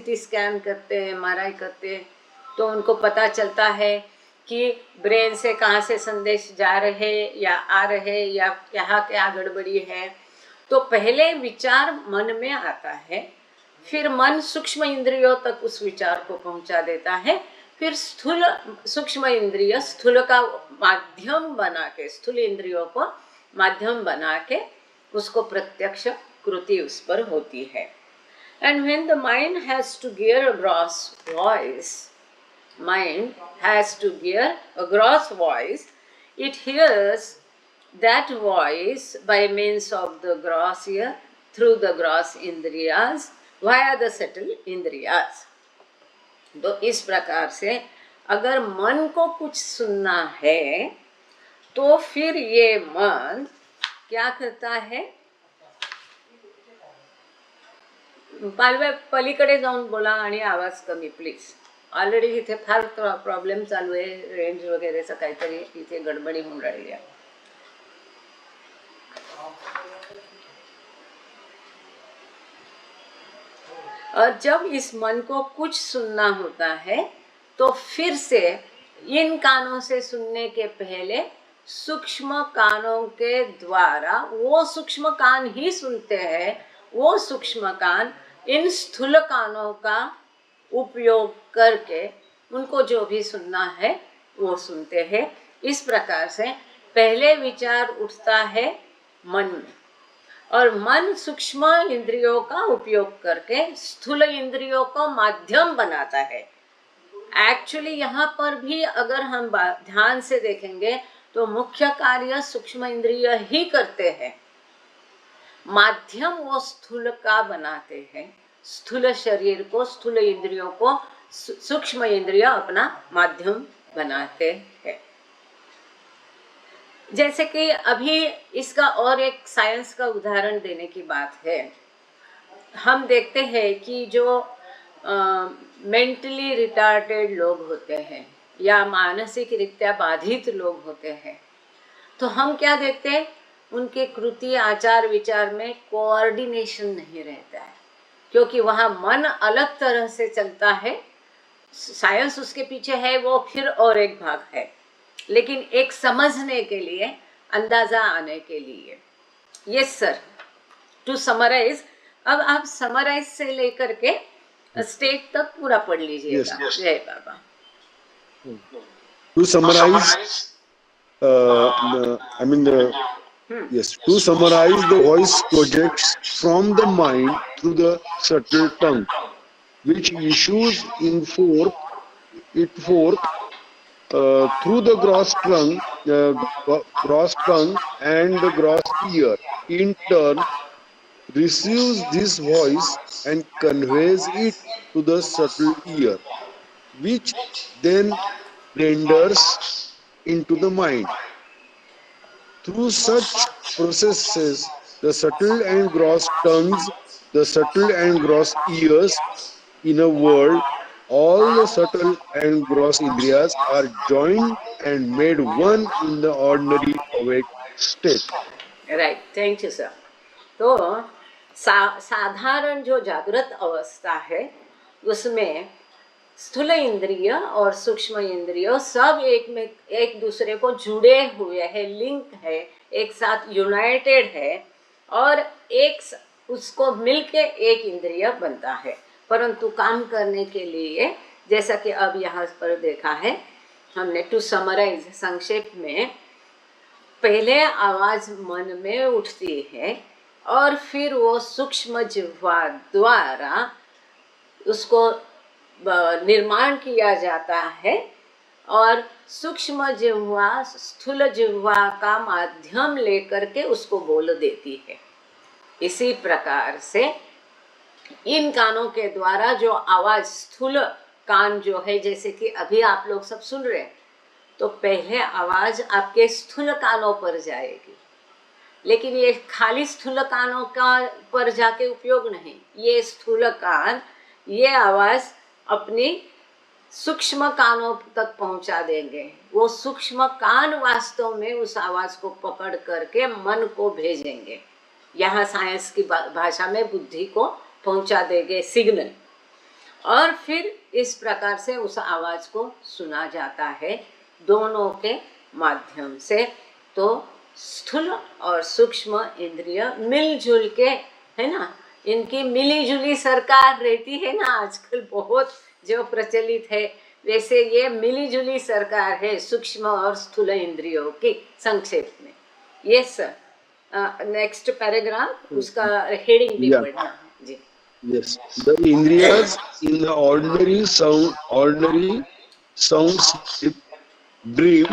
CT scan करते हैं, MRI करते हैं, तो उनको पता चलता है कि ब्रेन से कहाँ से संदेश जा रहे या आ रहे या यहाँ क्या गड़बड़ी है। तो पहले विचार मन में आता है, फिर मन सूक्ष्म इंद्रियों तक उस विचार को पहुंचा देता है, फिर स्थूल सूक्ष्म इंद्रिय स्थूल का माध्यम बना के, स्थूल इंद्रियों को माध्यम बना के उसको प्रत्यक्ष कृति उस पर होती है। And when the mind has to gear a gross voice, it hears that voice by means of the gross ear, through the gross indriyas, via the subtle indriyas. तो इस प्रकार से अगर मन को कुछ सुनना है तो फिर ये मन क्या करता है, पालवे पलीकडे जाऊन बोला आणि आवाज कमी प्लीज. ऑलरेडी इथे फार प्रॉब्लेम चालू आहे, रेंज वगैरेचं काहीतरी इथे गडबडी होऊन राहिली आहे. और जब इस मन को कुछ सुनना होता है तो फिर से इन कानों से सुनने के पहले सूक्ष्म कानों के द्वारा, वो सूक्ष्म कान ही सुनते हैं, वो सूक्ष्म कान इन स्थूल कानों का उपयोग करके उनको जो भी सुनना है वो सुनते हैं. इस प्रकार से पहले विचार उठता है मन में और मन सूक्ष्म इंद्रियों का उपयोग करके स्थूल इंद्रियों को माध्यम बनाता है. एक्चुअली यहाँ पर भी अगर हम ध्यान से देखेंगे तो मुख्य कार्य सूक्ष्म इंद्रिय ही करते हैं, माध्यम वो स्थूल का बनाते हैं. स्थूल शरीर को, स्थूल इंद्रियों को सूक्ष्म इंद्रिय अपना माध्यम बनाते हैं. जैसे कि अभी इसका और एक साइंस का उदाहरण देने की बात है. हम देखते हैं कि जो मेंटली रिटार्टेड लोग होते हैं या मानसिक रीत्या बाधित लोग होते हैं, तो हम क्या देखते हैं, उनके कृति आचार विचार में कोऑर्डिनेशन नहीं रहता है, क्योंकि वहाँ मन अलग तरह से चलता है. साइंस उसके पीछे है, वो फिर और एक भाग है, लेकिन एक समझने के लिए, अंदाजा आने के लिए. यस सर, टू समराइज, अब आप समराइज से लेकर के स्टेट तक पूरा पढ़ लीजिएगा. जय बाबा. To summarise, yes, to summarize, the voice projects from the mind through the subtle tongue, which issues forth through the gross tongue and the gross ear. In turn, receives this voice and conveys it to the subtle ear, which then renders into the mind. Through such processes, the subtle and gross tongues, the subtle and gross ears, in a word, all the subtle and gross indriyas are joined and made one in the ordinary awake state. Right, thank you sir. तो साधारण जो जागृत अवस्था है उसमें स्थूल इंद्रिय और सूक्ष्म इंद्रिय सब एक दूसरे को जुड़े हुए हैं, लिंक है, एक साथ यूनाइटेड है और एक उसको मिलके एक इंद्रिय बनता है. परंतु काम करने के लिए, जैसा कि अब यहाँ पर देखा है हमने, टू समराइज, संक्षेप में, पहले आवाज मन में उठती है और फिर वो सूक्ष्म जिह्वा द्वारा उसको निर्माण किया जाता है और सूक्ष्म जिह्वा स्थूल जिह्वा का माध्यम लेकर के उसको बोल देती है. इसी प्रकार से इन कानों के द्वारा जो आवाज, स्थूल कान जो है, जैसे कि अभी आप लोग सब सुन रहे हैं, तो पहले आवाज आपके स्थूल कानों पर जाएगी, लेकिन ये खाली स्थूल कानों का पर जाके उपयोग नहीं. ये स्थूल कान ये आवाज अपनी सूक्ष्म कानों तक पहुंचा देंगे. वो सूक्ष्म कान वास्तव में उस आवाज को पकड़ करके मन को भेजेंगे, यहाँ साइंस की भाषा में बुद्धि को पहुंचा देंगे सिग्नल. और फिर इस प्रकार से उस आवाज को सुना जाता है दोनों के माध्यम से। तो स्थूल और सूक्ष्म इंद्रिय मिलजुल के, है ना, इनकी मिली जुली सरकार रहती है ना आजकल, बहुत जो प्रचलित है, वैसे ये मिली जुली सरकार है सूक्ष्म और स्थूल इंद्रियों की, संक्षेप में। ये सर, नेक्स्ट पैराग्राफ, उसका हेडिंग भी Yeah. पढ़ना जी। Yes. The Indriyas in the ordinary sound sleep, dream,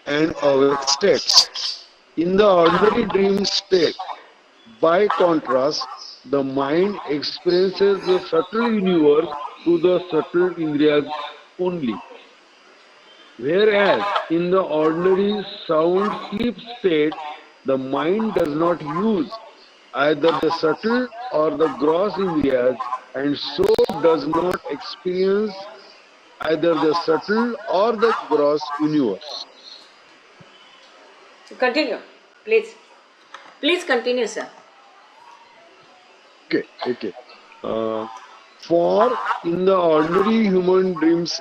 and awake states. In the ordinary dream state, by contrast, the mind experiences the subtle universe through the subtle Indriyas only. Whereas in the ordinary sound sleep state, the mind does not use either the subtle or the gross Indriyas, and so does not experience either the subtle or the gross universe. Continue, please. Please continue, sir. Okay. For in the ordinary human dreams,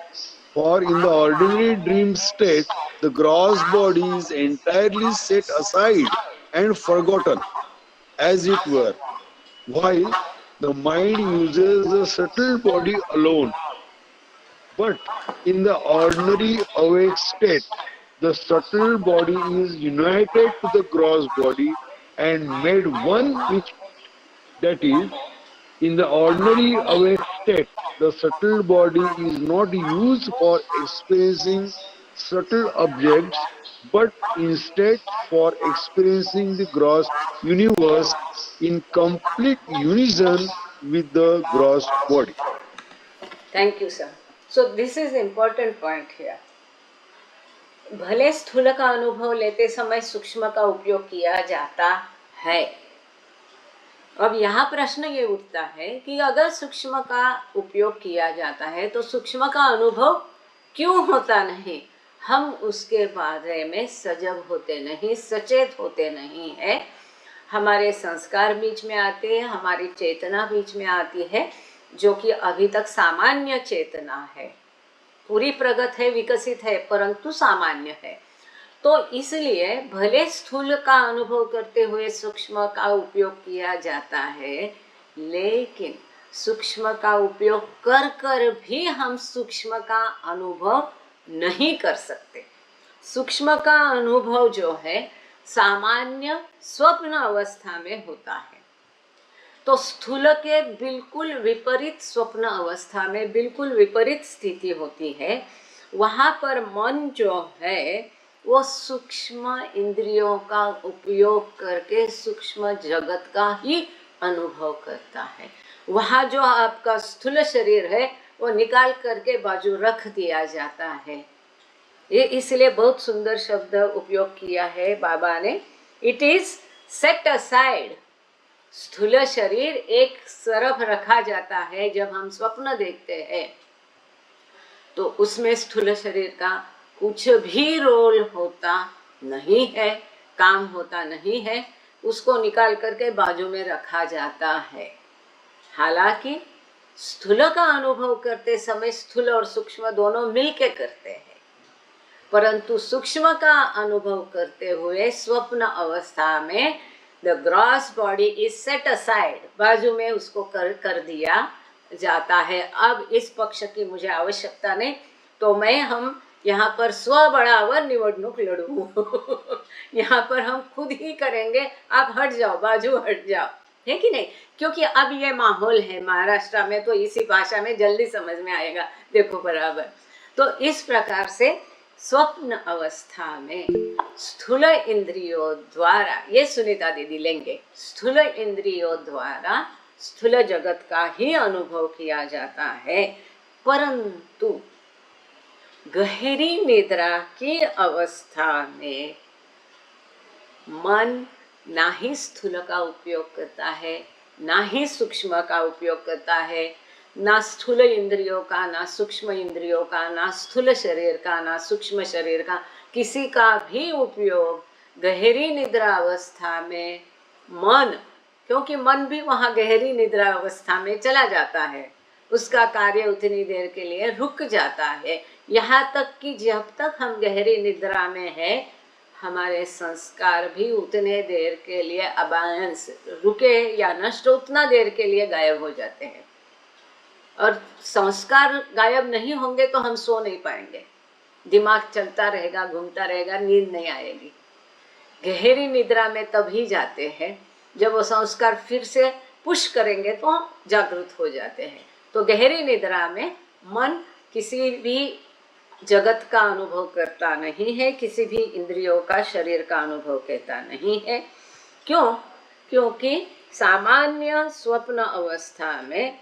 for in the ordinary dream state, the gross body is entirely set aside and forgotten, as it were, while the mind uses the subtle body alone. But in the ordinary awake state, the subtle body is united to the gross body and made one with it. That is, in the ordinary awake state, the subtle body is not used for experiencing subtle objects, but instead for experiencing the gross universe in complete unison with the gross body. Thank you, sir. So this is important point here. भले स्थूल का अनुभव लेते समय सूक्ष्म का उपयोग किया जाता है। अब यहाँ प्रश्न ये उठता है कि अगर सूक्ष्म का उपयोग किया जाता है तो सूक्ष्म का अनुभव क्यों होता नहीं? हम उसके बारे में सजग होते नहीं, सचेत होते नहीं है। हमारे संस्कार बीच में आते हैं, हमारी चेतना बीच में आती है, जो कि अभी तक सामान्य चेतना है, पूरी प्रगत है, विकसित है, परंतु सामान्य है। तो इसलिए भले स्थूल का अनुभव करते हुए सूक्ष्म का उपयोग किया जाता है, लेकिन सूक्ष्म का उपयोग कर कर भी हम सूक्ष्म का अनुभव नहीं कर सकते। सूक्ष्म का अनुभव जो है सामान्य स्वप्न अवस्था में होता है। तो स्थूल के बिल्कुल विपरीत स्वप्न अवस्था में बिल्कुल विपरीत स्थिति होती है। वहाँ पर मन जो है वो सूक्ष्म इंद्रियों का उपयोग करके सूक्ष्म जगत का ही अनुभव करता है। वहाँ जो आपका स्थूल शरीर है वो निकाल करके बाजू रख दिया जाता है। ये इसलिए बहुत सुंदर शब्द उपयोग किया है बाबा ने, इट इज सेट असाइड। स्थूल शरीर एक तरफ रखा जाता है। जब हम स्वप्न देखते हैं तो उसमें स्थूल शरीर का कुछ भी रोल होता नहीं है, काम होता नहीं है, उसको निकाल करके बाजू में रखा जाता है। हालांकि स्थूल का अनुभव करते समय स्थूल और सूक्ष्म दोनों मिलके करते हैं, परंतु सूक्ष्म का अनुभव करते हुए स्वप्न अवस्था में the gross body is set aside, बाजू में उसको कर दिया जाता है। अब इस पक्ष की मुझे आवश्यकता नहीं, तो हम यहाँ पर स्वबळावर निवडणूक लढू यहाँ पर हम खुद ही करेंगे, आप हट जाओ, बाजू हट जाओ, है कि नहीं? क्योंकि अब ये माहौल है महाराष्ट्र में, तो इसी भाषा में जल्दी समझ में आएगा, देखो बराबर। तो इस प्रकार से स्वप्न अवस्था में स्थूल इंद्रियों द्वारा, ये सुनीता दीदी लेंगे, स्थूल इंद्रियों द्वारा स्थूल जगत का ही अनुभव किया जाता है, परंतु गहरी निद्रा की अवस्था में मन ना ही स्थूल का उपयोग करता है, ना ही सूक्ष्म का उपयोग करता है, ना स्थूल इंद्रियों का, ना सूक्ष्म इंद्रियों का, ना स्थूल शरीर का, ना सूक्ष्म शरीर का, किसी का भी उपयोग गहरी निद्रा अवस्था में मन, क्योंकि मन भी वहाँ गहरी निद्रा अवस्था में चला जाता है, उसका कार्य उतनी देर के लिए रुक जाता है। यहाँ तक कि जब तक हम गहरी निद्रा में है, हमारे संस्कार भी उतने देर के लिए अबायंस रुके या नष्ट उतना देर के लिए गायब हो जाते हैं। और संस्कार गायब नहीं होंगे तो हम सो नहीं पाएंगे, दिमाग चलता रहेगा, घूमता रहेगा, नींद नहीं आएगी। गहरी निद्रा में तभी जाते हैं जब वो संस्कार फिर से पुश करेंगे तो हम जागृत हो जाते हैं। तो गहरी निद्रा में मन किसी भी जगत का अनुभव करता नहीं है, किसी भी इंद्रियों का, शरीर का अनुभव करता नहीं है। क्यों? क्योंकि सामान्य स्वप्न अवस्था में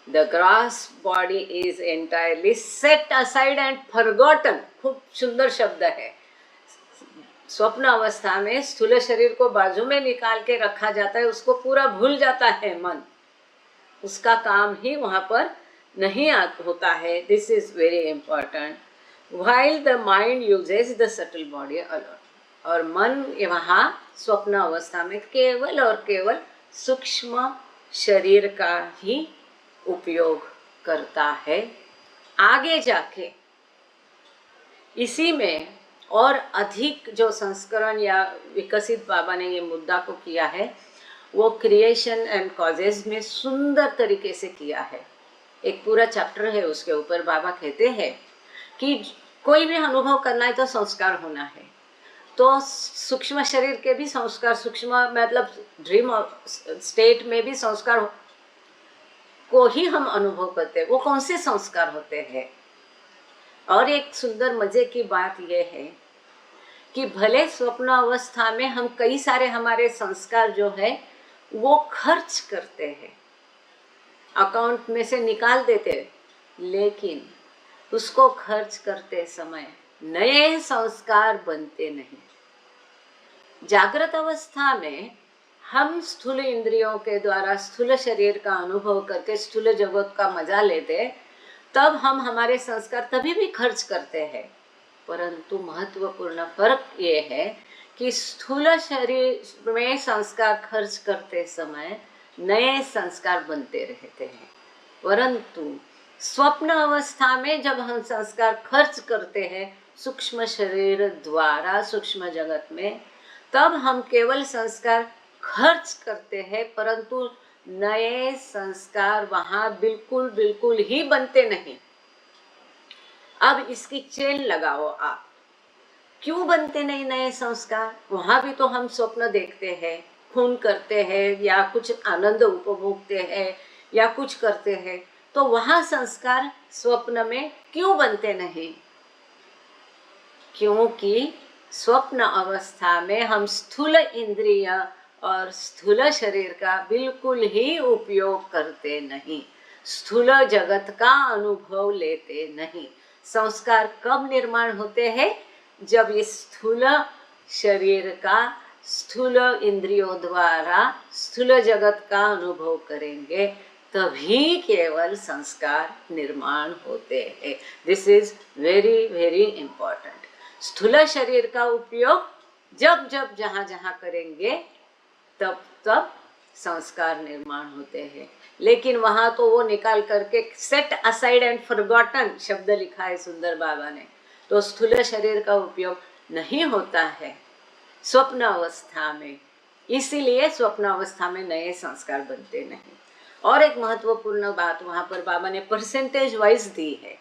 the gross body is entirely set aside and forgotten। खूब सुंदर शब्द है। स्वप्न अवस्था में स्थूल शरीर को बाजू में निकाल के रखा जाता है, उसको पूरा भूल जाता है मन, उसका काम ही वहाँ पर नहीं होता है। This is very important. while the mind uses the subtle body alone। और मन वहाँ स्वप्न अवस्था में केवल और केवल सूक्ष्म शरीर का ही उपयोग करता है। आगे जाके इसी में और अधिक जो संस्करण या विकसित बाबा ने ये मुद्दा को किया है, वो क्रिएशन एंड कॉजेज में सुंदर तरीके से किया है। एक पूरा चैप्टर है उसके ऊपर। बाबा कहते हैं कि कोई भी अनुभव करना है तो संस्कार होना है। तो सूक्ष्म शरीर के भी संस्कार, सूक्ष्म मतलब ड्रीम स्टेट में भी संस्कार को ही हम अनुभव करते हैं। वो कौन से संस्कार होते हैं? और एक सुंदर मजे की बात यह है कि भले स्वप्न अवस्था में हम कई सारे हमारे संस्कार जो है वो खर्च करते हैं, अकाउंट में से निकाल देते हैं, लेकिन उसको खर्च करते समय नए संस्कार बनते नहीं। जागृत अवस्था में हम स्थूल इंद्रियों के द्वारा स्थूल शरीर का अनुभव करके स्थूल जगत का मजा लेते, तब हम हमारे संस्कार तभी भी खर्च करते हैं। परंतु महत्वपूर्ण फर्क ये है कि स्थूल शरीर में संस्कार खर्च करते समय नए संस्कार बनते रहते हैं। परंतु स्वप्न अवस्था में जब हम संस्कार खर्च करते हैं सूक्ष्म शरीर द्वारा सूक्ष्म जगत में, तब हम केवल संस्कार खर्च करते हैं, परंतु नए संस्कार वहाँ बिल्कुल बिल्कुल ही बनते नहीं। अब इसकी चेन लगाओ आप, क्यों बनते नहीं नए संस्कार? वहाँ भी तो हम स्वप्न देखते हैं, खून करते हैं या कुछ आनंद उपभोगते हैं या कुछ करते हैं, तो वहाँ संस्कार स्वप्न में क्यों बनते नहीं? क्योंकि स्वप्न अवस्था में हम स्थूल इंद्रिय और स्थूल शरीर का बिल्कुल ही उपयोग करते नहीं, स्थूल जगत का अनुभव लेते नहीं। संस्कार कब निर्माण होते हैं? जब इस स्थूल शरीर का स्थूल इंद्रियों द्वारा स्थूल जगत का अनुभव करेंगे, तभी केवल संस्कार निर्माण होते हैं। This is very very important. स्थूल शरीर का उपयोग जब जब जहाँ जहाँ करेंगे तब तब संस्कार निर्माण होते हैं। लेकिन वहाँ तो वो निकाल करके सेट असाइड एंड फॉरगॉटन शब्द लिखा है सुंदर बाबा ने, तो स्थूल शरीर का उपयोग नहीं होता है स्वप्न अवस्था में। इसीलिए स्वप्न अवस्था में नए संस्कार बनते नहीं। और एक महत्वपूर्ण बात वहाँ पर बाबा ने परसेंटेज वाइज दी है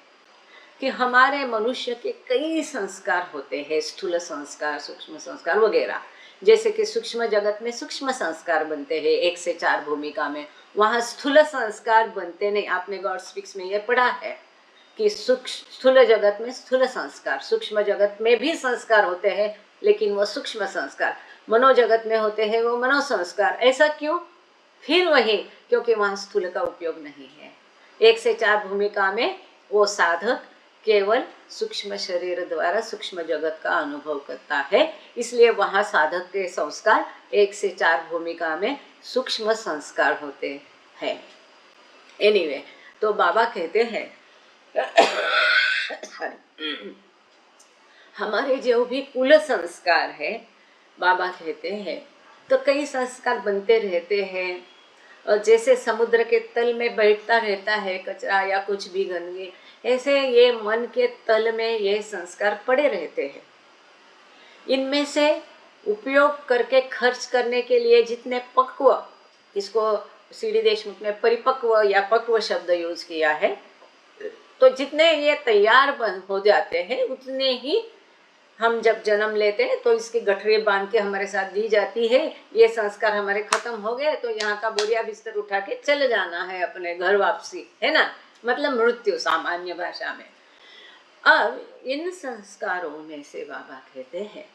कि हमारे मनुष्य के कई संस्कार होते हैं, स्थूल संस्कार, सूक्ष्म संस्कार वगैरह। जैसे कि सूक्ष्म जगत में सूक्ष्म संस्कार बनते हैं 1 से 4 भूमिका में, वहाँ स्थूल संस्कार बनते नहीं। आपने गॉड स्पीक्स में ये पढ़ा है कि स्थूल जगत में स्थूल संस्कार, सूक्ष्म जगत में भी संस्कार होते हैं लेकिन वो सूक्ष्म संस्कार, मनोजगत में होते हैं वो मनो संस्कार। ऐसा क्यों? फिर वही, क्योंकि वहाँ स्थूल का उपयोग नहीं है। 1 से 4 भूमिका में वो साधक केवल सूक्ष्म शरीर द्वारा सूक्ष्म जगत का अनुभव करता है, इसलिए वहाँ साधक के संस्कार 1 से 4 भूमिका में सूक्ष्म संस्कार होते हैं। एनीवे, तो बाबा कहते हैं हमारे जो भी कुल संस्कार है, बाबा कहते हैं तो कई संस्कार बनते रहते हैं और जैसे समुद्र के तल में बैठता रहता है कचरा या कुछ भी गंदगी, ऐसे ये मन के तल में ये संस्कार पड़े रहते हैं। इनमें से उपयोग करके खर्च करने के लिए जितने पक्व, इसको सीडी देशमुख ने परिपक्व या पक्व शब्द यूज किया है, तो जितने ये तैयार हो जाते हैं उतने ही हम जब जन्म लेते हैं तो इसकी गठरी बांध के हमारे साथ दी जाती है। ये संस्कार हमारे खत्म हो गए तो यहाँ का बोरिया बिस्तर उठा के चले जाना है अपने घर वापसी, है ना, मतलब मृत्यु सामान्य भाषा में। अब इन संस्कारों में से बाबा कहते हैं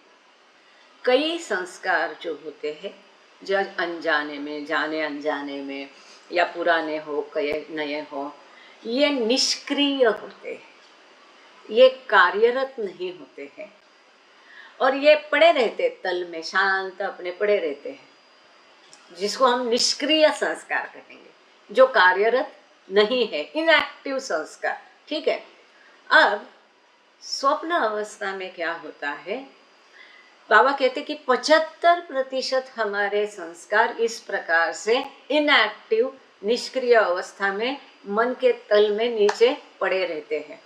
कई संस्कार जो होते हैं, जो अनजाने में, जाने अनजाने में, या पुराने हो कई नए हो, ये निष्क्रिय होते हैं, ये कार्यरत नहीं होते हैं और ये पड़े रहते तल में, शांत अपने पड़े रहते हैं, जिसको हम निष्क्रिय संस्कार कहेंगे, जो कार्यरत नहीं है, इनएक्टिव संस्कार। ठीक है। अब स्वप्न अवस्था में क्या होता है, बाबा कहते कि 75% हमारे संस्कार इस प्रकार से इनएक्टिव, निष्क्रिय अवस्था में मन के तल में नीचे पड़े रहते हैं।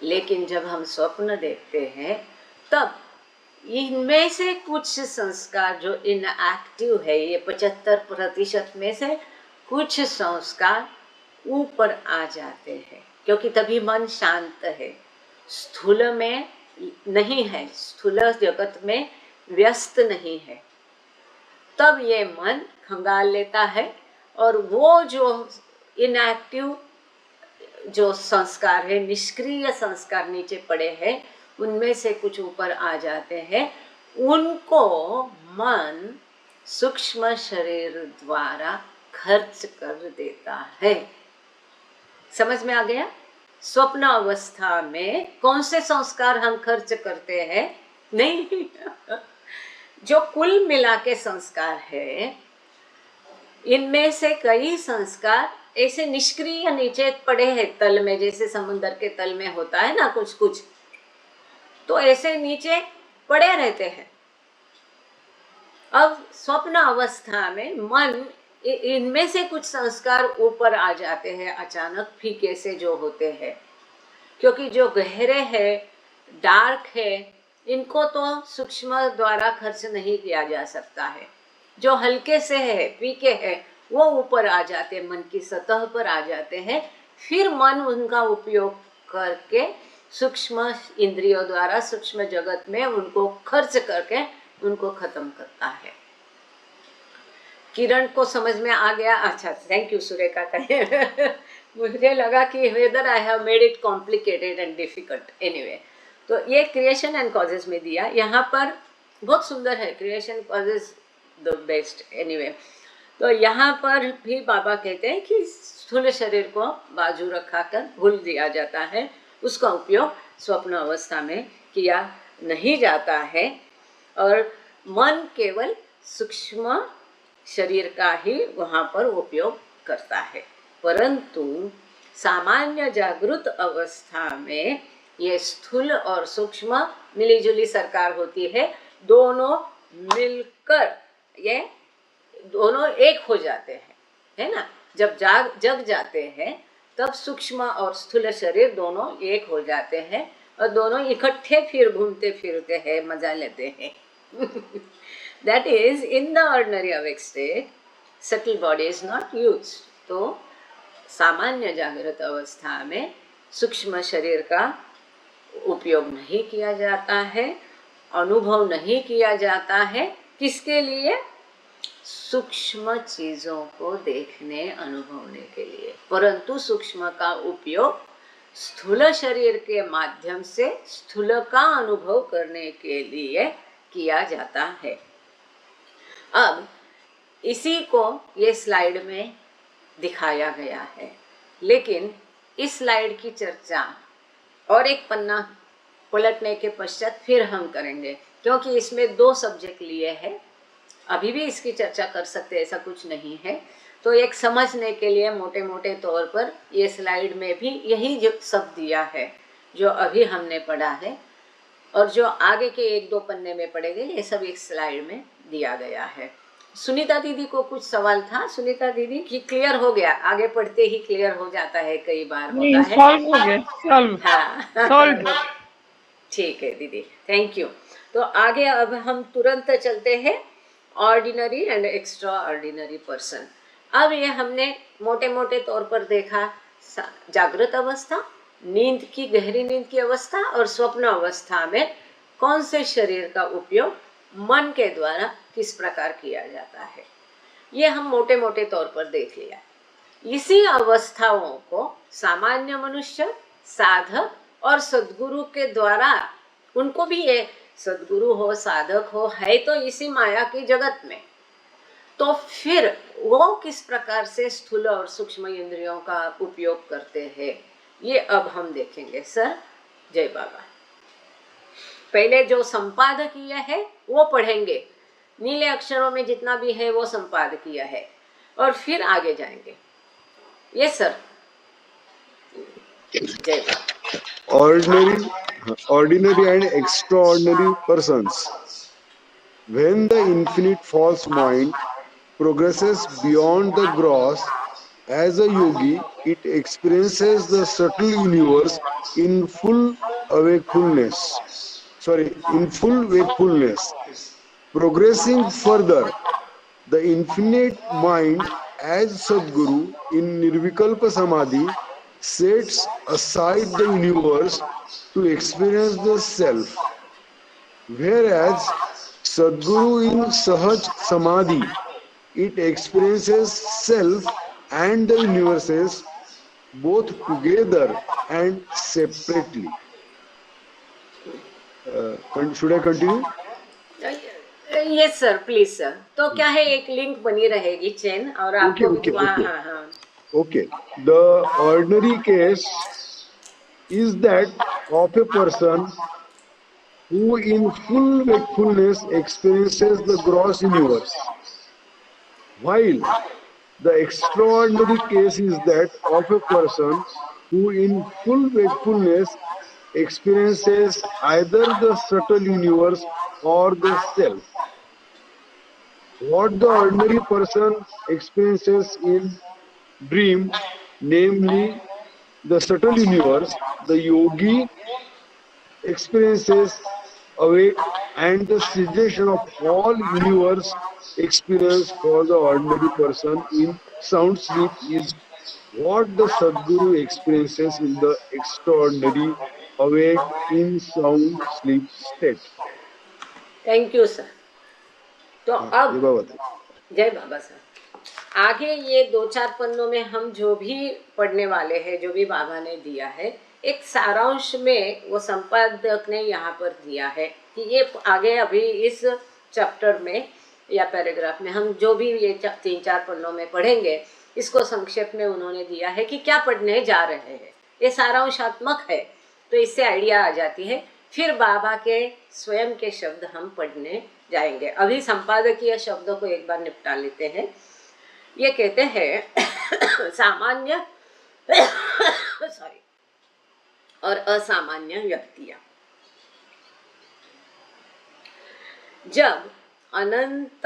लेकिन जब हम स्वप्न देखते हैं तब इनमें से कुछ संस्कार जो इनएक्टिव है, ये 75% में से कुछ संस्कार ऊपर आ जाते हैं, क्योंकि तभी मन शांत है, स्थूल में नहीं है, स्थूल जगत में व्यस्त नहीं है। तब ये मन खंगाल लेता है और वो जो इनएक्टिव जो संस्कार है, निष्क्रिय संस्कार नीचे पड़े हैं, उनमें से कुछ ऊपर आ जाते हैं। उनको मन सूक्ष्म शरीर द्वारा खर्च कर देता है। समझ में आ गया? स्वप्न अवस्था में कौन से संस्कार हम खर्च करते हैं? नहीं जो कुल मिला के संस्कार है, इनमें से कई संस्कार ऐसे निष्क्रिय नीचे पड़े हैं तल में, जैसे समुद्र के तल में होता है ना कुछ कुछ, तो ऐसे नीचे पड़े रहते हैं। अब स्वप्न अवस्था में मन इनमें से कुछ संस्कार ऊपर आ जाते हैं अचानक, फीके से जो होते हैं, क्योंकि जो गहरे हैं, डार्क है, इनको तो सूक्ष्म द्वारा खर्च नहीं किया जा सकता है। जो हल्के से है, फीके है, वो ऊपर आ जाते हैं, मन की सतह पर आ जाते हैं। फिर मन उनका उपयोग करके सूक्ष्म इंद्रियों द्वारा सूक्ष्म जगत में उनको खर्च करके उनको खत्म करता है। किरण को समझ में आ गया? अच्छा, थैंक यू सुरेखा कहे मुझे लगा कि whether I have made it complicated and difficult. Anyway, तो ये क्रिएशन एंड कॉजेज में दिया, यहाँ पर बहुत सुंदर है, creation causes the best. Anyway, तो यहाँ पर भी बाबा कहते हैं कि स्थूल शरीर को बाजू रखा कर भूल दिया जाता है, उसका उपयोग स्वप्न अवस्था में किया नहीं जाता है और मन केवल सूक्ष्म शरीर का ही वहाँ पर उपयोग करता है। परंतु सामान्य जागृत अवस्था में ये स्थूल और सूक्ष्म मिलीजुली सरकार होती है, दोनों मिलकर ये दोनों एक हो जाते हैं, है ना। जब जग जाते हैं तब सूक्ष्म और स्थूल शरीर दोनों एक हो जाते हैं और दोनों इकट्ठे फिर घूमते फिरते हैं, मजा लेते हैं That is, in the ordinary awake state, subtle body is not used. तो सामान्य जागृत अवस्था में सूक्ष्म शरीर का उपयोग नहीं किया जाता है, अनुभव नहीं किया जाता है। किसके लिए? सूक्ष्म चीजों को देखने, अनुभवने के लिए। परंतु सूक्ष्म का उपयोग स्थूल शरीर के माध्यम से स्थूल का अनुभव करने के लिए किया जाता है। अब इसी को ये स्लाइड में दिखाया गया है, लेकिन इस स्लाइड की चर्चा और एक पन्ना पलटने के पश्चात फिर हम करेंगे, क्योंकि इसमें 2 सब्जेक्ट लिए हैं। अभी भी इसकी चर्चा कर सकते, ऐसा कुछ नहीं है। तो एक समझने के लिए मोटे मोटे तौर पर ये स्लाइड में भी यही जो सब दिया है जो अभी हमने पढ़ा है, और जो आगे के 1-2 पन्ने में पढ़ेंगे, ये सब एक स्लाइड में दिया गया है। सुनीता दीदी को कुछ सवाल था, सुनीता दीदी की क्लियर हो गया, आगे पढ़ते ही क्लियर हो जाता है, कई बार होता नहीं, है। सॉल्व हो गया, सॉल्व सॉल्व। हाँ ठीक है दीदी, थैंक यू। तो आगे अब हम तुरंत चलते हैं, ordinary and extra ordinary person. अब ये हमने मोटे मोटे तौर पर देखा, जागृत अवस्था, नींद की, गहरी नींद की अवस्था और स्वप्न अवस्था में कौन से शरीर का उपयोग मन के द्वारा किस प्रकार किया जाता है, ये हम मोटे मोटे तौर पर देख लिया। इसी अवस्थाओं को सामान्य मनुष्य, साधक और सद्गुरु के द्वारा, उनको भी ये सद्गुरु हो, साधक हो, है तो इसी माया की जगत में, तो फिर वो किस प्रकार से स्थूल और सूक्ष्म इंद्रियों का उपयोग करते हैं, ये अब हम देखेंगे। सर जय बाबा। पहले जो संपादकीय है वो पढ़ेंगे, नीले अक्षरों में जितना भी है वो संपादकीय है, और फिर आगे जाएंगे। यस सर, जय बाबा। Ordinary and extraordinary persons. When the infinite false mind progresses beyond the gross, as a yogi, it experiences the subtle universe in full wakefulness. In full wakefulness. Progressing further, the infinite mind as Sadguru in Nirvikalpa Samadhi sets aside the universe to experience the self, whereas Sadguru in Sahaj Samadhi it experiences self and the universes both together and separately. Should I continue? Yes sir, please sir. तो क्या है, एक link बनी रहेगी chain, और आपको Okay. हाँ हाँ Okay. The ordinary case is that of a person who in full wakefulness experiences the gross universe, while the extraordinary case is that of a person who in full wakefulness experiences either the subtle universe or the self. What the ordinary person experiences in dream, namely the subtle universe, the yogi experiences awake, and the cessation of all universe experience for the ordinary person in sound sleep is what the Sadguru experiences in the extraordinary awake in sound sleep state. Thank you sir. तो हाँ, अब ये बात है। जय बाबा sir, आगे ये 2-4 पन्नों में हम जो भी पढ़ने वाले हैं, जो भी बाबा ने दिया है, एक सारांश में वो संपादक ने यहाँ पर दिया है कि ये आगे अभी इस चैप्टर में या पैराग्राफ में हम जो भी ये 3-4 पन्नों में पढ़ेंगे, इसको संक्षेप में उन्होंने दिया है कि क्या पढ़ने जा रहे हैं। ये सारांशात्मक है, तो इससे आइडिया आ जाती है। फिर बाबा के स्वयं के शब्द हम पढ़ने जाएंगे। अभी संपादकीय शब्दों को एक बार निपटा लेते हैं। ये कहते हैं सामान्य सॉरी और असामान्य व्यक्तियां। जब अनंत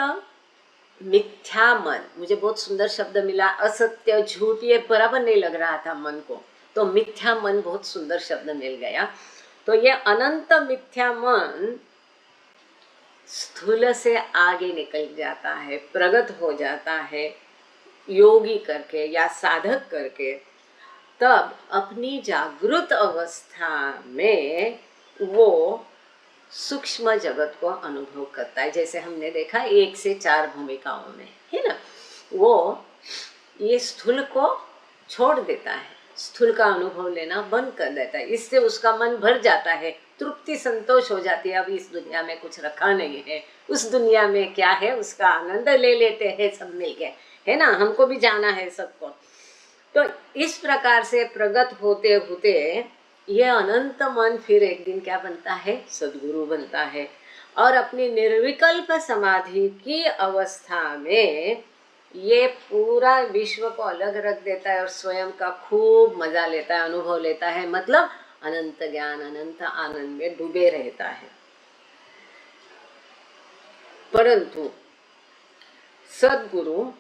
मिथ्या मन, मुझे बहुत सुंदर शब्द मिला, असत्य झूठ ये बराबर नहीं लग रहा था मन को, तो मिथ्या मन बहुत सुंदर शब्द मिल गया। तो ये अनंत मिथ्या मन स्थूल से आगे निकल जाता है, प्रगत हो जाता है योगी करके या साधक करके, तब अपनी जागृत अवस्था में वो सूक्ष्म जगत को अनुभव करता है। जैसे हमने देखा 1 से 4 भूमिकाओं में, है ना, वो ये स्थूल को छोड़ देता है, स्थूल का अनुभव लेना बंद कर देता है। इससे उसका मन भर जाता है, तृप्ति संतोष हो जाती है। अब इस दुनिया में कुछ रखा नहीं है, उस दुनिया में क्या है उसका आनंद ले लेते हैं सब मिलके, है ना, हमको भी जाना है सबको। तो इस प्रकार से प्रगत होते होते ये अनंत मन फिर एक दिन क्या बनता है, सद्गुरु बनता है, और अपनी निर्विकल्प समाधि की अवस्था में ये पूरा विश्व को अलग रख देता है और स्वयं का खूब मजा लेता है, अनुभव लेता है, मतलब अनंत ज्ञान अनंत आनंद में डूबे रहता है। परंतु सदगुरु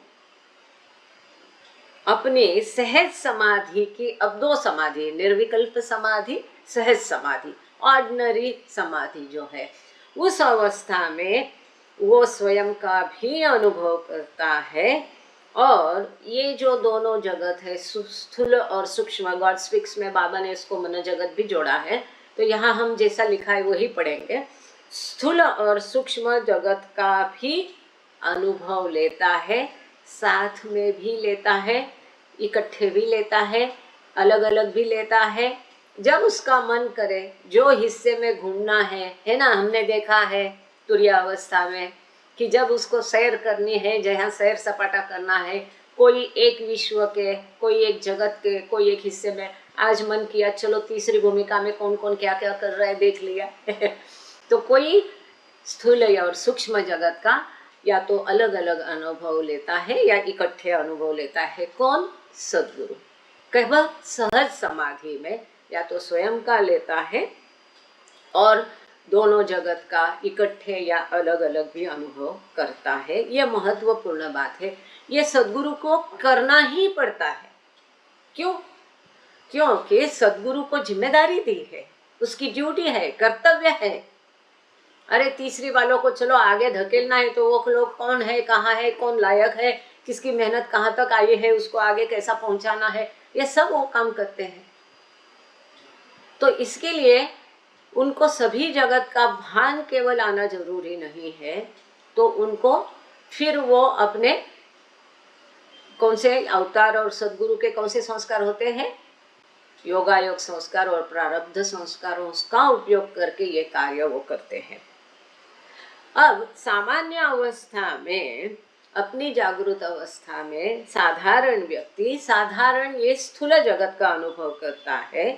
अपनी सहज समाधि की, अब दो समाधि, निर्विकल्प समाधि, सहज समाधि, ऑर्डिनरी समाधि जो है, उस अवस्था में वो स्वयं का भी अनुभव करता है। और ये जो दोनों जगत है, स्थूल और सूक्ष्म, गॉड स्पीक्स में बाबा ने इसको मन जगत भी जोड़ा है, तो यहाँ हम जैसा लिखा है वही पढ़ेंगे। स्थूल और सूक्ष्म जगत का भी अनुभव लेता है, साथ में भी लेता है, इकट्ठे भी लेता है, अलग अलग भी लेता है। जब उसका मन करे, जो हिस्से में घूमना है ना, हमने देखा है तुरीय अवस्था में कि जब उसको सैर करनी है, जहाँ सैर सपाटा करना है, कोई एक विश्व के, कोई एक जगत के, कोई एक हिस्से में, आज मन किया चलो तीसरी भूमिका में कौन कौन क्या क्या कर रहा है देख लिया तो कोई स्थूल और सूक्ष्म जगत का या तो अलग अलग अनुभव लेता है या इकट्ठे अनुभव लेता है। कौन? सदगुरु। केवल सहज समाधि में या तो स्वयं का लेता है और दोनों जगत का इकट्ठे या अलग अलग भी अनुभव करता है। यह महत्वपूर्ण बात है, ये सदगुरु को करना ही पड़ता है। क्यों? क्योंकि सदगुरु को जिम्मेदारी दी है, उसकी ड्यूटी है, कर्तव्य है। अरे तीसरी वालों को चलो आगे धकेलना है तो वो लोग कौन है, कहाँ है, कौन लायक है, किसकी मेहनत कहाँ तक आई है, उसको आगे कैसा पहुंचाना है, ये सब वो काम करते हैं। तो इसके लिए उनको सभी जगत का भान केवल आना जरूरी नहीं है, तो उनको फिर वो अपने कौन से अवतार और सदगुरु के कौन से संस्कार होते हैं, योगायोग संस्कार और प्रारब्ध संस्कारों का उपयोग करके ये कार्य वो करते हैं। अब सामान्य अवस्था में, अपनी जागृत अवस्था में साधारण व्यक्ति साधारण ये स्थूल जगत का अनुभव करता है।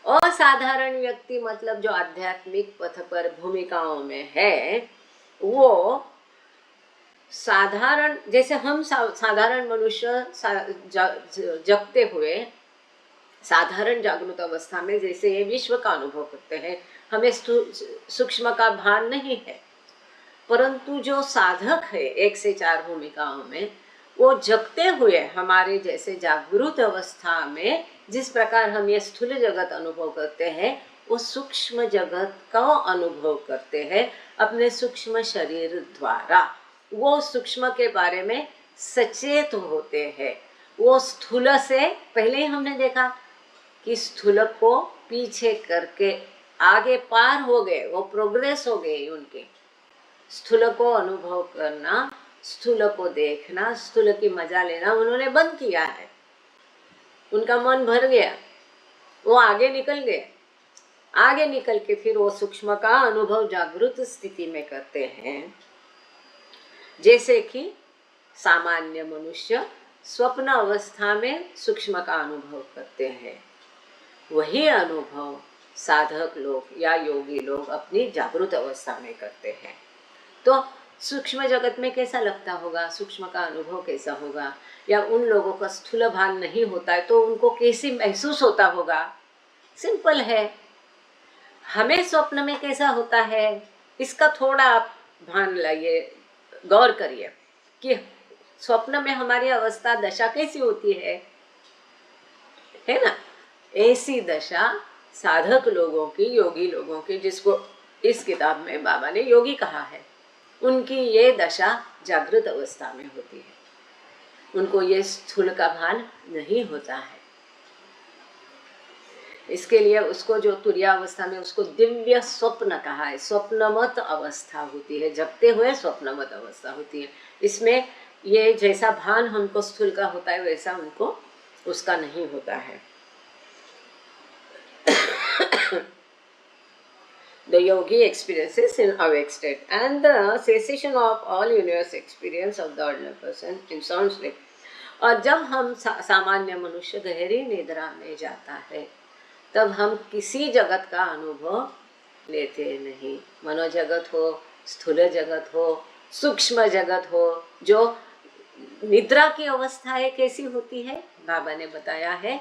असाधारण व्यक्ति मतलब जो आध्यात्मिक पथ पर भूमिकाओं में है, वो साधारण, जैसे हम साधारण मनुष्य जगते हुए साधारण जागृत अवस्था में जैसे ये विश्व का अनुभव करते हैं, हमें सूक्ष्म का भान नहीं है। परंतु जो साधक है 1 से 4 भूमिकाओं में, वो जगते हुए हमारे जैसे जागृत अवस्था में जिस प्रकार हम ये स्थूल जगत अनुभव करते हैं, वो सूक्ष्म जगत का अनुभव करते हैं अपने सूक्ष्म शरीर द्वारा। वो सूक्ष्म के बारे में सचेत होते हैं। वो स्थूल से पहले ही हमने देखा कि स्थूल को पीछे करके आगे पार हो गए, वो प्रोग्रेस हो गई उनके। स्थूल को अनुभव करना, स्थूल को देखना, स्थूल की मजा लेना उन्होंने बंद किया है। उनका मन भर गया, वो आगे निकल गए। आगे निकल के फिर वो सूक्ष्म का अनुभव जागृत स्थिति में करते हैं। जैसे कि सामान्य मनुष्य स्वप्न अवस्था में सूक्ष्म का अनुभव करते हैं, वही अनुभव साधक लोग या योगी लोग अपनी जागृत अवस्था में करते हैं। तो सूक्ष्म जगत में कैसा लगता होगा, सूक्ष्म का अनुभव कैसा होगा, या उन लोगों का स्थूल भान नहीं होता है तो उनको कैसे महसूस होता होगा। सिंपल है। हमें स्वप्न में कैसा होता है, इसका थोड़ा आप भान लाइए, गौर करिए कि स्वप्न में हमारी अवस्था दशा कैसी होती है ना। ऐसी दशा साधक लोगों की, योगी लोगों की, जिसको इस किताब में बाबा ने योगी कहा है, उनकी ये दशा जागृत अवस्था में होती है। उनको ये स्थूल का भान नहीं होता है। इसके लिए उसको जो तुरीय अवस्था में उसको दिव्य स्वप्न कहा है। स्वप्नमत अवस्था होती है, जगते हुए स्वप्नमत अवस्था होती है। इसमें ये जैसा भान हमको स्थूल का होता है वैसा उनको उसका नहीं होता है। The yogi experiences in awake state and the cessation of all universe experience of the ordinary person in sound sleep. और जब हम सामान्य मनुष्य गहरी निद्रा में जाता है, तब हम किसी जगत का अनुभव लेते नहीं। मनोजगत हो, स्थूल जगत हो, सूक्ष्म जगत हो। जो निद्रा की अवस्था है कैसी होती है, बाबा ने बताया है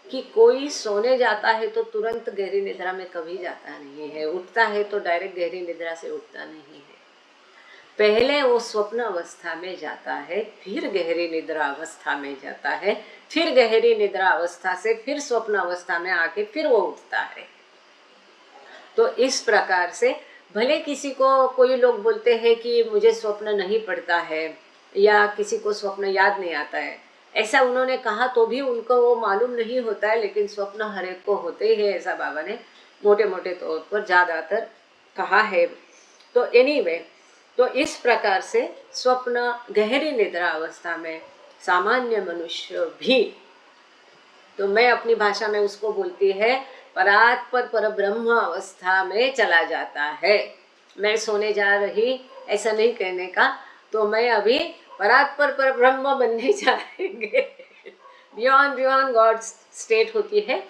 कि कोई सोने जाता है तो तुरंत गहरी निद्रा में कभी जाता नहीं है, उठता है तो डायरेक्ट गहरी निद्रा से उठता नहीं है। पहले वो स्वप्न अवस्था में जाता है, फिर गहरी निद्रा अवस्था में जाता है, फिर गहरी निद्रा अवस्था से फिर स्वप्न अवस्था में आके फिर वो उठता है। तो इस प्रकार से भले किसी को, कोई लोग बोलते हैं कि मुझे स्वप्न नहीं पड़ता है या किसी को स्वप्न याद नहीं आता है, ऐसा उन्होंने कहा तो भी उनको वो मालूम नहीं होता है, लेकिन स्वप्न हर एक को होते ही है, ऐसा बाबा ने मोटे मोटे तौर पर ज़्यादातर कहा है। तो एनीवे, तो इस प्रकार से स्वप्न गहरी निद्रा अवस्था में सामान्य मनुष्य भी, तो मैं अपनी भाषा में उसको बोलती है परात्पर पर ब्रह्म अवस्था में चला जाता है। मैं सोने जा रही ऐसा नहीं कहने का, तो मैं अभी परात्पर पर ब्रह्म बनने जाएंगे, बियॉन्ड गॉड स्टेट होती है।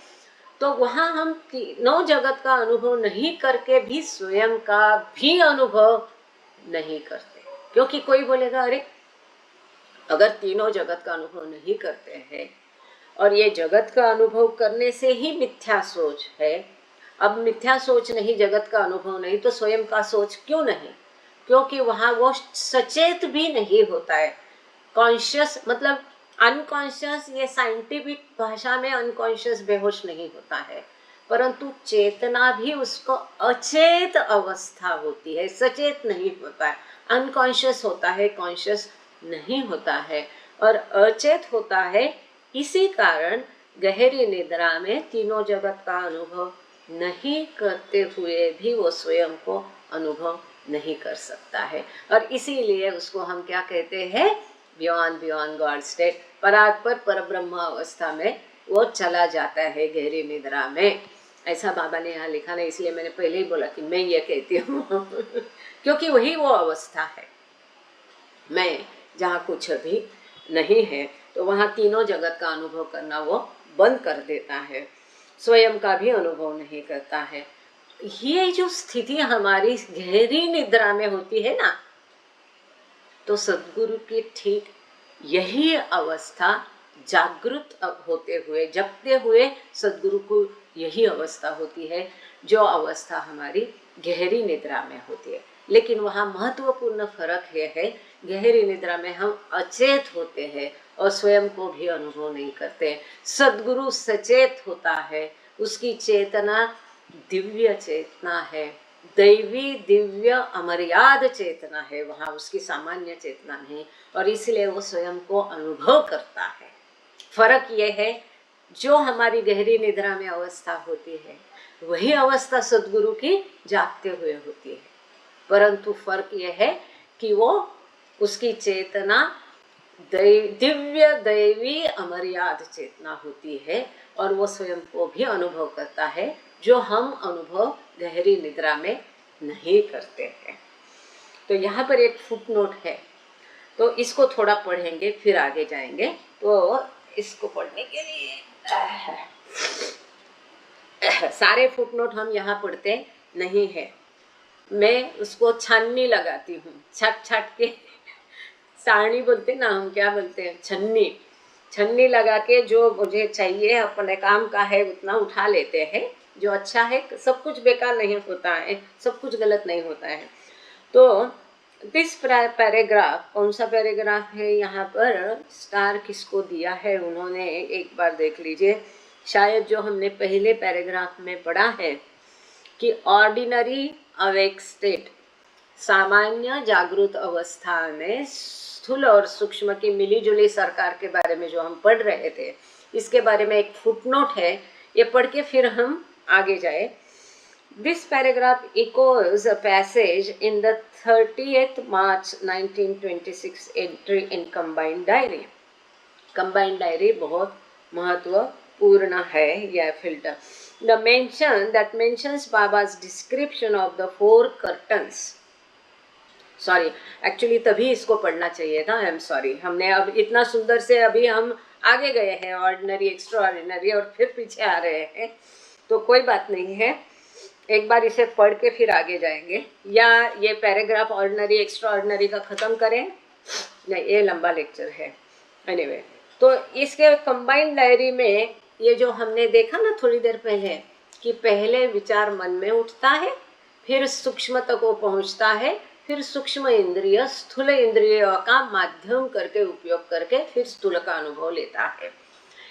तो वहाँ हम तीनों जगत का अनुभव नहीं करके भी स्वयं का भी अनुभव नहीं करते, क्योंकि कोई बोलेगा अरे अगर तीनों जगत का अनुभव नहीं करते हैं और ये जगत का अनुभव करने से ही मिथ्या सोच है, अब मिथ्या सोच नहीं, जगत का अनुभव नहीं, तो स्वयं का सोच क्यों नहीं? क्योंकि वहाँ वो सचेत भी नहीं होता है। कॉन्शियस मतलब अनकॉन्शियस, ये साइंटिफिक भाषा में अनकॉन्शियस बेहोश नहीं होता है, परंतु चेतना भी उसको अचेत अवस्था होती है, सचेत नहीं होता है। अनकॉन्शियस होता है, कॉन्शियस नहीं होता है और अचेत होता है। इसी कारण गहरी निद्रा में तीनों जगत का अनुभव नहीं करते हुए भी वो स्वयं को अनुभव नहीं कर सकता है, और इसीलिए उसको हम क्या कहते हैं? बियॉन्ड गॉड स्टेट, परात्पर पर ब्रह्म अवस्था में वो चला जाता है गहरी निद्रा में। ऐसा बाबा ने यहाँ लिखा नहीं, इसलिए मैंने पहले ही बोला कि मैं ये कहती हूँ क्योंकि वही वो अवस्था है। मैं जहाँ कुछ भी नहीं है, तो वहाँ तीनों जगत का अनुभव करना वो बंद कर देता है, स्वयं का भी अनुभव नहीं करता है। ये जो स्थिति हमारी गहरी निद्रा में होती है ना, तो सद्गुरु की ठीक यही अवस्था जागृत होते हुए, जगते हुए सद्गुरु को यही अवस्था होती है, जो अवस्था हमारी गहरी निद्रा में होती है। लेकिन वहाँ महत्वपूर्ण फर्क ये है, गहरी निद्रा में हम अचेत होते हैं और स्वयं को भी अनुभव नहीं करते। सद्गुरु सचेत होता है, उसकी चेतना दिव्य चेतना है, दैवी दिव्य अमर्याद चेतना है, वहाँ उसकी सामान्य चेतना नहीं, और इसलिए वो स्वयं को अनुभव करता है। फर्क ये है, जो हमारी गहरी निद्रा में अवस्था होती है वही अवस्था सद्गुरु की जागते हुए होती है, परंतु फर्क यह है कि वो उसकी चेतना दिव्य दैवी अमर्याद चेतना होती है, और वो स्वयं को भी अनुभव करता है, जो हम अनुभव गहरी निद्रा में नहीं करते हैं। तो यहाँ पर एक फुटनोट है, तो इसको थोड़ा पढ़ेंगे फिर आगे जाएंगे। तो इसको पढ़ने के लिए सारे फुटनोट हम यहाँ पढ़ते नहीं है, मैं उसको छाननी लगाती हूँ, छट छट के सारणी बोलते ना, हम क्या बोलते हैं, छन्नी लगा के जो मुझे चाहिए अपने काम का है उतना उठा लेते हैं, जो अच्छा है। सब कुछ बेकार नहीं होता है, सब कुछ गलत नहीं होता है। तो दिस पैराग्राफ, कौन सा पैराग्राफ है यहाँ पर, स्टार किसको दिया है उन्होंने, एक बार देख लीजिए। शायद जो हमने पहले पैराग्राफ में पढ़ा है कि ऑर्डिनरी अवेक स्टेट, सामान्य जागृत अवस्था में स्थूल और सूक्ष्म की मिलीजुली सरकार के बारे में जो हम पढ़ रहे थे, इसके बारे में एक फुटनोट है, ये पढ़ के फिर हम आगे जाए। This paragraph echoes a passage in the 30th March 1926 entry in Combined Diary. Combined Diary बहुत महत्वपूर्ण है यह filter. The mention that mentions Baba's description of the 4 curtains. Sorry, actually तभी इसको पढ़ना चाहिए था, आई एम सॉरी। हमने अब इतना सुंदर से अभी हम आगे गए हैं, ऑर्डिनरी एक्स्ट्रा ऑर्डिनरी, और फिर पीछे आ रहे हैं, तो कोई बात नहीं है, एक बार इसे पढ़ के फिर आगे जाएंगे। या ये पैराग्राफ ऑर्डिनरी एक्स्ट्रा ऑर्डिनरी का ख़त्म करें, नहीं ये लंबा लेक्चर है। एनीवे, तो इसके कंबाइंड डायरी में ये जो हमने देखा ना थोड़ी देर पहले, कि पहले विचार मन में उठता है, फिर सूक्ष्म तक वो पहुँचता है, फिर सूक्ष्म इंद्रिय स्थूल इंद्रियों का माध्यम करके उपयोग करके फिर स्थूल का अनुभव लेता है।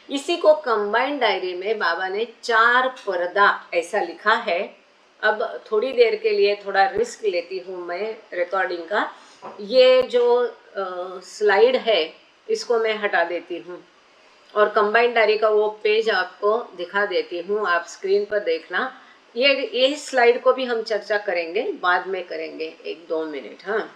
इसी को कंबाइंड डायरी में बाबा ने 4 पर्दा ऐसा लिखा है। अब थोड़ी देर के लिए थोड़ा रिस्क लेती हूँ मैं रिकॉर्डिंग का। ये जो स्लाइड है इसको मैं हटा देती हूँ और कंबाइंड डायरी का वो पेज आपको दिखा देती हूँ, आप स्क्रीन पर देखना। ये स्लाइड को भी हम चर्चा करेंगे, बाद में करेंगे 1-2 मिनट। हाँ,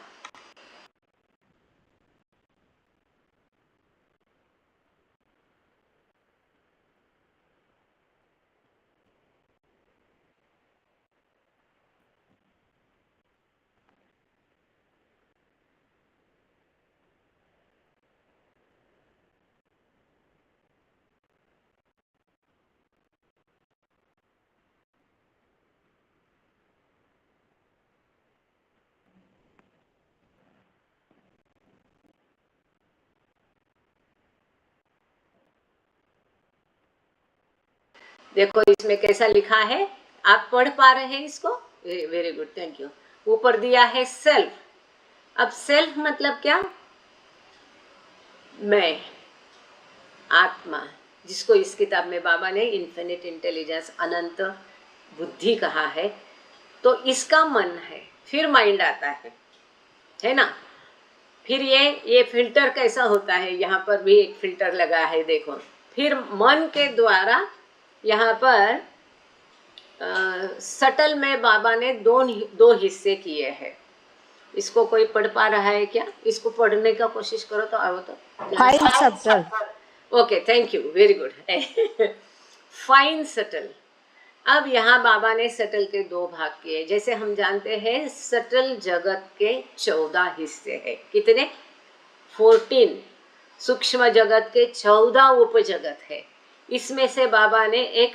देखो इसमें कैसा लिखा है, आप पढ़ पा रहे हैं इसको? Very good, thank you. ऊपर दिया है सेल्फ। अब सेल्फ मतलब क्या? मैं, आत्मा, जिसको इस किताब में बाबा ने इन्फिनिट इंटेलिजेंस, अनंत बुद्धि कहा है। तो इसका मन है, फिर माइंड आता है ना। फिर ये फिल्टर कैसा होता है, यहाँ पर भी एक फिल्टर लगा है देखो। फिर मन के द्वारा यहाँ पर सटल में बाबा ने दो हिस्से किए हैं। इसको कोई पढ़ पा रहा है क्या? इसको पढ़ने का कोशिश करो तो आओ तो। Fine subtle. Okay, thank you, very good. Fine subtle. अब यहाँ बाबा ने सटल के 2 भाग किए। जैसे हम जानते हैं सटल जगत के 14 हिस्से हैं। कितने? 14। सूक्ष्म जगत के 14 उपजगत है। इसमें से बाबा ने एक,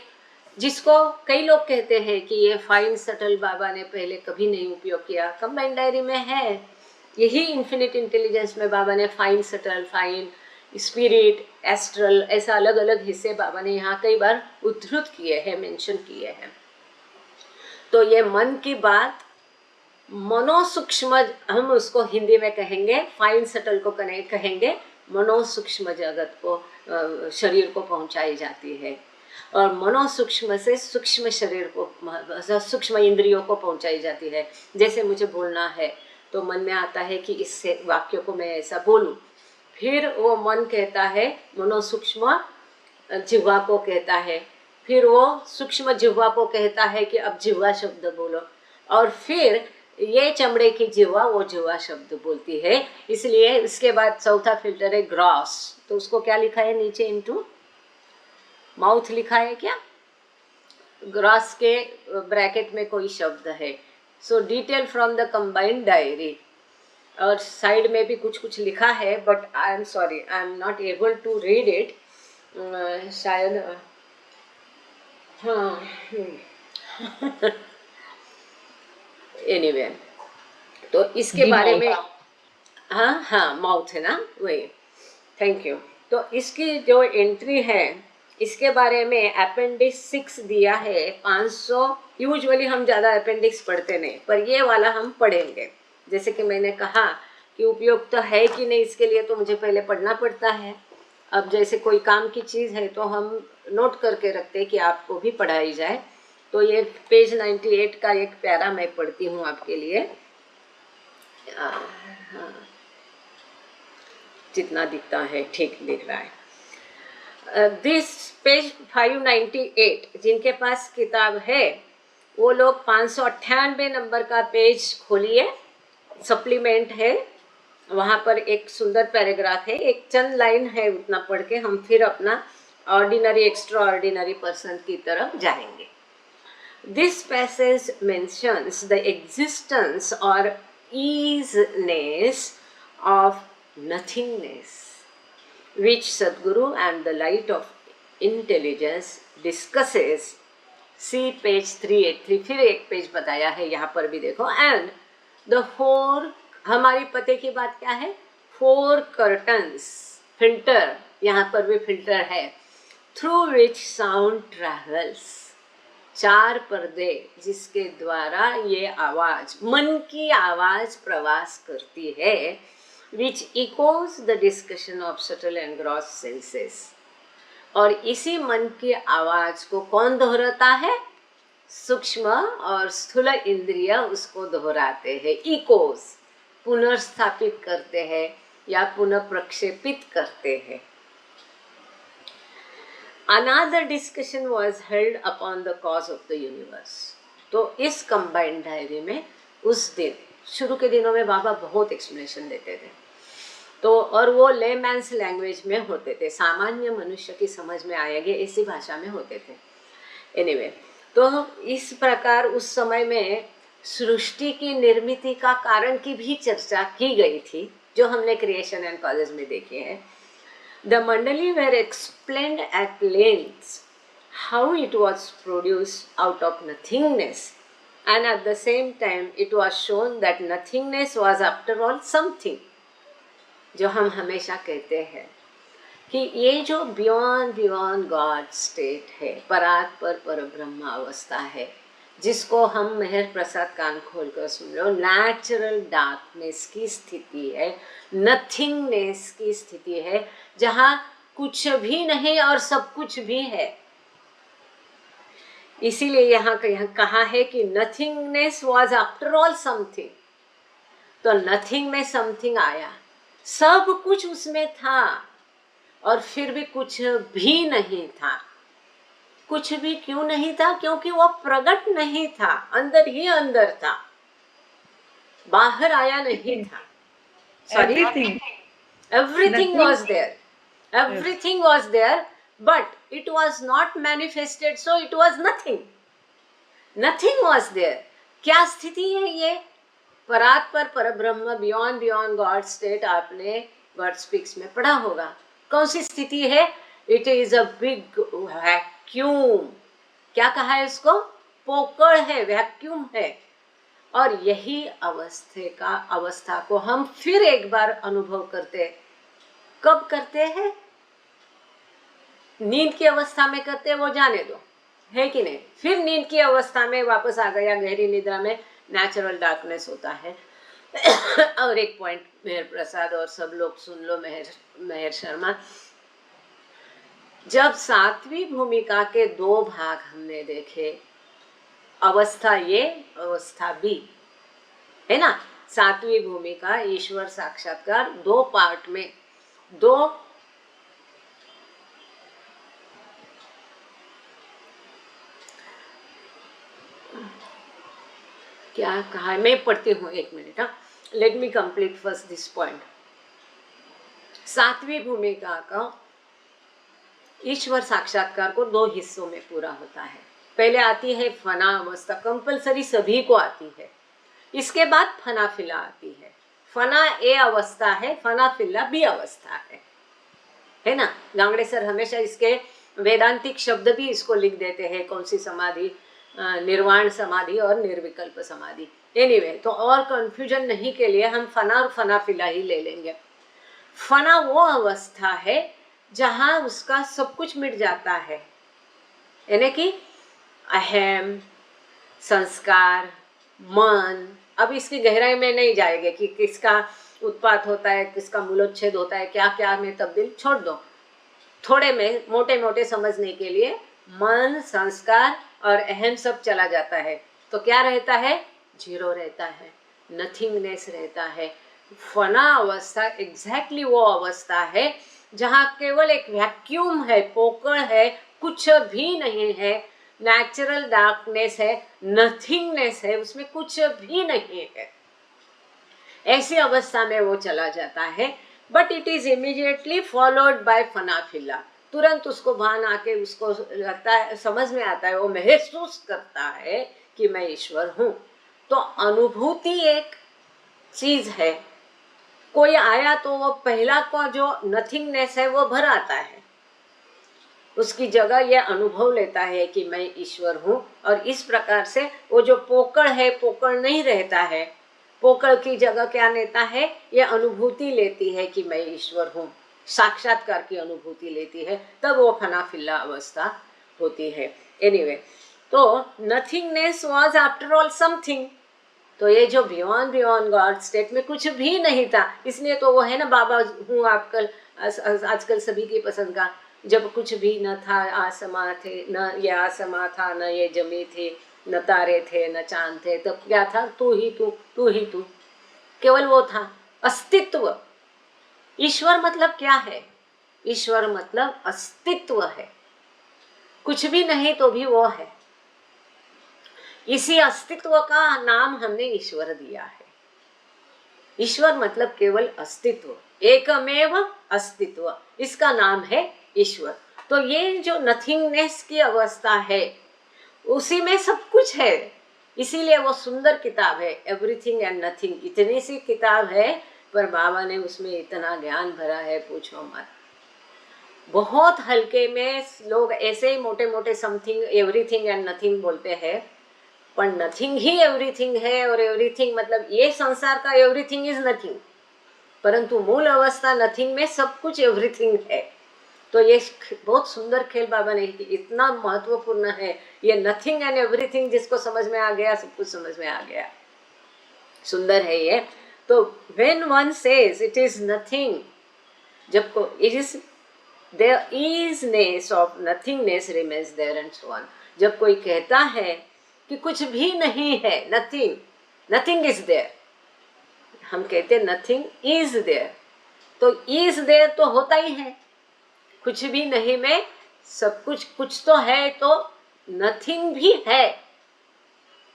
जिसको कई लोग कहते हैं कि ये फाइन सटल बाबा ने पहले कभी नहीं उपयोग किया, कंबाइंड डायरी में है। यही इन्फिनिट इंटेलिजेंस में बाबा ने fine subtle, fine spirit, astral, ऐसा अलग अलग हिस्से बाबा ने यहाँ कई बार उद्धृत किए हैं, मेंशन किए हैं। तो ये मन की बात, मनोसूक्ष्म, हम उसको हिंदी में कहेंगे, फाइन सटल को कहेंगे मनोसूक्ष्म जगत को, शरीर को पहुंचाई जाती है। और मनोसूक्ष्म से सूक्ष्म शरीर को, सूक्ष्म इंद्रियों को पहुंचाई जाती है। जैसे मुझे बोलना है तो मन में आता है कि इससे वाक्य को मैं ऐसा बोलूं, फिर वो मन कहता है, मनोसूक्ष्म जिह्वा को कहता है, फिर वो सूक्ष्म जिह्वा को कहता है कि अब जिह्वा शब्द बोलो, और फिर ये चमड़े की जिह्वा वो जिह्वा शब्द बोलती है। इसलिए इसके बाद चौथा फिल्टर है ग्रॉस। तो उसको क्या लिखा है नीचे? इनटू माउथ लिखा है क्या? ग्रॉस के ब्रैकेट में कोई शब्द है। So detail from the combined diary. और साइड में भी कुछ कुछ लिखा है, but I am sorry, I am not able to read it. शायद हाँ एनीवे, तो इसके बारे में, हाँ माउथ है ना, वही, थैंक यू। तो इसकी जो एंट्री है, इसके बारे में अपेंडिक्स 6 दिया है 500। यूजुअली हम ज़्यादा अपेंडिक्स पढ़ते नहीं, पर ये वाला हम पढ़ेंगे। जैसे कि मैंने कहा कि उपयोग तो है कि नहीं, इसके लिए तो मुझे पहले पढ़ना पड़ता है। अब जैसे कोई काम की चीज़ है तो हम नोट करके रखते हैं कि आपको भी पढ़ाई जाए। तो ये पेज 98 का एक प्यारा मैं पढ़ती हूँ आपके लिए। जितना दिखता है ठीक दिख रहा है। दिस पेज 598, जिनके पास किताब है वो लोग 598 नंबर का पेज खोलिए, सप्लीमेंट है। वहाँ पर एक सुंदर पैराग्राफ है, एक चंद लाइन है, उतना पढ़ के हम फिर अपना ऑर्डिनरी एक्स्ट्रा ऑर्डिनरी पर्सन की तरफ जाएंगे। This passage mentions the existence और easiness of nothingness, which Sadguru and the light of intelligence discusses. See page 383, फिर एक पेज बताया है यहाँ पर भी देखो। And the 4, हमारी पते की बात क्या है? 4 curtains, फिल्टर, यहाँ पर भी फिल्टर है, through which sound travels. चार पर्दे जिसके द्वारा ये आवाज, मन की आवाज प्रवास करती है, which echoes the discussion of subtle and gross senses। और इसी मन की आवाज को कौन दोहराता है? सूक्ष्म और स्थूल इंद्रिय उसको दोहराते हैं, इकोज, पुनर्स्थापित करते हैं या पुनः प्रक्षेपित करते हैं। Another discussion was held upon the cause of the universe। तो इस कंबाइंड डायरी में उस दिन, शुरू के दिनों में बाबा बहुत एक्सप्लेनेशन देते थे, तो और वो लेमैन्स लैंग्वेज में होते थे, सामान्य मनुष्य की समझ में आएगी ऐसी भाषा में होते थे। एनीवे, तो इस प्रकार उस समय में सृष्टि की निर्मिति का कारण की भी चर्चा की गई थी, जो हमने क्रिएशन एंड कॉजेज में देखे हैं। The Mandali were explained at length how it was produced out of nothingness, and at the same time it was shown that nothingness was after all something। जो हम हमेशा कहते हैं कि ये जो बियॉन्ड गॉड स्टेट है, परात पर ब्रह्म अवस्था है, जिसको हम मेहर प्रसाद कान खोल कर सुन लो, नेचुरल डार्कनेस की स्थिति है, नथिंगनेस की स्थिति है, जहाँ कुछ भी नहीं और सब कुछ भी है। इसीलिए यहाँ कहा है कि nothingness was after all something. तो नथिंग में समथिंग आया, सब कुछ उसमें था और फिर भी कुछ भी नहीं था। कुछ भी क्यों नहीं था? क्योंकि वो प्रकट नहीं था, अंदर ही अंदर था, बाहर आया नहीं था। Everything was there, everything was there, but it was not manifested, so it was nothing। Nothing was there। क्या स्थिति है ये? परात पर परब्रह्म, बियॉन्ड गॉड स्टेट, आपने गॉड स्पीक्स में पढ़ा होगा। कौन सी स्थिति है? It is a big vacuum. क्या कहा है इसको? पोकळ है, वैक्यूम है। और यही अवस्था को हम फिर एक बार अनुभव करते हैं। कब करते हैं? नींद की अवस्था में करते हैं, वो जाने दो, है कि नहीं। फिर नींद की अवस्था में वापस आ गया, गहरी निद्रा में नेचुरल डार्कनेस होता है। और एक पॉइंट मेहर प्रसाद और सब लोग सुन लो, मेहर शर्मा, जब सातवीं भूमिका के दो भाग हमने देखे, अवस्था ए, अवस्था बी, है ना। सातवीं भूमिका ईश्वर साक्षात्कार दो पार्ट में, दो क्या कहा है, मैं पढ़ती हूँ, एक मिनट। हाँ, let me complete first this point. सातवीं भूमिका का ईश्वर साक्षात्कार को दो हिस्सों में पूरा होता है। पहले आती है फना अवस्था, कंपलसरी सभी को आती है। इसके बाद फना फिला आती है। फना ए अवस्था है, फना फिला बी अवस्था है ना। गांगड़े सर हमेशा इसके वेदांतिक शब्द भी इसको लिख देते हैं, कौन सी समाधि, निर्वाण समाधि और निर्विकल्प समाधि। एनीवे, तो और कंफ्यूजन नहीं के लिए हम फना और फना फिला ही ले लेंगे। फना वो अवस्था है जहाँ उसका सब कुछ मिट जाता है, यानी कि अहम, संस्कार, मन। अब इसकी गहराई में नहीं जाएंगे कि किसका उत्पात होता है, किसका मूलोच्छेद होता है, क्या क्या में तब्दील, छोड़ दो। थोड़े में मोटे मोटे समझने के लिए मन, संस्कार और अहम सब चला जाता है, तो क्या रहता है? जीरो रहता है, नथिंगनेस रहता है। फना अवस्था एग्जैक्टली वो अवस्था है जहाँ केवल एक वैक्यूम है, पोकळ है, कुछ भी नहीं है, नेचुरल डार्कनेस है, नथिंगनेस है, उसमें कुछ भी नहीं है। ऐसी अवस्था में वो चला जाता है, but it is immediately followed by फनाफिला। तुरंत उसको भान आके उसको लगता है, समझ में आता है, वो महसूस करता है कि मैं ईश्वर हूँ। तो अनुभूति एक चीज है। कोई आया तो वो पहला को जो नथिंगनेस है वो भर आता है, उसकी जगह ये अनुभव लेता है कि मैं ईश्वर हूँ। और इस प्रकार से वो जो पोकळ है, पोकळ नहीं रहता है, पोकळ की जगह क्या लेता है? ये अनुभूति लेती है कि मैं ईश्वर हूँ, साक्षात्कार की अनुभूति लेती है, तब वो फना फिल्ला अवस्था होती है। एनीवे, तो nothingness was after all something. तो ये जो बियॉन्ड गॉड स्टेट में कुछ भी नहीं था, इसलिए तो वो है ना बाबा हूँ आजकल आजकल सभी की पसंद का, जब कुछ भी न था, आसमां थे न, ये आसमां था न, ये जमी थी न, तारे थे न चांद थे, तो क्या था? तू ही तू, तू ही तू, केवल वो था अस्तित्व। ईश्वर मतलब क्या है? ईश्वर मतलब अस्तित्व है, कुछ भी नहीं तो भी वो है। इसी अस्तित्व का नाम हमने ईश्वर दिया है। ईश्वर मतलब केवल अस्तित्व, एकमेव अस्तित्व, इसका नाम है ईश्वर। तो ये जो नथिंगनेस की अवस्था है, उसी में सब कुछ है। इसीलिए वो सुंदर किताब है, एवरीथिंग एंड नथिंग। इतनी सी किताब है पर बाबा ने उसमें इतना ज्ञान भरा है, पूछो मत। बहुत हल्के में लोग ऐसे ही मोटे मोटे समथिंग, एवरीथिंग एंड नथिंग बोलते हैं, पर नथिंग ही एवरीथिंग है। और एवरीथिंग मतलब ये संसार का एवरीथिंग इज नथिंग, परंतु मूल अवस्था नथिंग में सब कुछ एवरीथिंग है। तो ये बहुत सुंदर खेल बाबा ने, इतना महत्वपूर्ण है ये नथिंग एंड एवरीथिंग। जिसको समझ में आ गया, सब कुछ समझ में आ गया। सुंदर है ये। तो when one says it is nothing, जब को it is there isness of nothingness remains there and so on. जब कोई कहता है कि कुछ भी नहीं है, नथिंग, नथिंग इज देयर, हम कहते नथिंग इज देयर, तो इज देयर तो होता ही है, कुछ भी नहीं में सब कुछ, कुछ तो है, तो नथिंग भी है,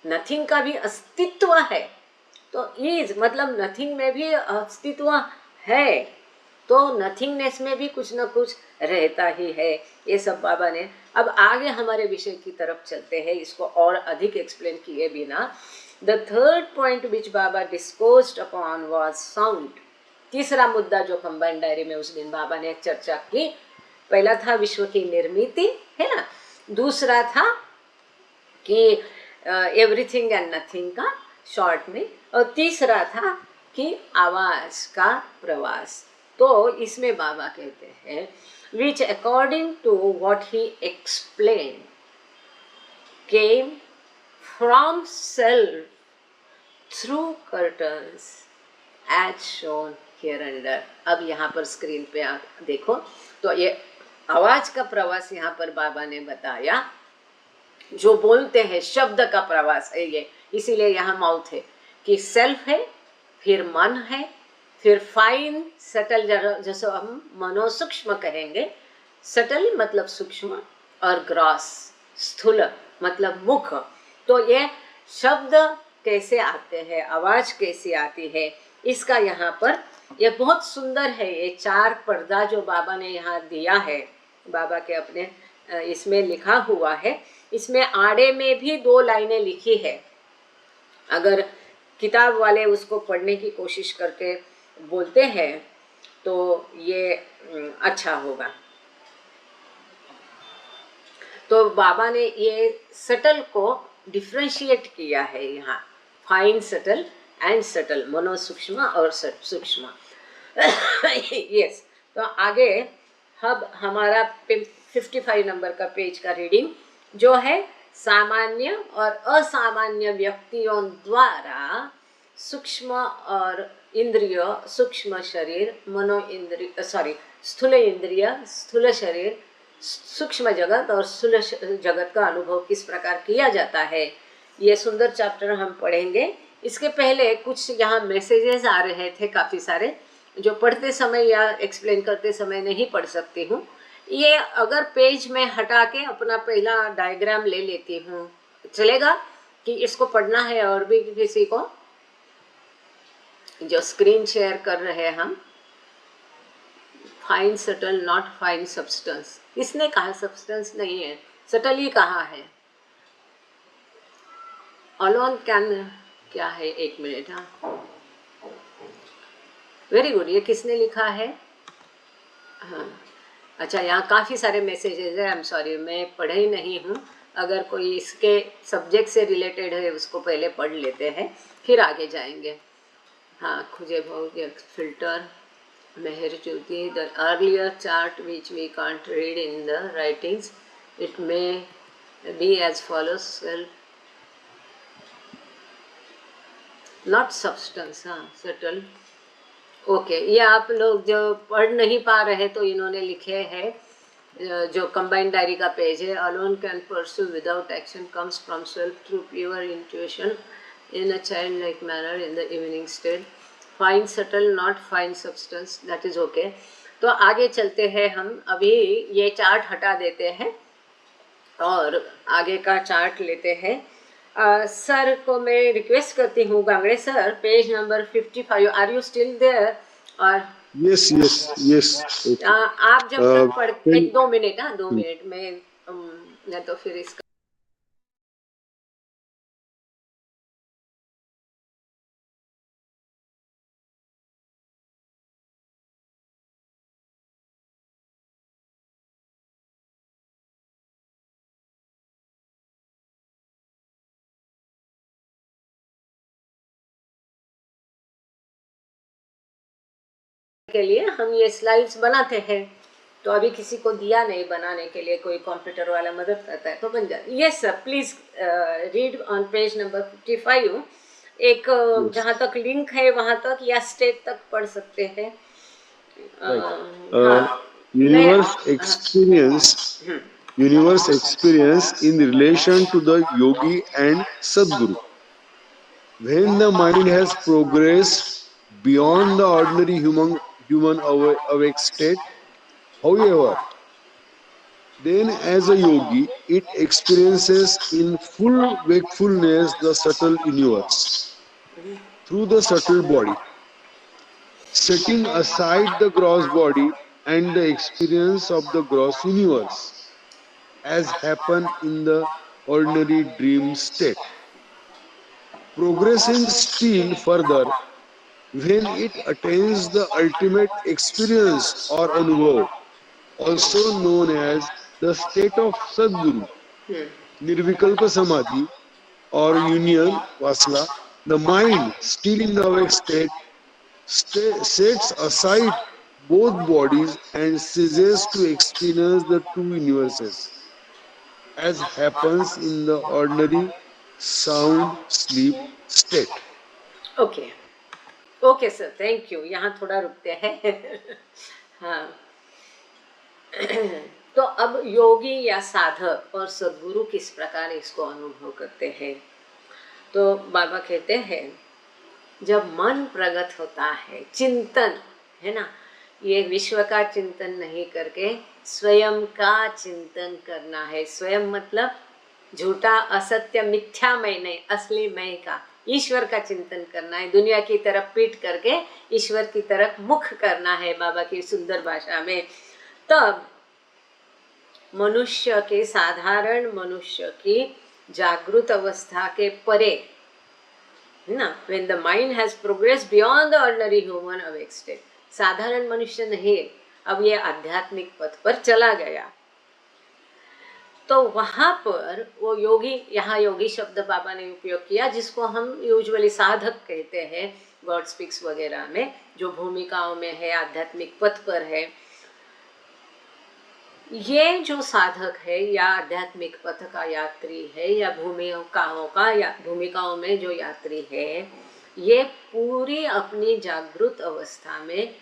नथिंग का भी अस्तित्व है। तो इज मतलब नथिंग में भी अस्तित्व है, तो नथिंगनेस में भी कुछ ना कुछ रहता ही है। ये सब बाबा ने। अब आगे हमारे विषय की तरफ चलते हैं, इसको और अधिक एक्सप्लेन किए बिना। The third point which Baba discussed upon was sound. तीसरा मुद्दा जो कंबाइंड डायरी में उस दिन बाबा ने चर्चा की, पहला था विश्व की निर्मिति, है ना, दूसरा था कि एवरीथिंग एंड नथिंग का शॉर्ट में, और तीसरा था कि आवाज का प्रवास। तो इसमें बाबा कहते हैं which according to what he explained came from self through curtains as shown here under। अब यहाँ पर स्क्रीन पे आप देखो तो ये आवाज का प्रवास यहाँ पर बाबा ने बताया, जो बोलते हैं शब्द का प्रवास है ये, इसीलिए यहाँ माउथ है कि सेल्फ है, फिर मन है, फिर फाइन सटल, जैसे हम मनोसूक्ष्म कहेंगे, सटल मतलब सूक्ष्म, और ग्रॉस स्थूल मतलब मुख। तो ये शब्द कैसे आते हैं, आवाज कैसी आती है, इसका यहाँ पर ये बहुत सुंदर है। ये चार पर्दा जो बाबा ने यहाँ दिया है, बाबा के अपने इसमें लिखा हुआ है। इसमें आड़े में भी 2 लाइनें लिखी है, अगर किताब वाले उसको पढ़ने की कोशिश करके बोलते हैं तो ये अच्छा होगा। तो बाबा ने ये सटल को डिफ्रेंशिएट किया है यहाँ, फाइन सटल एंड सटल, मनोसूक्ष्म और सूक्ष्म। यस। तो आगे अब हमारा 55 नंबर का पेज का रीडिंग जो है, सामान्य और असामान्य व्यक्तियों द्वारा सूक्ष्म और इंद्रिय, सूक्ष्म शरीर, मनो इंद्रिय, स्थूल इंद्रिय, स्थूल शरीर, सूक्ष्म जगत और स्थूल जगत का अनुभव किस प्रकार किया जाता है, ये सुंदर चैप्टर हम पढ़ेंगे। इसके पहले कुछ यहाँ मैसेजेस आ रहे थे काफ़ी सारे, जो पढ़ते समय या एक्सप्लेन करते समय नहीं पढ़ सकती हूँ। ये अगर पेज में हटा के अपना पहला डायग्राम ले लेती हूँ, चलेगा कि इसको पढ़ना है? और भी किसी को जो स्क्रीन शेयर कर रहे हैं हम, fine subtle not fine substance, किसने कहा सब्सटेंस नहीं है, सटल ही कहा है। अलोन कैन क्या है, 1 मिनट। हाँ, वेरी गुड। ये किसने लिखा है? हाँ, अच्छा, यहाँ काफ़ी सारे मैसेजेस है। आई एम सॉरी, मैं पढ़े ही नहीं हूँ। अगर कोई इसके सब्जेक्ट से रिलेटेड है उसको पहले पढ़ लेते हैं, फिर आगे जाएंगे। हाँ, खुजे भोग filter, Meher Jyoti, the earlier chart which we can't read in the writings, it may be as follows self, not substance, हाँ सटल। ओके, ये आप लोग जो पढ़ नहीं पा रहे तो इन्होंने लिखे हैं, जो कंबाइंड डायरी का पेज है, alone can pursue without action comes from self through pure intuition in a child like manner in the evening state, fine subtle not fine substance, that is okay. तो आगे चलते हैं हम, अभी ये chart हटा देते हैं और आगे का चार्ट लेते हैं। सर को मैं रिक्वेस्ट करती हूँ, Gangde sir, page number 55, are you still there? और Yes, yes, yes. Okay. आप जब तक पढ़, Can, 1-2 मिनट, हाँ 2 मिनट में, नहीं तो फिर इसका के लिए हम ये स्लाइड्स बनाते हैं, तो अभी किसी को दिया नहीं बनाने के लिए, कोई कंप्यूटर वाला मदद करता है तो बन जाए। Yes sir, please read on page number 55। एक जहाँ तक लिंक है वहाँ तक या स्टेट तक पढ़ सकते हैं। right. हाँ, Universe मैं experience in relation to the yogi and Sadguru. When the mind has progressed beyond the ordinary human awake state, however, then as a yogi, it experiences in full wakefulness the subtle universe through the subtle body, setting aside the gross body and the experience of the gross universe, as happen in the ordinary dream state. Progressing still further, when it attains the ultimate experience or anubhav, also known as the state of Sadguru, Nirvikalpa Samadhi, or union, Vasla, the mind, still in the awake state, sets aside both bodies and ceases to experience the two universes, as happens in the ordinary sound sleep state. Okay, okay sir, thank you. यहाँ थोड़ा रुकते हैं। हाँ, तो अब योगी या साधक और सद्गुरु किस प्रकार इसको अनुभव करते हैं। तो बाबा कहते हैं, जब मन प्रगट होता है, चिंतन है ना, ये विश्व का चिंतन नहीं करके स्वयं का चिंतन करना है। स्वयं मतलब झूठा, असत्य, मिथ्या मैं नहीं, असली मैं का, ईश्वर का चिंतन करना है। दुनिया की तरफ पीठ करके ईश्वर की तरफ मुख करना है, बाबा की सुंदर भाषा में। तब मनुष्य के, साधारण मनुष्य की जागृत अवस्था के परे ना, when the mind has progressed beyond the ordinary human awake state, साधारण मनुष्य नहीं, अब ये आध्यात्मिक पथ पर चला गया, तो वहां पर वो योगी, यहाँ योगी शब्द बाबा ने उपयोग किया, जिसको हम यूजुअली साधक कहते हैं गॉड स्पीक्स वगैरह में, जो भूमिकाओं में है, आध्यात्मिक पथ पर है। ये जो साधक है या आध्यात्मिक पथ का यात्री है या भूमिकाओं में जो यात्री है, ये पूरी अपनी जागृत अवस्था में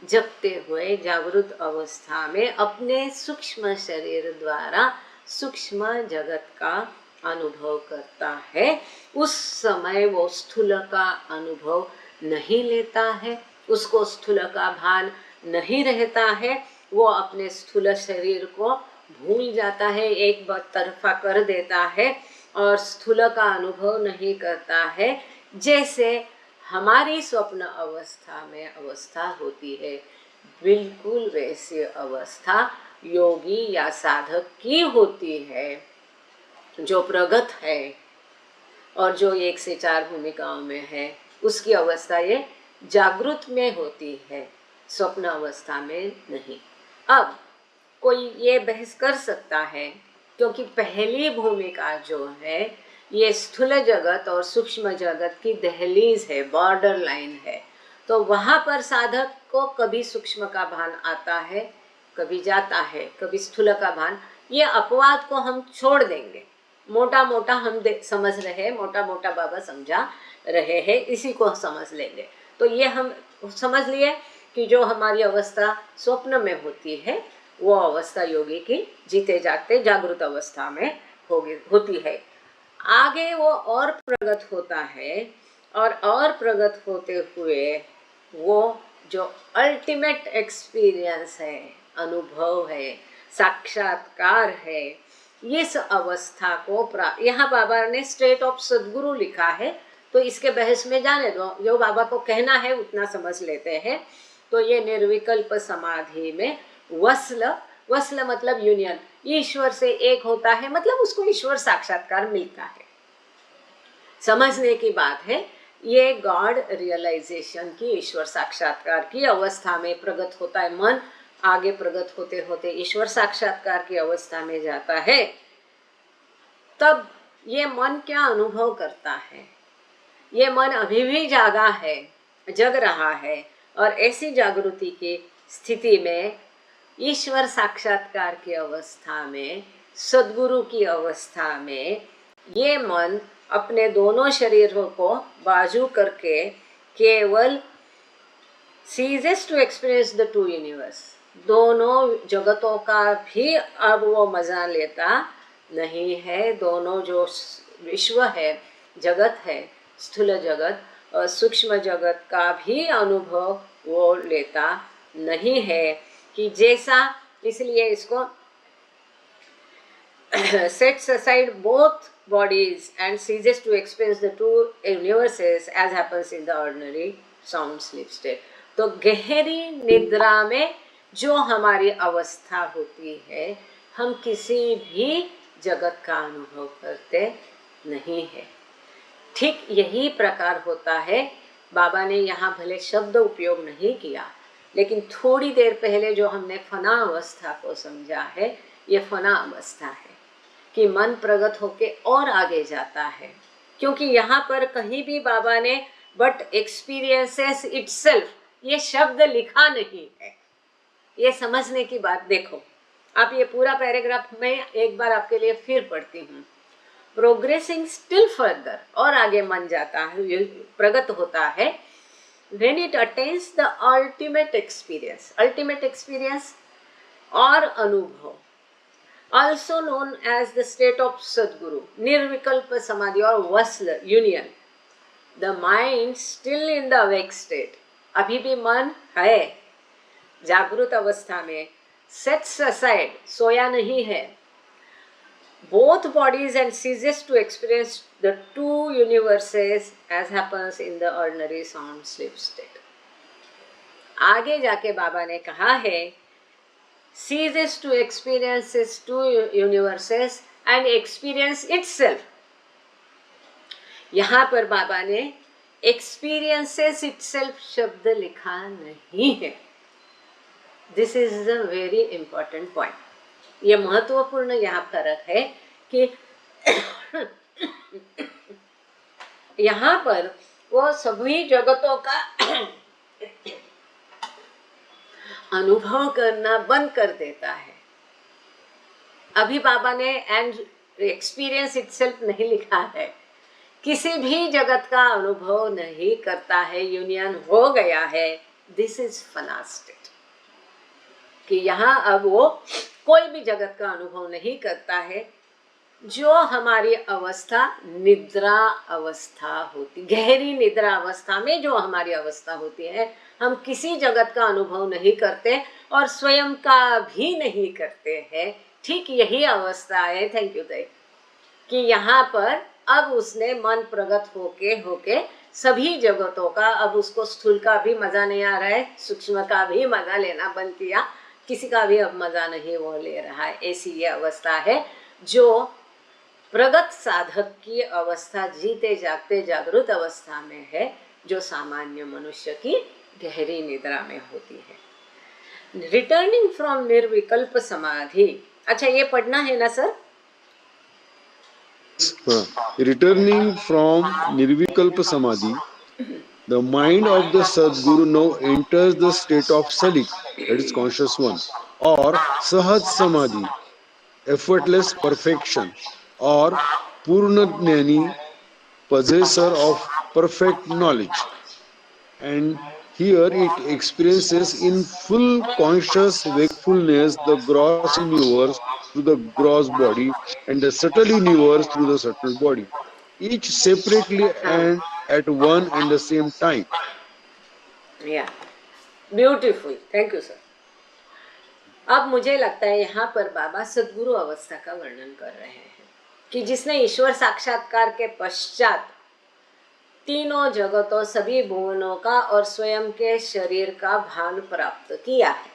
जगते हुए, जागृत अवस्था में अपने सूक्ष्म शरीर द्वारा सूक्ष्म जगत का अनुभव करता है। उस समय वो स्थूल का अनुभव नहीं लेता है, उसको स्थूल का भान नहीं रहता है, वो अपने स्थूल शरीर को भूल जाता है, एक तरफा कर देता है और स्थूल का अनुभव नहीं करता है, जैसे हमारी स्वप्न अवस्था में अवस्था होती है। बिल्कुल वैसी अवस्था योगी या साधक की होती है, जो प्रगत है और जो 1 से 4 भूमिकाओं में है, उसकी अवस्था ये जागृत में होती है, स्वप्न अवस्था में नहीं। अब कोई ये बहस कर सकता है, क्योंकि पहली भूमिका जो है ये स्थूल जगत और सूक्ष्म जगत की दहलीज है, बॉर्डर लाइन है, तो वहाँ पर साधक को कभी सूक्ष्म का भान आता है, कभी जाता है, कभी स्थूल का भान ये अपवाद को हम छोड़ देंगे। मोटा मोटा हम समझ रहे हैं, मोटा मोटा बाबा समझा रहे हैं, इसी को समझ लेंगे। तो ये हम समझ लिए कि जो हमारी अवस्था स्वप्न में होती है वो अवस्था योगी की जीते जागते जागृत अवस्था में होती है। आगे वो और प्रगत होता है और प्रगत होते हुए वो जो अल्टीमेट एक्सपीरियंस है, अनुभव है, साक्षात्कार है, इस अवस्था को यहाँ बाबा ने स्टेट ऑफ सद्गुरु लिखा है, तो इसके बहस में जाने दो, जो बाबा को कहना है उतना समझ लेते हैं। तो ये निर्विकल्प समाधि में वस्ल मतलब यूनियन, ईश्वर से एक होता है, मतलब उसको ईश्वर साक्षात्कार मिलता है। समझने की बात है, ये गॉड रियलाइजेशन की, ईश्वर साक्षात्कार की अवस्था में प्रगत होता है मन। आगे प्रगत होते होते ईश्वर साक्षात्कार की अवस्था में जाता है। तब ये मन क्या अनुभव करता है? ये मन अभी भी जागा है, जग रहा है, और ऐसी जागृति की स्थिति में ईश्वर साक्षात्कार की अवस्था में, सद्गुरु की अवस्था में, ये मन अपने दोनों शरीरों को बाजू करके केवल ceases to experience the two universe, दोनों जगतों का भी अब वो मजा लेता नहीं है। दोनों जो विश्व है, जगत है, स्थूल जगत और सूक्ष्म जगत का भी अनुभव वो लेता नहीं है कि जैसा, इसलिए इसको sets aside both bodies and ceases to experience the two universes as happens in the ordinary sound sleep state। तो गहरी निद्रा में जो हमारी अवस्था होती है, हम किसी भी जगत का अनुभव करते नहीं है। ठीक यही प्रकार होता है। बाबा ने यहाँ भले शब्द उपयोग नहीं किया, लेकिन थोड़ी देर पहले जो हमने फना अवस्था को समझा है, ये फना अवस्था है कि मन प्रगत होके और आगे जाता है। क्योंकि यहाँ पर कहीं भी बाबा ने बट एक्सपीरियंसेस इटसेल्फ ये शब्द लिखा नहीं है। ये समझने की बात देखो, आप ये पूरा पैराग्राफ मैं एक बार आपके लिए फिर पढ़ती हूँ। प्रोग्रेसिंग स्टिल फर्दर, और आगे मन जाता है, प्रगत होता है। When it attains the ultimate experience और अनुभव, also known as the state of Sadguru, निर्विकल्प समाधि और वस्ल union, the mind still in the awake state, अभी भी मन है जागृत अवस्था में, sets aside, सोया नहीं है, both bodies and ceases to experience the two universes as happens in the ordinary sound sleep state। आगे जाके बाबा ने कहा है ceases to experience its two universes and experience itself। यहाँ पर बाबा ने experiences itself शब्द लिखा नहीं है। This is a very important point। ये महत्वपूर्ण यहाँ फर्क है कि यहाँ पर वो सभी जगतों का अनुभव करना बंद कर देता है। अभी बाबा ने एंड एक्सपीरियंस इटसेल्फ नहीं लिखा है, किसी भी जगत का अनुभव नहीं करता है, यूनियन हो गया है। दिस इज फना स्टेट, कि यहाँ अब वो कोई भी जगत का अनुभव नहीं करता है। जो हमारी अवस्था निद्रा अवस्था होती, गहरी निद्रा अवस्था में जो हमारी अवस्था होती है, हम किसी जगत का अनुभव नहीं करते और स्वयं का भी नहीं करते हैं। ठीक यही अवस्था है, थैंक यू दे, कि यहाँ पर अब उसने मन प्रगत होके सभी जगतों का, अब उसको स्थूल का भी मजा नहीं आ रहा है, सूक्ष्म का भी मजा लेना बंद किया, किसी का भी अब मजा नहीं वो ले रहा है। ऐसी ये अवस्था है जो प्रगत साधक की अवस्था, जीते जागते जागृत अवस्था में है, जो सामान्य मनुष्य की गहरी निद्रा में होती है। रिटर्निंग फ्रॉम निर्विकल्प समाधि, अच्छा ये पढ़ना है ना sir? Returning from Nirvikalpa Samadhi, the mind of the Sadguru now enters the state of Salik, that is conscious one, or Sahaj Samadhi, effortless perfection, or Purna Jnani, possessor of perfect knowledge. And here it experiences in full conscious wakefulness the gross universe through the gross body and the subtle universe through the subtle body, each separately हाँ, and at one and the same time. या beautiful, thank you sir. अब मुझे लगता है यहाँ पर बाबा सद्गुरु अवस्था का वर्णन कर रहे हैं कि जिसने ईश्वर साक्षात्कार के पश्चात तीनों जगतों, सभी भुवनों का और स्वयं के शरीर का भान प्राप्त किया है।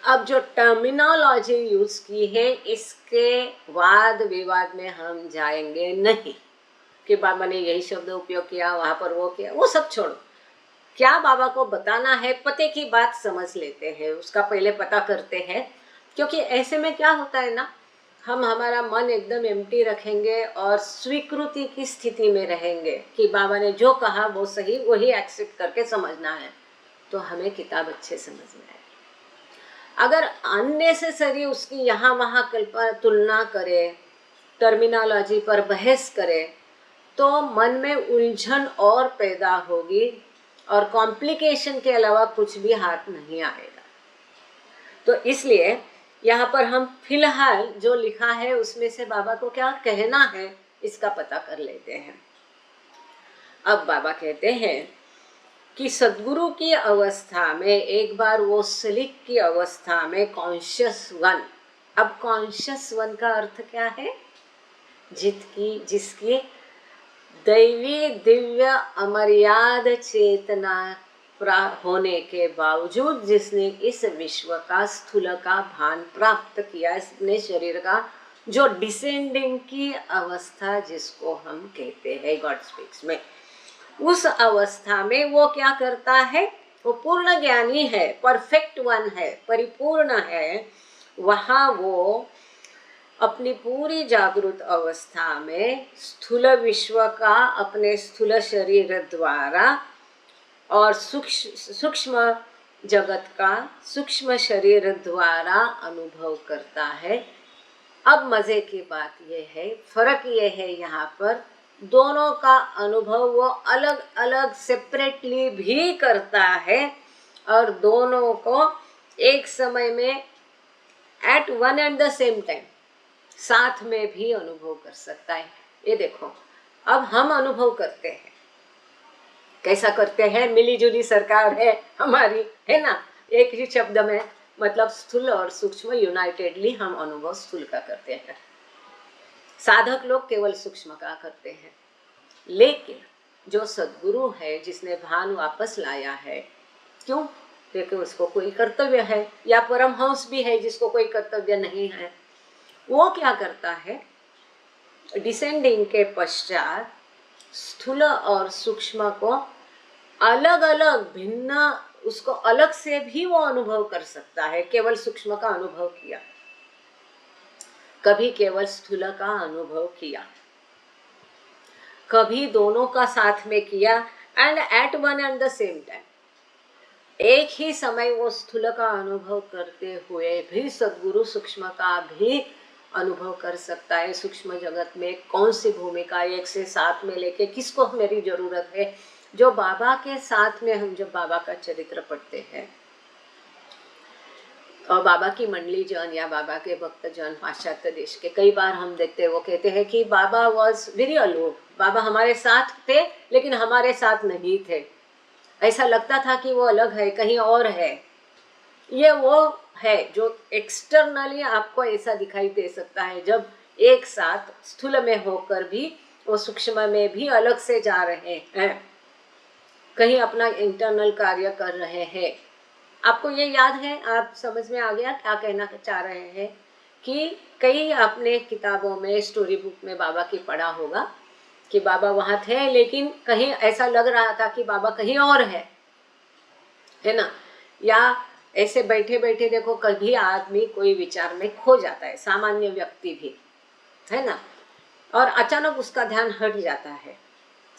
अब जो टर्मिनोलॉजी यूज की है इसके वाद विवाद में हम जाएंगे नहीं कि बाबा ने यही शब्द उपयोग किया, वहां पर वो किया, वो सब छोड़ो। क्या बाबा को बताना है, पते की बात समझ लेते हैं, उसका पहले पता करते हैं। क्योंकि ऐसे में क्या होता है ना, हम हमारा मन एकदम एम्प्टी रखेंगे और स्वीकृति की स्थिति में रहेंगे कि बाबा ने जो कहा वो सही, वही एक्सेप्ट करके समझना है, तो हमें किताब अच्छे समझ में आए। अगर अननेसेसरी उसकी यहाँ वहाँ कल्पना तुलना करे, टर्मिनोलॉजी पर बहस करे, तो मन में उलझन और पैदा होगी और कॉम्प्लिकेशन के अलावा कुछ भी हाथ नहीं आएगा। तो इसलिए यहाँ पर हम फिलहाल जो लिखा है उसमें से बाबा को क्या कहना है इसका पता कर लेते हैं। अब बाबा कहते हैं कि सद्गुरु की अवस्था में एक बार वो सलीक की अवस्था में कॉन्शियस वन, अब कॉन्शियस वन का अर्थ क्या है? जिसकी दैवी दिव्य अमर्याद चेतना होने के बावजूद जिसने इस विश्व का स्थूल का भान प्राप्त किया, अपने शरीर का जो डिसेंडिंग की अवस्था जिसको हम कहते हैं गॉड स्पीक्स में, उस अवस्था में वो क्या करता है? वो पूर्ण ज्ञानी है, परफेक्ट वन है, परिपूर्ण है। वहाँ वो अपनी पूरी जागृत अवस्था में स्थूल विश्व का अपने स्थूल शरीर द्वारा और सूक्ष्म जगत का सूक्ष्म शरीर द्वारा अनुभव करता है। अब मजे की बात यह है, फर्क ये है यहाँ पर दोनों का अनुभव वो अलग अलग सेपरेटली भी करता है और दोनों को एक समय में at one and the same time साथ में भी अनुभव कर सकता है। ये देखो, अब हम अनुभव करते हैं, कैसा करते हैं? मिली जुली सरकार है हमारी, है ना, एक ही शब्द में, मतलब स्थूल और सूक्ष्म यूनाइटेडली हम अनुभव स्थूल का करते हैं। साधक लोग केवल सूक्ष्म का करते हैं। लेकिन जो सद्गुरु है जिसने भान वापस लाया है, क्यों? क्योंकि उसको कोई कर्तव्य है, या परमहंस भी है जिसको कोई कर्तव्य नहीं है। वो क्या करता है? डिसेंडिंग के पश्चात स्थूल और सूक्ष्म को अलग अलग भिन्न, उसको अलग से भी वो अनुभव कर सकता है। केवल सूक्ष्म का अनुभव किया, कभी केवल स्थूल का अनुभव किया, कभी दोनों का साथ में किया, and at one and the same time एक ही समय वो स्थूल का अनुभव करते हुए भी सद्गुरु सूक्ष्म का भी अनुभव कर सकता है। सूक्ष्म जगत में कौन सी भूमिका, एक से साथ में लेके किसको मेरी जरूरत है। जो बाबा के साथ में हम जब बाबा का चरित्र पढ़ते हैं और बाबा की मंडली जन या बाबा के भक्त जन पाश्चात्य देश के, कई बार हम देखते हैं वो कहते हैं कि बाबा वॉज वेरी अलोन, बाबा हमारे साथ थे लेकिन हमारे साथ नहीं थे, ऐसा लगता था कि वो अलग है, कहीं और है। ये वो है जो एक्सटर्नली आपको ऐसा दिखाई दे सकता है, जब एक साथ स्थूल में होकर भी वो सूक्ष्म में भी अलग से जा रहे हैं, कहीं अपना इंटरनल कार्य कर रहे हैं। आपको ये याद है, आप समझ में आ गया क्या कहना चाह रहे हैं? कि कई आपने किताबों में, स्टोरी बुक में बाबा की पढ़ा होगा कि बाबा वहाँ थे लेकिन कहीं ऐसा लग रहा था कि बाबा कहीं और है ना। या ऐसे बैठे बैठे देखो, कभी आदमी कोई विचार में खो जाता है, सामान्य व्यक्ति भी, है ना, और अचानक उसका ध्यान हट जाता है।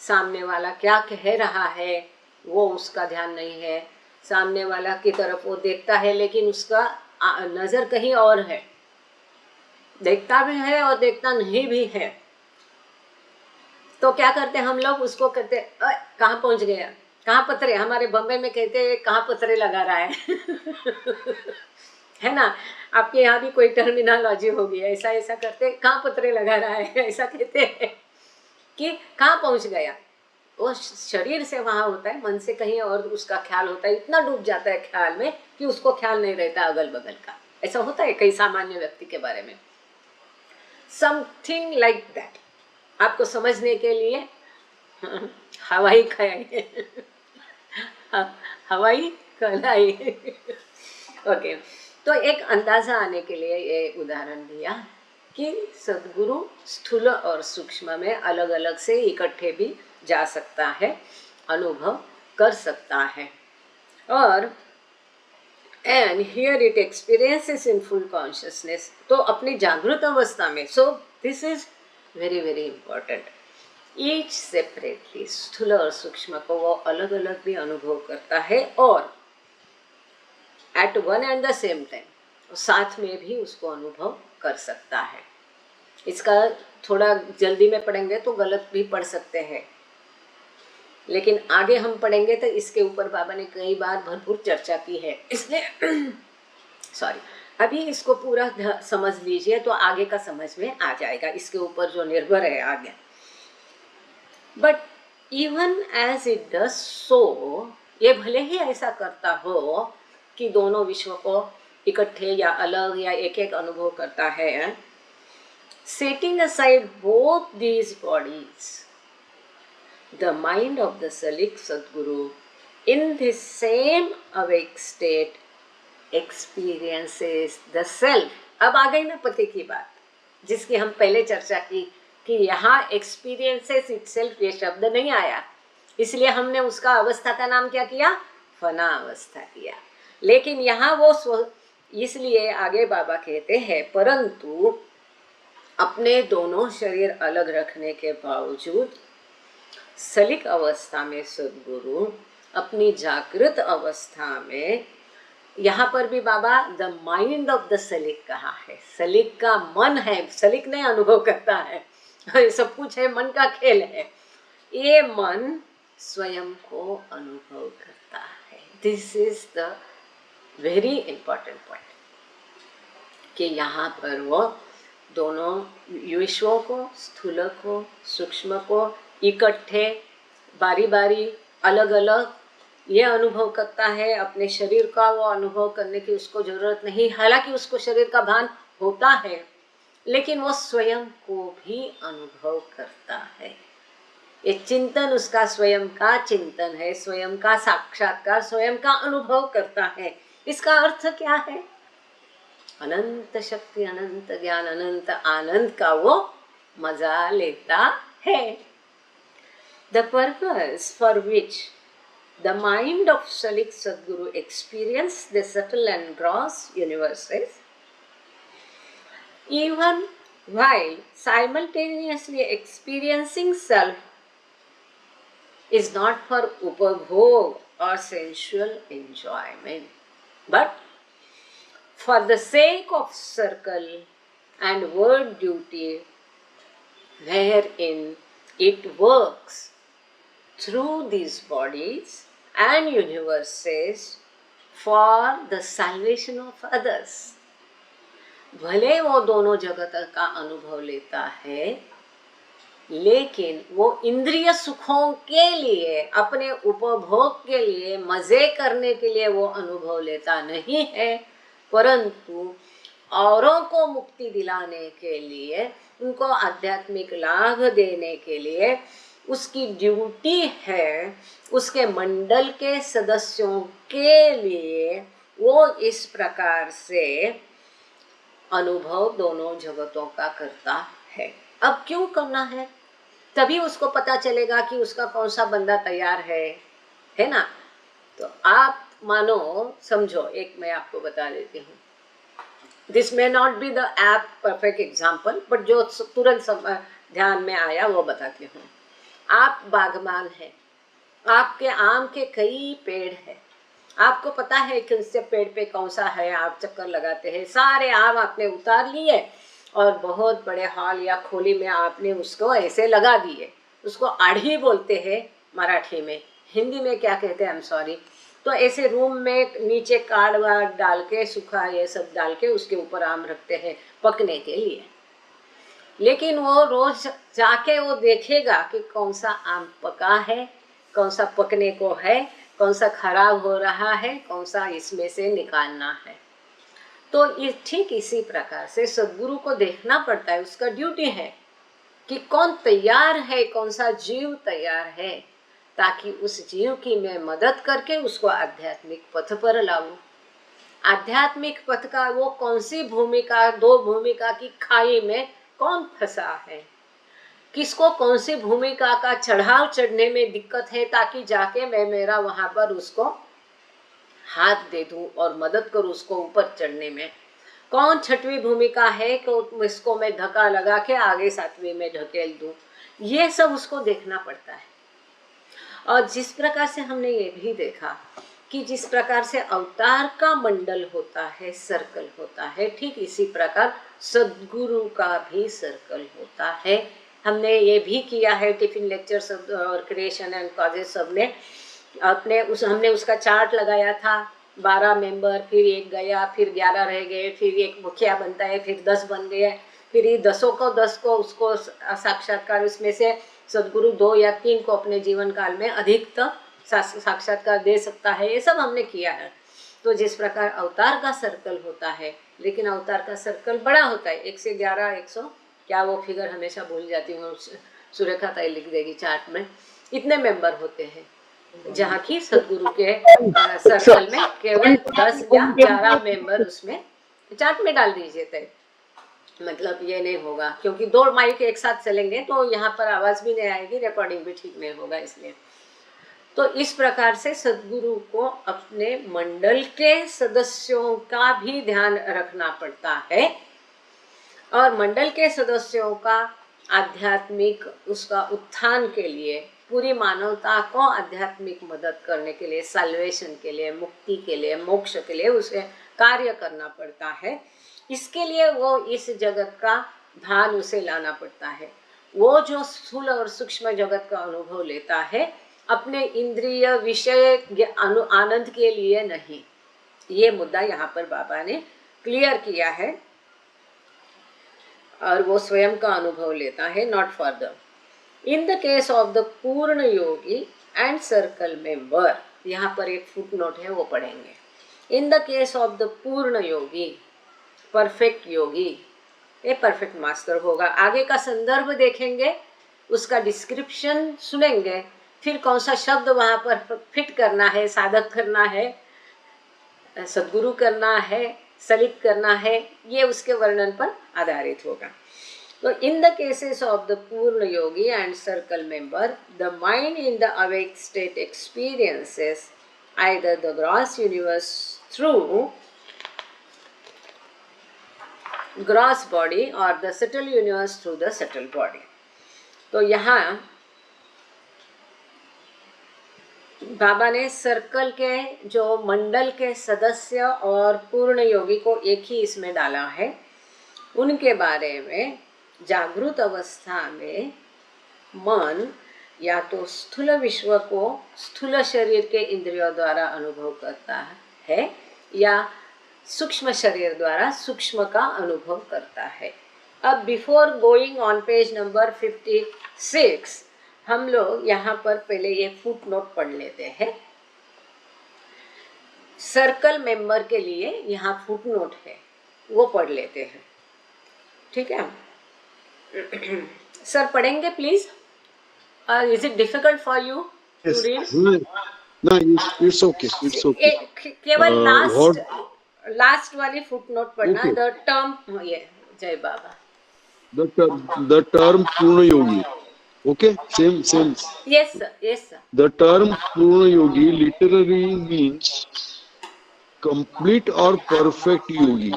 सामने वाला क्या कह रहा है वो उसका ध्यान नहीं है, सामने वाला की तरफ वो देखता है लेकिन उसका नज़र कहीं और है। देखता भी है और देखता नहीं भी है। तो क्या करते हैं हम लोग, उसको कहते कहाँ पहुंच गया, कहाँ पत्थरे, हमारे बम्बई में कहते हैं कहाँ पत्थरे लगा रहा है है ना। आपके यहाँ भी कोई टर्मिनोलॉजी होगी, ऐसा ऐसा करते, कहाँ पत्थरे लगा रहा है ऐसा कहते हैं कि कहाँ पहुंच गया। वो शरीर से वहां होता है, मन से कहीं और उसका ख्याल होता है, इतना डूब जाता है ख्याल में कि उसको ख्याल नहीं रहता अगल बगल का। ऐसा होता है कई सामान्य व्यक्ति के बारे में। Something like that. आपको समझने के लिए हवाई खाई हवाई कलाई ओके। तो एक अंदाजा आने के लिए ये उदाहरण दिया कि सद्गुरु स्थूल और सूक्ष्म में अलग अलग से इकट्ठे भी जा सकता है, अनुभव कर सकता है। और and here it experiences in full consciousness, तो अपनी जागृत अवस्था में। So this is very very important. Each separately, स्थूल और सूक्ष्म को वो अलग अलग भी अनुभव करता है, और at one and the same time साथ में भी उसको अनुभव कर सकता है। इसका थोड़ा जल्दी में पढ़ेंगे तो गलत भी पढ़ सकते हैं, लेकिन आगे हम पढ़ेंगे तो इसके ऊपर बाबा ने कई बार भरपूर चर्चा की है, इसलिए सॉरी, अभी इसको पूरा समझ लीजिए तो आगे का समझ में आ जाएगा, इसके ऊपर जो निर्भर है आगे। But even as it does so, ये भले ही ऐसा करता हो कि दोनों विश्व को इकट्ठे या अलग या एक एक अनुभव करता है, setting aside both these bodies, the mind of the Salik Sadguru in this same awake state experiences the self। अब आ गई ना पति की बात, जिसकी हम पहले चर्चा की कि यहाँ experiences itself ये शब्द नहीं आया, इसलिए हमने उसका अवस्था का नाम क्या किया, फना अवस्था किया। लेकिन यहाँ वो इसलिए आगे बाबा कहते हैं, परंतु अपने दोनों शरीर अलग रखने के बावजूद सलिक अवस्था में सद्गुरु अपनी जागृत अवस्था में, यहाँ पर भी बाबा द माइंड ऑफ द सलिक कहा है, सलिक का मन है, सलिक नहीं अनुभव करता है सब कुछ है, मन का खेल है, ये मन स्वयं को अनुभव करता है। This is the very important point कि यहाँ पर वो दोनों विश्वों को, स्थूल को, सूक्ष्म को इकट्ठे बारी बारी अलग अलग ये अनुभव करता है। अपने शरीर का वो अनुभव करने की उसको जरूरत नहीं, हालांकि उसको शरीर का भान होता है, लेकिन वो स्वयं को भी अनुभव करता है। ये चिंतन उसका स्वयं का चिंतन है, स्वयं का साक्षात्कार, स्वयं का अनुभव करता है। इसका अर्थ क्या है? अनंत शक्ति, अनंत ज्ञान, अनंत आनंद का वो मजा लेता है। The purpose for which the mind of Salik Sadguru experienced the subtle and gross universes, even while simultaneously experiencing self, is not for upabhog or sensual enjoyment, but for the sake of circle and word duty, wherein it works through these bodies and universes for the salvation of others। भले वो दोनों जगत का अनुभव लेता है, लेकिन वो इंद्रिय सुखों के लिए, अपने उपभोग के लिए, मजे करने के लिए वो अनुभव लेता नहीं है, परंतु औरों को मुक्ति दिलाने के लिए, उनको आध्यात्मिक लाभ देने के लिए उसकी ड्यूटी है, उसके मंडल के सदस्यों के लिए वो इस प्रकार से अनुभव दोनों जगतों का करता है। अब क्यों करना है? तभी उसको पता चलेगा कि उसका कौन सा बंदा तैयार है ना। तो आप मानो समझो, एक मैं आपको बता देती हूँ, this may not be the app perfect example, but जो तुरंत ध्यान में आया वो बताती हूँ। आप बागबान हैं, आपके आम के कई पेड़ हैं, आपको पता है कि उससे पेड़ पे कौन सा है, आप चक्कर लगाते हैं, सारे आम आपने उतार लिए और बहुत बड़े हॉल या खोली में आपने उसको ऐसे लगा दिए, उसको आढ़ी बोलते हैं मराठी में, हिंदी में क्या कहते हैं आई एम सॉरी। तो ऐसे रूम में नीचे काट वाट डाल के, सूखा ये सब डाल के उसके ऊपर आम रखते हैं पकने के लिए। लेकिन वो रोज जाके वो देखेगा कि कौन सा आम पका है, कौन सा पकने को है, कौन सा खराब हो रहा है, कौन सा इसमें से निकालना है। तो ठीक इसी प्रकार से सद्गुरु को देखना पड़ता है, उसका ड्यूटी है कि कौन तैयार है, कौन सा जीव तैयार है, ताकि उस जीव की मैं मदद करके उसको आध्यात्मिक पथ पर लाऊं। आध्यात्मिक पथ का वो कौन सी भूमिका, दो भूमिका की खाई में कौन फंसा है, किसको कौन सी भूमिका का चढ़ाव चढ़ने में दिक्कत है, ताकि जाके मैं मेरा वहां पर उसको हाथ दे दूं और मदद करूं उसको ऊपर चढ़ने में। कौन छठवीं भूमिका है कि इसको मैं धक्का लगा के आगे सातवीं में ढकेल दूं, ये सब उसको देखना पड़ता है। और जिस प्रकार से हमने ये भी देखा कि जिस प्रकार से अवतार का मंडल होता है, सर्कल होता है, ठीक इसी प्रकार सद्गुरु का भी सर्कल होता है। हमने ये भी किया है टिफिन लेक्चर सब और क्रिएशन एंड कॉजेस सब ने हमने उसका चार्ट लगाया था। 12 मेंबर, फिर एक गया, फिर 11 रह गए, फिर एक मुखिया बनता है, फिर 10 बन गए, फिर ये 10 को उसको साक्षात्कार, उसमें से सद्गुरु 2 या 3 को अपने जीवन काल में अधिकतम साक्षात्कार दे सकता है। ये सब हमने किया है। तो जिस प्रकार अवतार का सर्कल होता है, लेकिन अवतार का सर्कल बड़ा होता है, 1 से 11, 100 क्या वो फिगर हमेशा भूल जाती हूँ, सुरेखा ताई लिख देगी चार्ट में, इतने मेंबर होते हैं। जहाँ की सद्गुरु के सर्कल में केवल 10 या 11 मेंबर उसमें चार्ट में डाल दीजिए तय। मतलब ये नहीं होगा, क्योंकि 2 माइक एक साथ चलेंगे तो यहाँ पर आवाज भी नहीं आएगी, रिकॉर्डिंग भी ठीक नहीं होगा, इसलिए। तो इस प्रकार से सद्गुरु को अपने मंडल के सदस्यों का भी ध्यान रखना पड़ता है, और मंडल के सदस्यों का आध्यात्मिक उसका उत्थान के लिए, पूरी मानवता को आध्यात्मिक मदद करने के लिए, साल्वेशन के लिए, मुक्ति के लिए, मोक्ष के लिए उसे कार्य करना पड़ता है। इसके लिए वो इस जगत का भान उसे लाना पड़ता है। वो जो स्थूल और सूक्ष्म जगत का अनुभव लेता है, अपने इंद्रिय विषय आनंद के लिए नहीं। ये मुद्दा यहाँ पर बाबा ने क्लियर किया है, और वो स्वयं का अनुभव लेता है, not for the. In the case of the पूर्ण योगी एंड सर्कल मेंबर, यहाँ पर एक फुट नोट है, वो पढ़ेंगे। In the case of the पूर्ण योगी, परफेक्ट योगी, ये परफेक्ट मास्टर होगा। आगे का संदर्भ देखेंगे, उसका डिस्क्रिप्शन सुनेंगे, फिर कौन सा शब्द वहाँ पर फिट करना है, साधक करना है, सद्गुरु करना है, सलित करना है, ये उसके वर्णन पर आधारित होगा। तो in the cases of the पूर्ण योगी and circle member, the mind in the awake state experiences either the gross universe through gross body और the subtle universe through the subtle body. तो यहाँ बाबा ने सर्कल के जो मंडल के सदस्य और पूर्ण योगी को एक ही इसमें डाला है। उनके बारे में जागृत अवस्था में मन या तो स्थूल विश्व को स्थूल शरीर के इंद्रियों द्वारा अनुभव करता है, या सूक्ष्म शरीर द्वारा सूक्ष्म का अनुभव करता है। अब before going on page number 56, हम लोग यहाँ पर पहले ये फुट नोट पढ़ लेते हैं। सर्कल मेंबर के लिए यहाँ फुट नोट है, वो पढ़ लेते हैं, ठीक है। सर पढ़ेंगे please. Is it difficult for you to read? No, it's okay. It's okay. केवल लास्ट वाली फुट नोट पढ़ना। Okay. द टर्म, ये जय बाबा, The term Purna Yogi. Okay, same. Yes sir. The term Purna Yogi literally means complete or perfect yogi.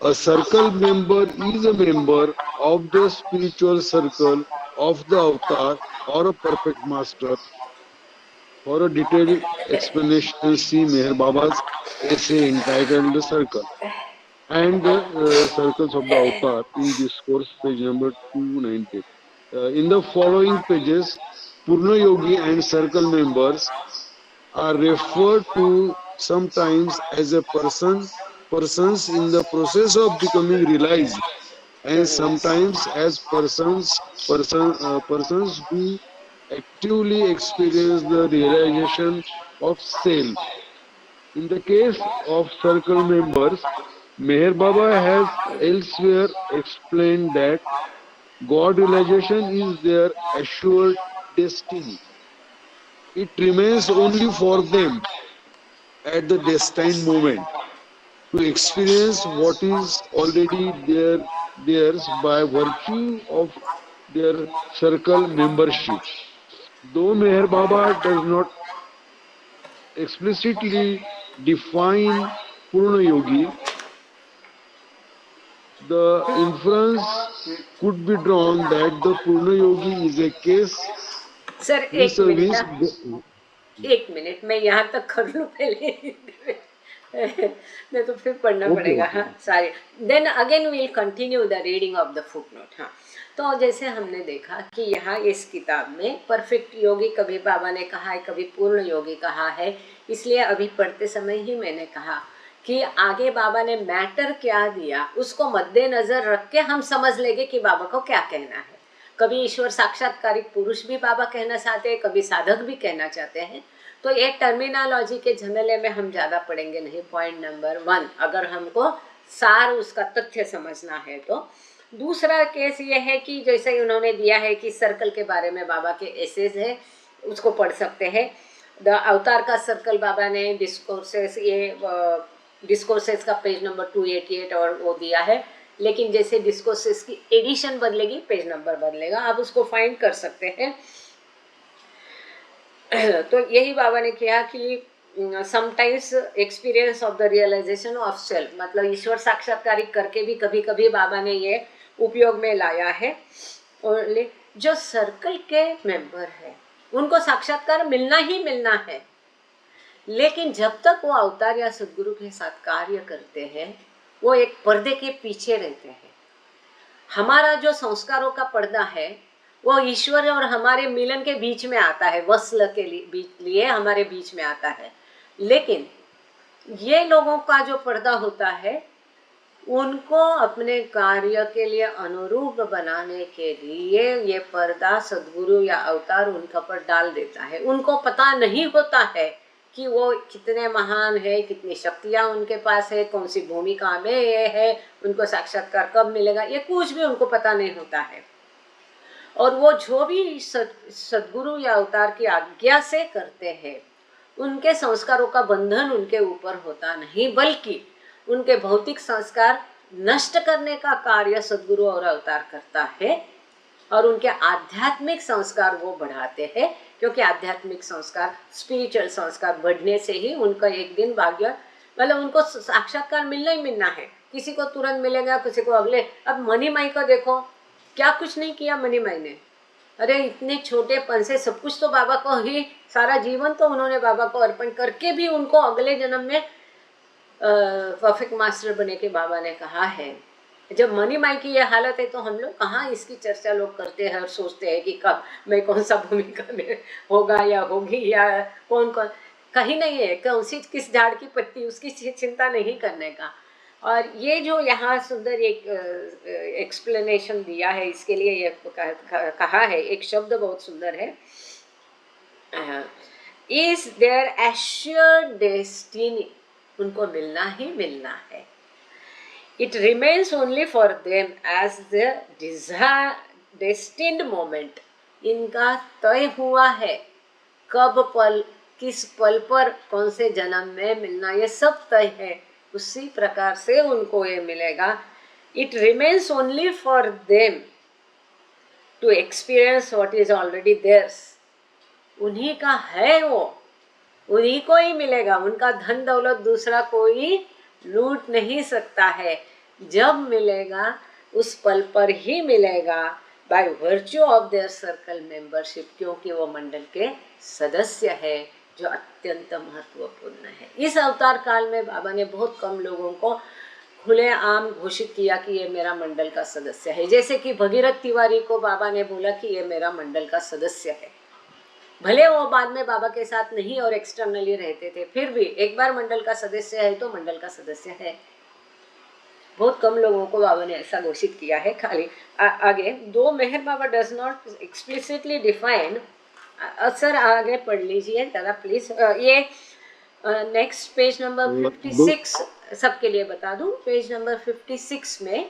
A circle member is a member of the spiritual circle of the avatar or a perfect master. For a detailed explanation, see Meher Baba's essay entitled The Circle. and the circles of the avatar in discourse, page number 290. In the following pages, Purna Yogi and circle members are referred to sometimes as a persons in the process of becoming realized, and sometimes as persons who actively experience the realization of self. In the case of circle members, Meher Baba has elsewhere explained that God realization is their assured destiny. It remains only for them at the destined moment to experience what is already theirs by virtue of their circle membership. Though Meher Baba does not explicitly define Purna Yogi, the inference could be drawn that the Purna Yogi is a case sir एक minute vis-a-vis. एक minute मैं यहाँ तक कर लूँ पहले नहीं तो फिर पढ़ना Okay, पड़ेगा। okay. हाँ sorry then again we'll continue the reading of the foot note. हाँ तो जैसे हमने देखा कि यहाँ इस किताब में परफेक्ट योगी कभी बाबा ने कहा है, कभी पूर्ण योगी कहा है, इसलिए अभी पढ़ते समय ही मैंने कहा कि आगे बाबा ने मैटर क्या दिया उसको मद्देनजर रख के हम समझ लेंगे कि बाबा को क्या कहना है। कभी ईश्वर साक्षात्कारिक पुरुष भी बाबा कहना चाहते हैं, कभी साधक भी कहना चाहते हैं। तो ये टर्मिनोलॉजी के झमेले में हम ज़्यादा पढ़ेंगे नहीं। पॉइंट नंबर 1 अगर हमको सार उसका तथ्य समझना है तो। दूसरा केस ये है कि जैसे उन्होंने दिया है कि सर्कल के बारे में बाबा के एसेज है, उसको पढ़ सकते हैं। द अवतार का सर्कल बाबा ने डिस्कोर्सेस, ये डिस्कोर्सेस का पेज नंबर 288 और वो दिया है, लेकिन जैसे डिस्कोर्सेस की एडिशन बदलेगी पेज नंबर बदलेगा, आप उसको फाइंड कर सकते हैं। तो यही बाबा ने किया कि sometimes experience of the realization of self, मतलब ईश्वर साक्षात्कारिक करके भी कभी कभी बाबा ने ये उपयोग में लाया है। और जो सर्कल के मेंबर है उनको साक्षात्कार मिलना ही मिलना है, लेकिन जब तक वो अवतार या सदगुरु के साथ कार्य करते हैं वो एक पर्दे के पीछे रहते हैं। हमारा जो संस्कारों का पर्दा है वो ईश्वर और हमारे मिलन के बीच में आता है, वस्ल के लिए हमारे बीच में आता है। लेकिन ये लोगों का जो पर्दा होता है उनको अपने कार्य के लिए अनुरूप बनाने के लिए ये पर्दा सदगुरु या अवतार उनका पर डाल देता है। उनको पता नहीं होता है कि वो कितने महान है, कितनी शक्तियाँ उनके पास है, कौन सी भूमिका में ये है, उनको साक्षात्कार कब मिलेगा, ये कुछ भी उनको पता नहीं होता है। और वो जो भी सदगुरु या अवतार की आज्ञा से करते हैं उनके संस्कारों का बंधन उनके ऊपर होता नहीं, बल्कि उनके भौतिक संस्कार नष्ट करने का कार्य सदगुरु और अवतार करता है और उनके आध्यात्मिक संस्कार वो बढ़ाते हैं, क्योंकि आध्यात्मिक संस्कार, स्पिरिचुअल संस्कार बढ़ने से ही उनका एक दिन भाग्य, मतलब उनको साक्षात्कार मिलना ही मिलना है। किसी को तुरंत मिलेगा, किसी को अगले। अब मनी माई को देखो, क्या कुछ नहीं किया मनी माई ने। अरे इतने छोटेपन से सब कुछ तो बाबा को ही, सारा जीवन तो उन्होंने बाबा को अर्पण करके भी उनको अगले जन्म में परफेक्ट मास्टर बने के बाबा ने कहा है। जब मनी माई की ये हालत है तो हम लोग कहाँ इसकी चर्चा लोग करते हैं और सोचते हैं कि कब मैं कौन सा भूमिका में होगा या होगी या कौन कौन, कहीं नहीं है। कौन सी किस झाड़ की पत्ती, उसकी चिंता नहीं करने का। और ये जो यहाँ सुंदर एक एक्सप्लेनेशन दिया है, इसके लिए ये कहा है, एक शब्द बहुत सुंदर है, इज देयर एश्योर्ड डेस्टिनी, उनको मिलना ही मिलना है। It remains only for them as the destined moment, इनका तय हुआ है कब, पल, किस पल पर, कौन से जन्म में मिलना, ये सब तय है। उसी प्रकार से उनको ये मिलेगा। It remains only for them to experience what is already theirs, उन्हीं का है वो, उन्हीं को ही मिलेगा। उनका धन दौलत दूसरा कोई लूट नहीं सकता है। जब मिलेगा उस पल पर ही मिलेगा, by virtue of their circle membership, क्योंकि वो मंडल के सदस्य है, जो अत्यंत महत्वपूर्ण है। इस अवतार काल में बाबा ने बहुत कम लोगों को खुलेआम घोषित किया कि ये मेरा मंडल का सदस्य है। जैसे कि भगीरथ तिवारी को बाबा ने बोला कि ये मेरा मंडल का सदस्य है। भले वो बाद में बाबा के साथ नहीं और एक्सटर्नली रहते थे, फिर भी एक बार मंडल का सदस्य है तो मंडल का सदस्य है। बहुत कम लोगों को बाबा ने ऐसा घोषित किया है। खाली आगे दो Meher Baba does not explicitly define. Sir आगे पढ़ लीजिए दादा प्लीज। ये नेक्स्ट पेज नंबर 56 सबके लिए बता दूं, पेज नंबर 56 में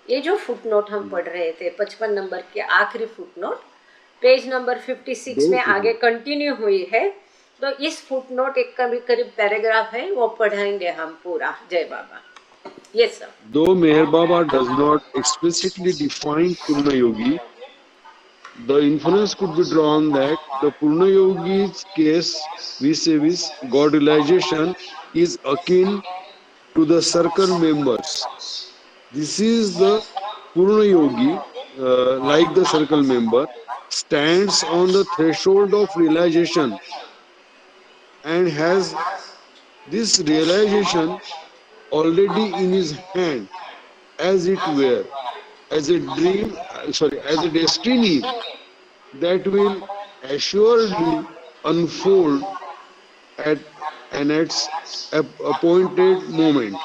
ये जो फुटनोट हम पढ़ रहे थे 55 नंबर के आखिरी फुटनोट, पेज नंबर 56 में आगे कंटिन्यू हुई है। तो इस फुटनोट एक करीब पैराग्राफ है, वो पढ़ाएंगे हम पूरा। जय बाबा। Yes, sir. Though Meher Baba does not explicitly define Purna Yogi, the inference could be drawn that the Purna Yogi's case vis-a-vis God realization is akin to the circle members. This is the Purna Yogi, like the circle member, stands on the threshold of realization and has this realization already in his hand, as it were, as a dream, as a destiny that will assuredly unfold at its appointed moment.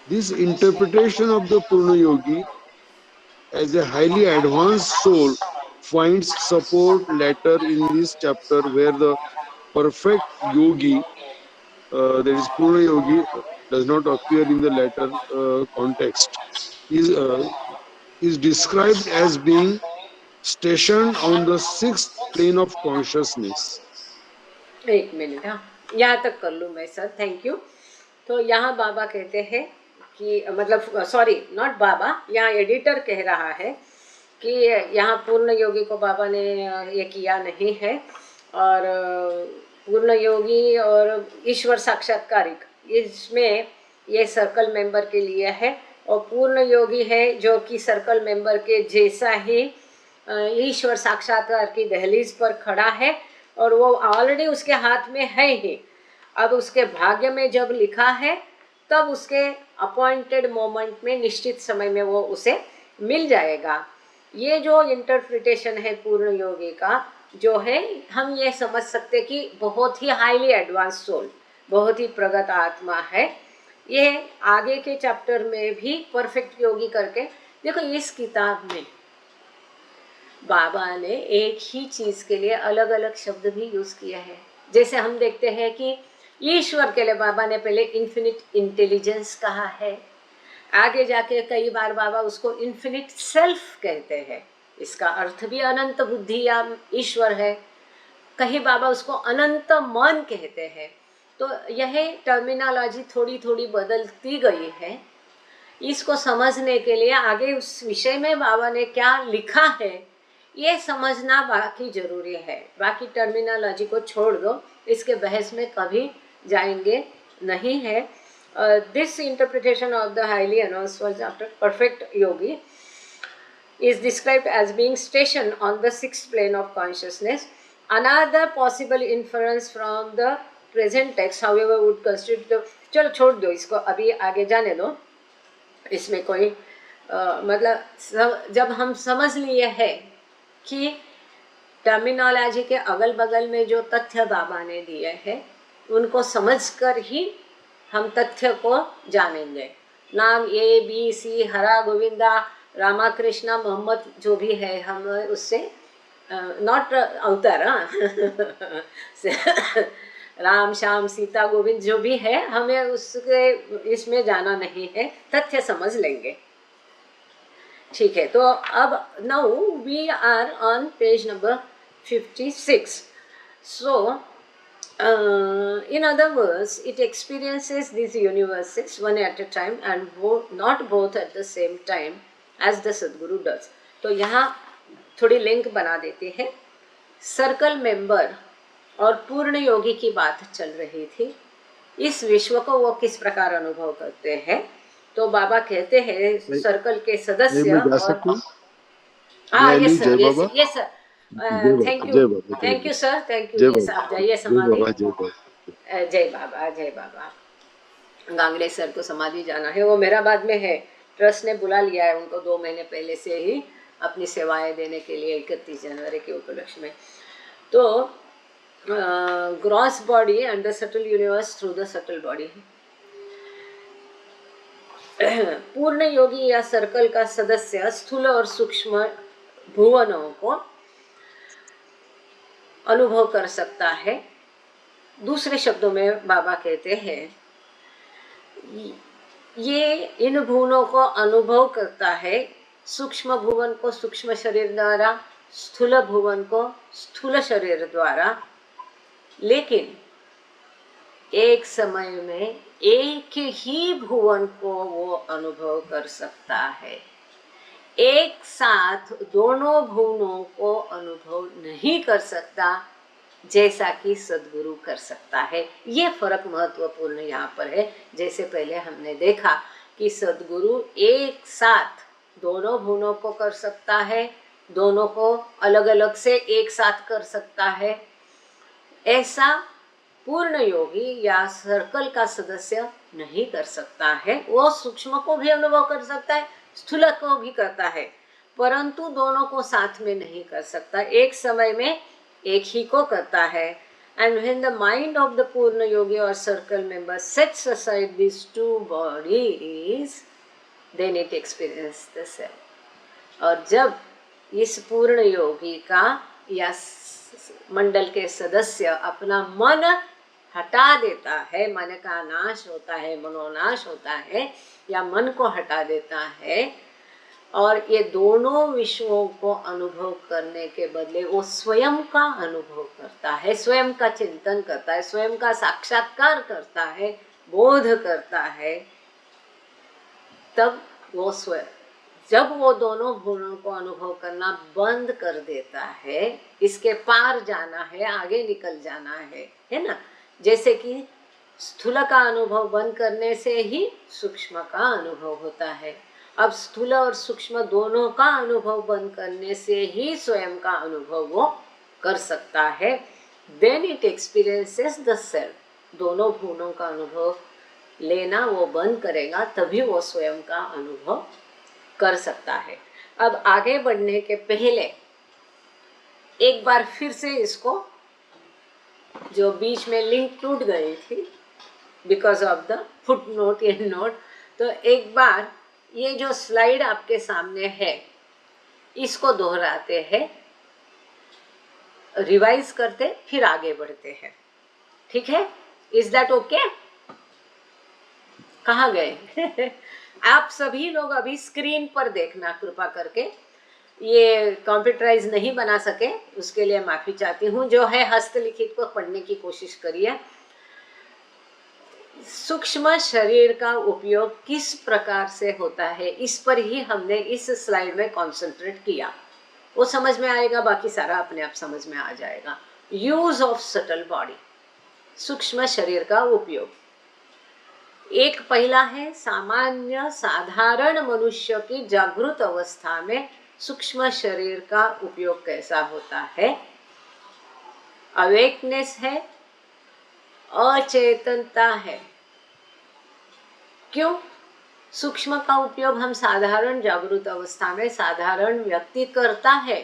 This interpretation of the Purna Yogi as a highly advanced soul finds support later in this chapter, where the perfect yogi, that is Purna Yogi, does not appear in the latter context, is described as being stationed on the sixth plane of consciousness. एक minute, हाँ यहाँ तक कर लूँ मैं sir, thank you. तो यहाँ बाबा कहते हैं कि मतलब सॉरी नॉट बाबा, यहाँ एडिटर कह रहा है कि यहाँ पूर्ण योगी को बाबा ने ये किया नहीं है, और पूर्ण योगी और ईश्वर साक्षात्कारिक इसमें ये सर्कल मेंबर के लिए है, और पूर्ण योगी है जो कि सर्कल मेंबर के जैसा ही ईश्वर साक्षात्कार की दहलीज पर खड़ा है, और वो ऑलरेडी उसके हाथ में है ही। अब उसके भाग्य में जब लिखा है तब उसके अपॉइंटेड मोमेंट में, निश्चित समय में वो उसे मिल जाएगा। ये जो इंटरप्रिटेशन है पूर्ण योगी का जो है, हम ये समझ सकते कि बहुत ही हाईली एडवांस सोल, बहुत ही प्रगत आत्मा है। ये आगे के चैप्टर में भी परफेक्ट योगी करके देखो, इस किताब में बाबा ने एक ही चीज़ के लिए अलग अलग शब्द भी यूज़ किया है। जैसे हम देखते हैं कि ईश्वर के लिए बाबा ने पहले इन्फिनिट इंटेलिजेंस कहा है, आगे जाके कई बार बाबा उसको इन्फिनिट सेल्फ कहते हैं, इसका अर्थ भी अनंत बुद्धि या ईश्वर है। कहीं बाबा उसको अनंत मन कहते हैं। तो यह टर्मिनोलॉजी थोड़ी थोड़ी बदलती गई है। इसको समझने के लिए आगे उस विषय में बाबा ने क्या लिखा है ये समझना बाकी जरूरी है। बाकी टर्मिनोलॉजी को छोड़ दो, इसके बहस में कभी जाएंगे नहीं है। This interpretation of the highly enhanced words after perfect Yogi is described as being stationed on the sixth plane of consciousness. Another possible inference from the present text, however, would constitute the, चलो छोड़ दो इसको, अभी आगे जाने दो। इसमें कोई मतलब जब हम समझ लिए है कि टर्मिनोलॉजी के अगल बगल में जो तथ्य बाबा ने दिए हैं उनको समझकर ही हम तथ्य को जानेंगे। नाम ए बी सी हरा गोविंदा रामा कृष्णा मोहम्मद जो भी है, हम उससे नॉट अवतार राम श्याम सीता गोविंद जो भी है, हमें उसके इसमें जाना नहीं है, तथ्य समझ लेंगे। ठीक है, तो अब now we are on page number 56. So in other words, it experiences these universes one at a time and not both at the same time as the Sadguru does. तो यहाँ थोड़ी लिंक बना देते हैं। सर्कल मेंबर और पूर्ण योगी की बात चल रही थी। इस विश्व को वो किस प्रकार अनुभव करते हैं, तो बाबा कहते हैं सर्कल के सदस्य और हाँ yes sir, yes sir, thank you sir, thank you. Yes आप जाइए समाधि। जय बाबा, जय बाबा। गांगड़े सर को समाधि जाना है, वो मेहराबाद में है। ट्रस्ट ने बुला लिया है उनको 2 महीने पहले से ही अपनी सेवाएं देने के लिए 31 जनवरी के उपलक्ष्य में। तो gross body and the subtle universe through the subtle body. पूर्ण योगी या सर्कल का सदस्य स्थूल और सूक्ष्म भुवनों को अनुभव कर सकता है। दूसरे शब्दों में बाबा कहते हैं ये इन भुवनों को अनुभव करता है, सूक्ष्म भुवन को सूक्ष्म शरीर द्वारा, स्थूल भुवन को स्थूल शरीर द्वारा, लेकिन एक समय में एक ही भुवन को वो अनुभव कर सकता है। एक साथ दोनों भुवनों को अनुभव नहीं कर सकता जैसा कि सद्गुरु कर सकता है। ये फर्क महत्वपूर्ण यहाँ पर है। जैसे पहले हमने देखा कि सद्गुरु एक साथ दोनों भुवनों को कर सकता है, दोनों को अलग अलग से एक साथ कर सकता है, ऐसा पूर्ण योगी या सर्कल का सदस्य नहीं कर सकता है। वो सूक्ष्म को भी अनुभव कर सकता है, स्थूल को भी करता है, परंतु दोनों को साथ में नहीं कर सकता। एक समय में एक ही को करता है। And when the mind of the पूर्ण योगी और circle member sets aside these two bodies, then it experiences the self। और जब इस पूर्ण योगी का या मंडल के सदस्य अपना मन हटा देता है, मन का नाश होता है, मनोनाश होता है या मन को हटा देता है, और ये दोनों विश्वों को अनुभव करने के बदले वो स्वयं का अनुभव करता है, स्वयं का चिंतन करता है, स्वयं का साक्षात्कार करता है, बोध करता है, तब वो स्वयं जब वो दोनों भुवनों को अनुभव करना बंद कर देता है, इसके पार जाना है, आगे निकल जाना है ना। जैसे कि स्थूल का अनुभव बंद करने से ही सूक्ष्म का अनुभव होता है। अब स्थूल और सूक्ष्म दोनों का अनुभव बंद करने से ही स्वयं का अनुभव वो कर सकता है। Then it experiences the self. दोनों भुवनों का अनुभव लेना वो बंद करेगा, तभी वो स्वयं का अनुभव कर सकता है। अब आगे बढ़ने के पहले एक बार फिर से इसको, जो बीच में लिंक टूट गई थी because of the foot note and note, तो एक बार ये जो स्लाइड आपके सामने है इसको दोहराते हैं, रिवाइज करते, फिर आगे बढ़ते हैं। ठीक है? Is that okay? कहाँ गए? आप सभी लोग अभी स्क्रीन पर देखना कृपा करके। ये कंप्यूटराइज नहीं बना सके उसके लिए माफी चाहती हूँ। जो है हस्तलिखित को पढ़ने की कोशिश करिए। सूक्ष्म शरीर का उपयोग किस प्रकार से होता है, इस पर ही हमने इस स्लाइड में कॉन्सेंट्रेट किया। वो समझ में आएगा, बाकी सारा अपने आप समझ में आ जाएगा। यूज ऑफ सटल बॉडी, सूक्ष्म शरीर का उपयोग। एक पहला है सामान्य साधारण मनुष्य की जागृत अवस्था में सूक्ष्म शरीर का उपयोग कैसा होता है। अवेकनेस है, अचेतनता है। क्यों? सूक्ष्म का उपयोग हम साधारण जागृत अवस्था में साधारण व्यक्ति करता है,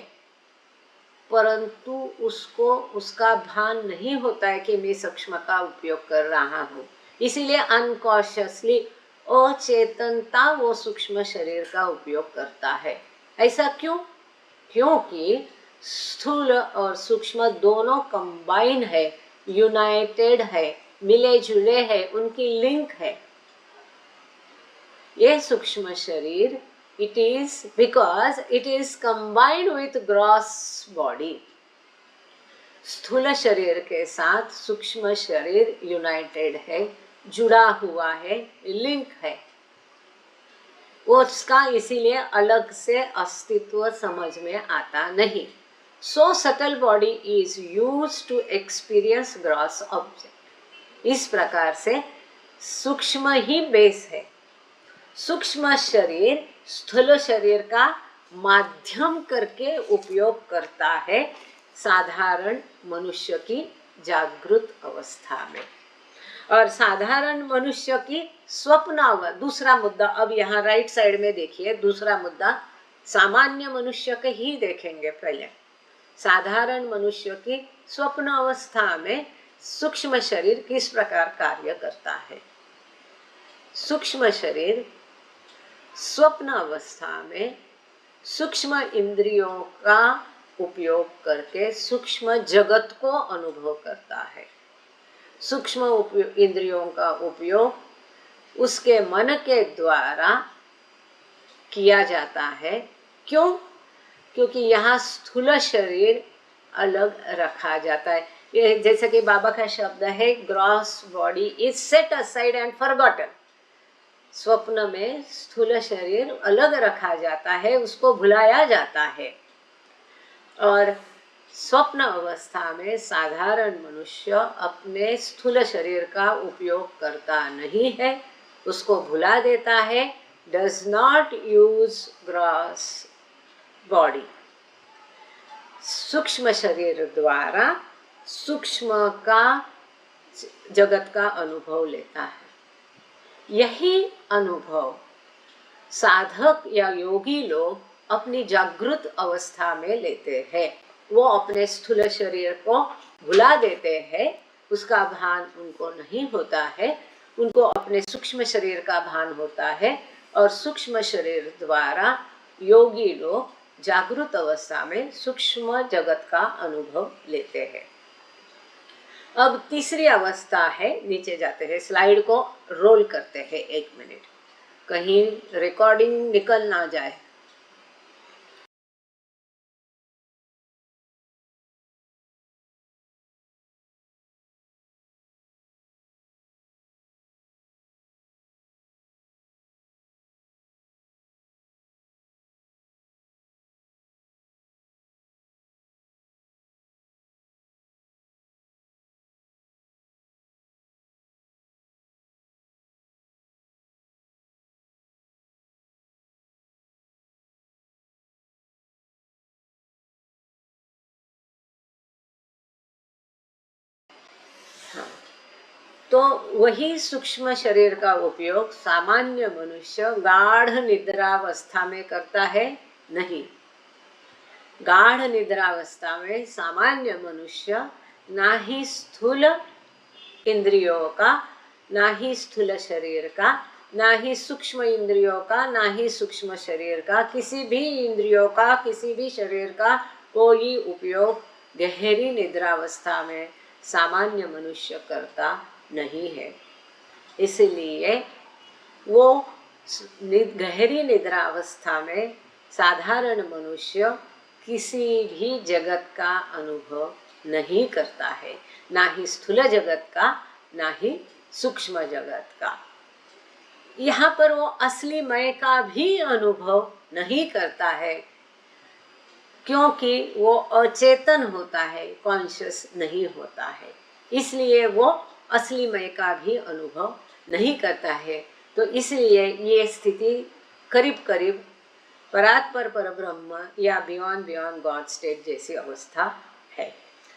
परंतु उसको उसका भान नहीं होता है कि मैं सूक्ष्म का उपयोग कर रहा हूँ। इसीलिए अनकॉन्शियसली अचेतनता वो सूक्ष्म शरीर का उपयोग करता है। ऐसा क्यों? क्योंकि स्थूल और सूक्ष्म दोनों कंबाइन है, यूनाइटेड है, मिले जुले है, उनकी लिंक है। ये सूक्ष्म शरीर, it is because it is combined with gross body। स्थूल शरीर के साथ सूक्ष्म शरीर यूनाइटेड है, जुड़ा हुआ है, लिंक है। वो उसका इसीलिए अलग से अस्तित्व समझ में आता नहीं। So subtle body is used to experience gross object। इस प्रकार से सूक्ष्म ही बेस है। सूक्ष्म शरीर स्थूल शरीर का माध्यम करके उपयोग करता है साधारण मनुष्य की जागृत अवस्था में। और साधारण मनुष्य की स्वप्न, दूसरा मुद्दा, अब यहाँ राइट साइड में देखिए, दूसरा मुद्दा सामान्य मनुष्य के ही देखेंगे पहले। साधारण मनुष्य की स्वप्न अवस्था में सूक्ष्म शरीर किस प्रकार कार्य करता है। सूक्ष्म शरीर स्वप्न अवस्था में सूक्ष्म इंद्रियों का उपयोग करके सूक्ष्म जगत को अनुभव करता है। सूक्ष्म इंद्रियों का उपयोग उसके मन के द्वारा किया जाता है। क्यों? क्योंकि यहाँ स्थूल शरीर अलग रखा जाता है। ये जैसे कि बाबा का शब्द है, gross body is set aside and forgotten. स्वप्न में स्थूल शरीर अलग रखा जाता है, उसको भुलाया जाता है। और स्वप्न अवस्था में साधारण मनुष्य अपने स्थूल शरीर का उपयोग करता नहीं है, उसको भुला देता है, does not use gross body. सूक्ष्म शरीर द्वारा सूक्ष्म का जगत का अनुभव लेता है। यही अनुभव साधक या योगी लोग अपनी जागृत अवस्था में लेते हैं। वो अपने स्थूल शरीर को भुला देते हैं, उसका भान उनको नहीं होता है, उनको अपने सूक्ष्म शरीर का भान होता है। और सूक्ष्म शरीर द्वारा योगी लोग जागृत अवस्था में सूक्ष्म जगत का अनुभव लेते हैं। अब तीसरी अवस्था है, नीचे जाते हैं, स्लाइड को रोल करते हैं 1 मिनट, कहीं रिकॉर्डिंग निकल ना जाए। तो वही सूक्ष्म शरीर का उपयोग सामान्य मनुष्य गाढ़ निद्रावस्था में करता है? नहीं। गाढ़ निद्रावस्था में सामान्य मनुष्य ना ही स्थूल इंद्रियों का, ना ही स्थूल शरीर का, ना ही सूक्ष्म इंद्रियों का, ना ही सूक्ष्म शरीर का, किसी भी इंद्रियों का, किसी भी शरीर का कोई उपयोग गहरी निद्रावस्था में सामान्य मनुष्य करता नहीं है। इसलिए वो गहरी निद्रावस्था में साधारण मनुष्य किसी भी जगत का अनुभव नहीं करता है, ना ही स्थूल जगत का, ना ही सूक्ष्म जगत का। यहाँ पर वो असली मैं का भी अनुभव नहीं करता है, क्योंकि वो अचेतन होता है, कॉन्शियस नहीं होता है। इसलिए वो असली मैं का भी अनुभव नहीं करता है। तो इसलिए ये स्थिति करीब करीब परात्पर परब्रह्म या बियॉन्ड गॉड स्टेट जैसी अवस्था है।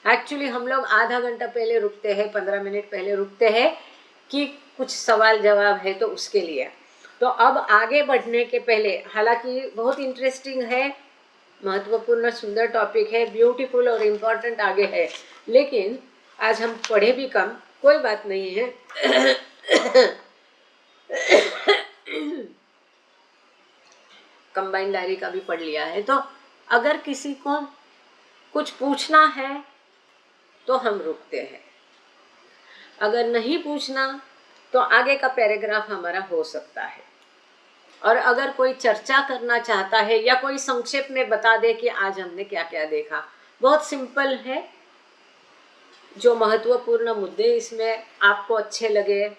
एक्चुअली हम लोग आधा घंटा पहले रुकते हैं, 15 मिनट पहले रुकते हैं कि कुछ सवाल जवाब है तो उसके लिए। तो अब आगे बढ़ने के पहले, हालांकि बहुत इंटरेस्टिंग है, महत्वपूर्ण सुंदर टॉपिक है, ब्यूटीफुल और इम्पोर्टेंट आगे है, लेकिन आज हम पढ़े भी कम, कोई बात नहीं है। कंबाइंड डायरी का भी पढ़ लिया है। तो अगर किसी को कुछ पूछना है तो हम रुकते हैं, अगर नहीं पूछना तो आगे का पैराग्राफ हमारा हो सकता है। और अगर कोई चर्चा करना चाहता है या कोई संक्षेप में बता दे कि आज हमने क्या क्या देखा, बहुत सिंपल है। जो महत्वपूर्ण मुद्दे इसमें आपको अच्छे लगे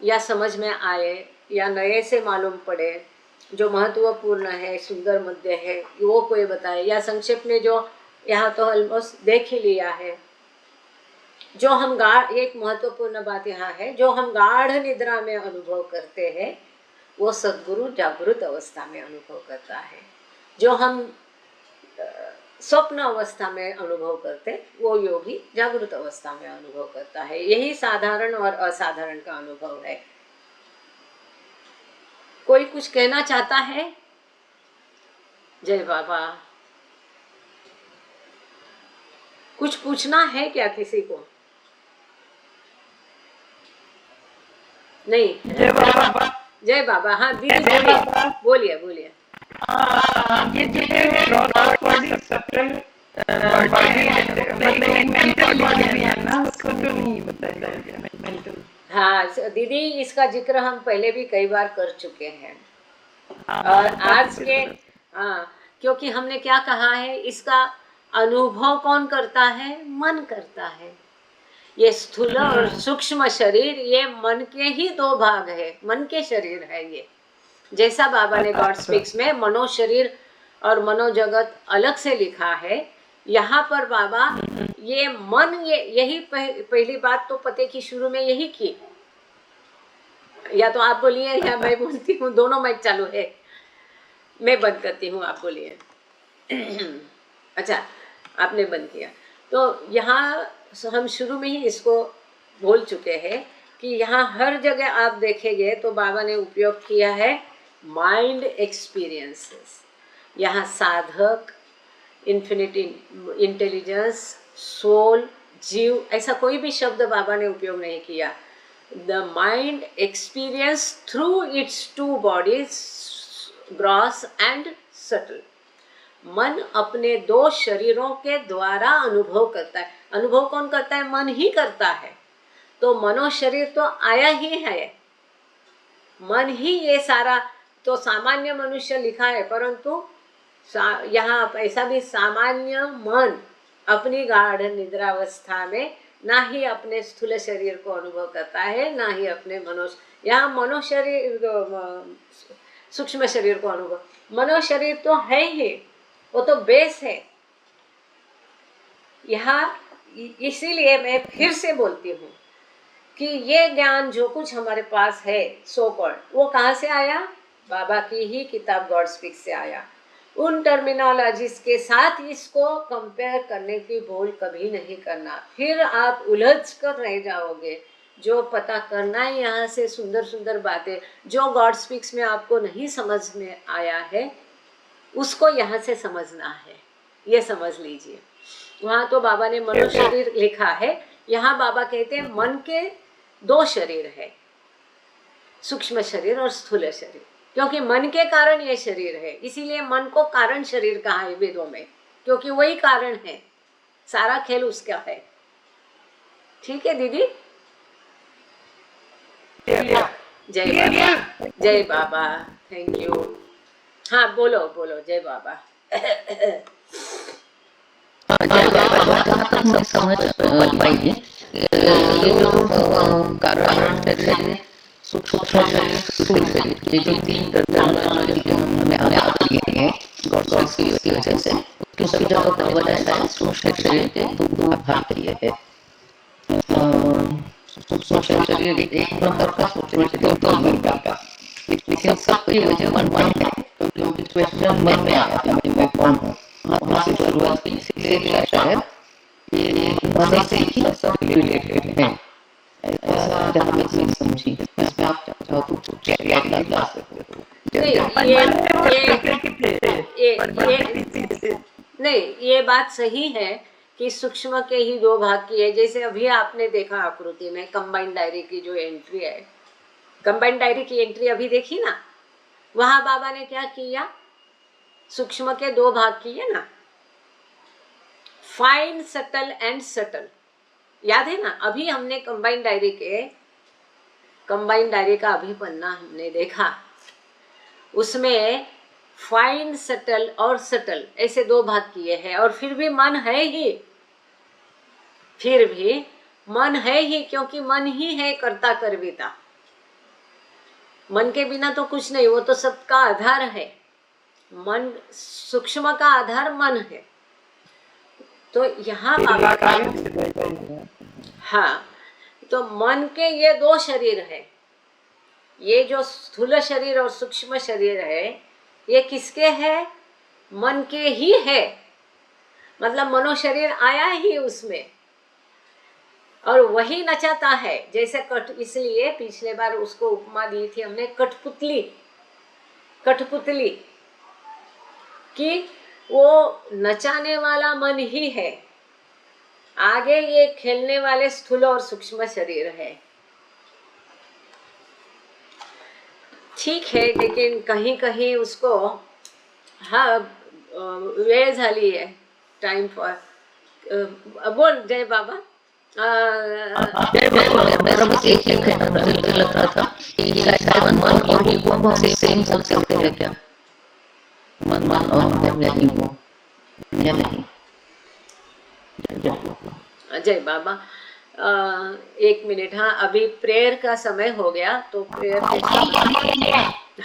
या समझ में आए या नए से मालूम पड़े, जो महत्वपूर्ण है, सुंदर मुद्दे हैं, वो कोई बताए, या संक्षेप में जो यहाँ तो ऑलमोस्ट देख ही लिया है। जो हम एक महत्वपूर्ण बात यहाँ है, जो हम गाढ़ निद्रा में अनुभव करते हैं वो सद्गुरु जागृत अवस्था में अनुभव करता है। जो हम स्वप्न अवस्था में अनुभव करते, वो योगी जागृत अवस्था में अनुभव करता है। यही साधारण और असाधारण का अनुभव है। कोई कुछ कहना चाहता है? जय बाबा। कुछ पूछना है क्या किसी को? नहीं? जय बाबा। जय बाबा। हाँ दीदी जय बोलिए, बाबा। बोलिए बोलिए। ये जो है ग्रॉस बॉडी सटल बॉडी मतलब एक मेंटल बॉडी भी है ना, उसको जो नहीं बताया गया मेंटल। हाँ दीदी, इसका जिक्र हम पहले भी कई बार कर चुके हैं। और आज के हाँ, क्योंकि हमने क्या कहा है, इसका अनुभव कौन करता है? मन करता है। ये स्थूल और सूक्ष्म शरीर, ये मन के ही दो भाग है, मन के शरीर है ये। जैसा बाबा ने गॉड स्पीक्स में मनो शरीर और मनो जगत अलग से लिखा है, यहाँ पर बाबा ये मन, ये यही पहली बात तो पते की शुरू में यही की। या तो आप बोलिए या मैं बोलती हूँ, दोनों माइक चालू है। मैं बंद करती हूँ, आप बोलिए। अच्छा, आपने बंद किया। तो यहाँ हम शुरू में ही इसको बोल चुके हैं कि यहाँ हर जगह आप देखेंगे तो बाबा ने उपयोग किया है माइंड एक्सपीरियंसेस। यहाँ साधक, इन्फिनिटी इंटेलिजेंस, सोल, जीव, ऐसा कोई भी शब्द बाबा ने उपयोग नहीं किया। The mind experience through it's two bodies, gross and subtle. मन अपने दो शरीरों के द्वारा अनुभव करता है। अनुभव कौन करता है? मन ही करता है। तो मनो शरीर तो आया ही है, मन ही ये सारा। तो सामान्य मनुष्य लिखा है, परंतु यहाँ ऐसा भी सामान्य मन अपनी गाढ़ निद्रावस्था में ना ही अपने स्थूल शरीर को अनुभव करता है, ना ही अपने यहाँ मनो शरीर, सूक्ष्म शरीर को अनुभव। मनो शरीर तो है ही, वो तो बेस है। यहाँ इसीलिए मैं फिर से बोलती हूँ कि ये ज्ञान जो कुछ हमारे पास है सो कॉल्ड, वो कहाँ से आया? बाबा की ही किताब गॉड स्पीक से आया। उन टर्मिनोलॉजीज के साथ इसको कंपेयर करने की भूल कभी नहीं करना, फिर आप उलझ कर रह जाओगे। जो पता करना है यहाँ से सुंदर सुंदर बातें जो गॉड स्पीक्स में आपको नहीं समझ में आया है, उसको यहाँ से समझना है, ये समझ लीजिए। वहाँ तो बाबा ने मनो शरीर लिखा है, यहाँ बाबा कहते हैं मन के दो शरीर है, सूक्ष्म शरीर और स्थूल शरीर। क्योंकि मन के कारण ये शरीर है, इसीलिए मन को कारण शरीर कहा है वेदों में, क्योंकि वही कारण है, सारा खेल उसका है। ठीक है दीदी? जय बाबा, जय बाबा, थैंक यू। हाँ बोलो बोलो, जय बाबा। जय बाबा, जहाँ तक मैं समझ पाई, ये जो कारण शरीर, सूक्ष्म शरीर, स्थूल शरीर, ये जो तीन टर्मिनोलॉजी जो हमने याद किए हैं गॉड स्पीक्स की वजह से, उसकी जगह पर बताया है सूक्ष्म शरीर के दो भाग किए हैं। सूक्ष्म शरीर एक नंबर का, सूक्ष्म शरीर दो नंबर का, लेकिन सबकी वजह मन है। क्योंकि क्वेश्चन मन में आया था मैं कौन हूँ, वहाँ से शुरुआत की, इसलिए शायद ये मन से ही सब रिलेटेड है, ऐसा जहाँ तक मैं समझी। इसमें आप चाहो तो क्या ला सकते हो? नहीं, ये बात सही है कि सूक्ष्म के ही दो भाग की है। जैसे अभी आपने देखा आकृति में कंबाइंड डायरी की जो एंट्री है, कंबाइंड डायरी की एंट्री अभी देखी ना, वहां बाबा ने क्या किया? सूक्ष्म के दो भाग किए ना, फाइन, सटल एंड सटल, याद है ना? अभी हमने कंबाइंड डायरी का अभी पन्ना हमने देखा, उसमें फाइन, सटल और सटल ऐसे दो भाग किए हैं। और फिर भी मन है ही, फिर भी मन है ही, क्योंकि मन ही है कर्ता कर्विता। मन के बिना तो कुछ नहीं, वो तो सबका आधार है। मन, सूक्ष्म का आधार मन है। तो यहाँ हाँ, तो मन के ये दो शरीर है, ये जो स्थूल शरीर और सूक्ष्म शरीर है, ये किसके है? मन के ही है। मतलब मनो शरीर आया ही उसमें, और वही नचाता है। जैसे कठ, इसलिए पिछले बार उसको उपमा दी थी हमने कठपुतली, कठपुतली कि वो नचाने वाला मन ही है, आगे ये खेलने वाले स्थूल और सूक्ष्म शरीर है। ठीक है, लेकिन कहीं कहीं उसको हाँ वेळ झाली है, टाइम फॉर बोल जय बाबा। मेरा बस एक ही कहना था, मुझे लग रहा था कि शायद मन और ईगो सेम हो सकते हैं क्या? मन और ईगो या नहीं? जय बाबा। 1 मिनिट, हाँ अभी प्रेयर का समय हो गया, तो प्रेयर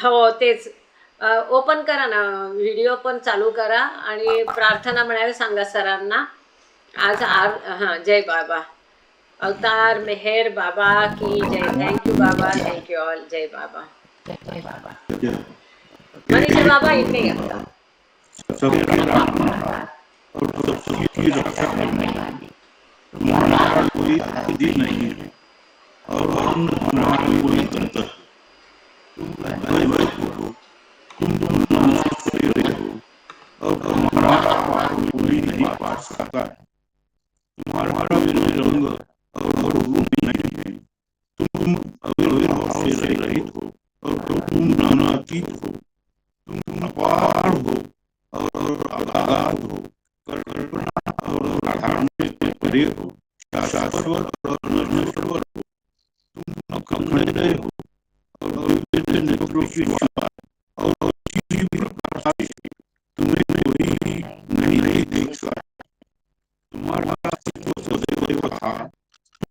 हो तेच ओपन करा ना, व्हिडिओ पण चालू करा आणि प्रार्थना म्हणायला सांगा सरांना आज। हाँ जय बाबा, अवतार मेहर बाबा की जय। Thank you Baba, thank you all, जय बाबा। मनीषा बाबा इथे या। सबके राम और सबकी रक्षा करने तुम्हारा कोई आदि नहीं है और तुम्हारा कोई तंत्र, तुम नमस्ते हो और तुम्हारा पार कोई नहीं पा सकता है। तुम्हारा रंग और रूप नहीं है, तुम अविर्भाव से रहित हो और तुम नानातीत हो, तुम अपार हो और अगाध हो, कल्पना और धारणा के परे हो, शाश्वत और नश्वर हो, तुम अखंडनीय हो और विविध नेत्रों की ज्वाला और किसी भी प्रकार से तुम्हें कोई नहीं देख सकता। तुम्हारा अस्तित्व सदैव था,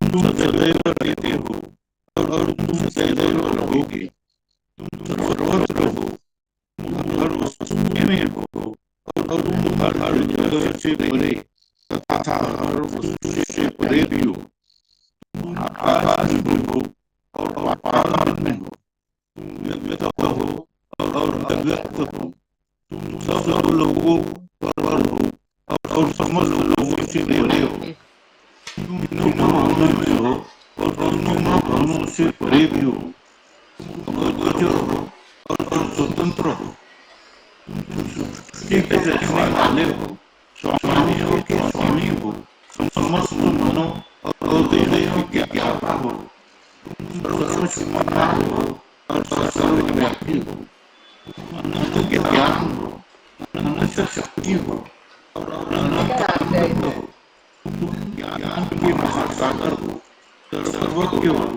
तुम सदैव रहते हो और तुम सदैव रहोगे। तुम सर्वत्र हो, तुम हर वस्तु में हो और तुम हर जगह से परे तथा हर वस्तु से परे भी हो। तुम आकाश में हो और पाताल में हो, तुम व्यक्त हो और अव्यक्त हो, तुम सब लोगों पर हो और समस्त लोगों से परे हो। तुम दोनों में हो और दोनों दोनों से परे भी हो। तुम अगोचर हो और स्वतंत्र हो। सृष्टि के रचने वाले हो, स्वामियों के स्वामी हो, समस्त मनो और देवों के ज्ञाता हो। तुम सर्वशक्तिमान हो और सर्वव्यापी हो। तुम अनंत ज्ञान हो, अनंत शक्ति हो और अनंत आनंद हो। तुम ज्ञान के महासागर हो, सर्वज्ञ हो,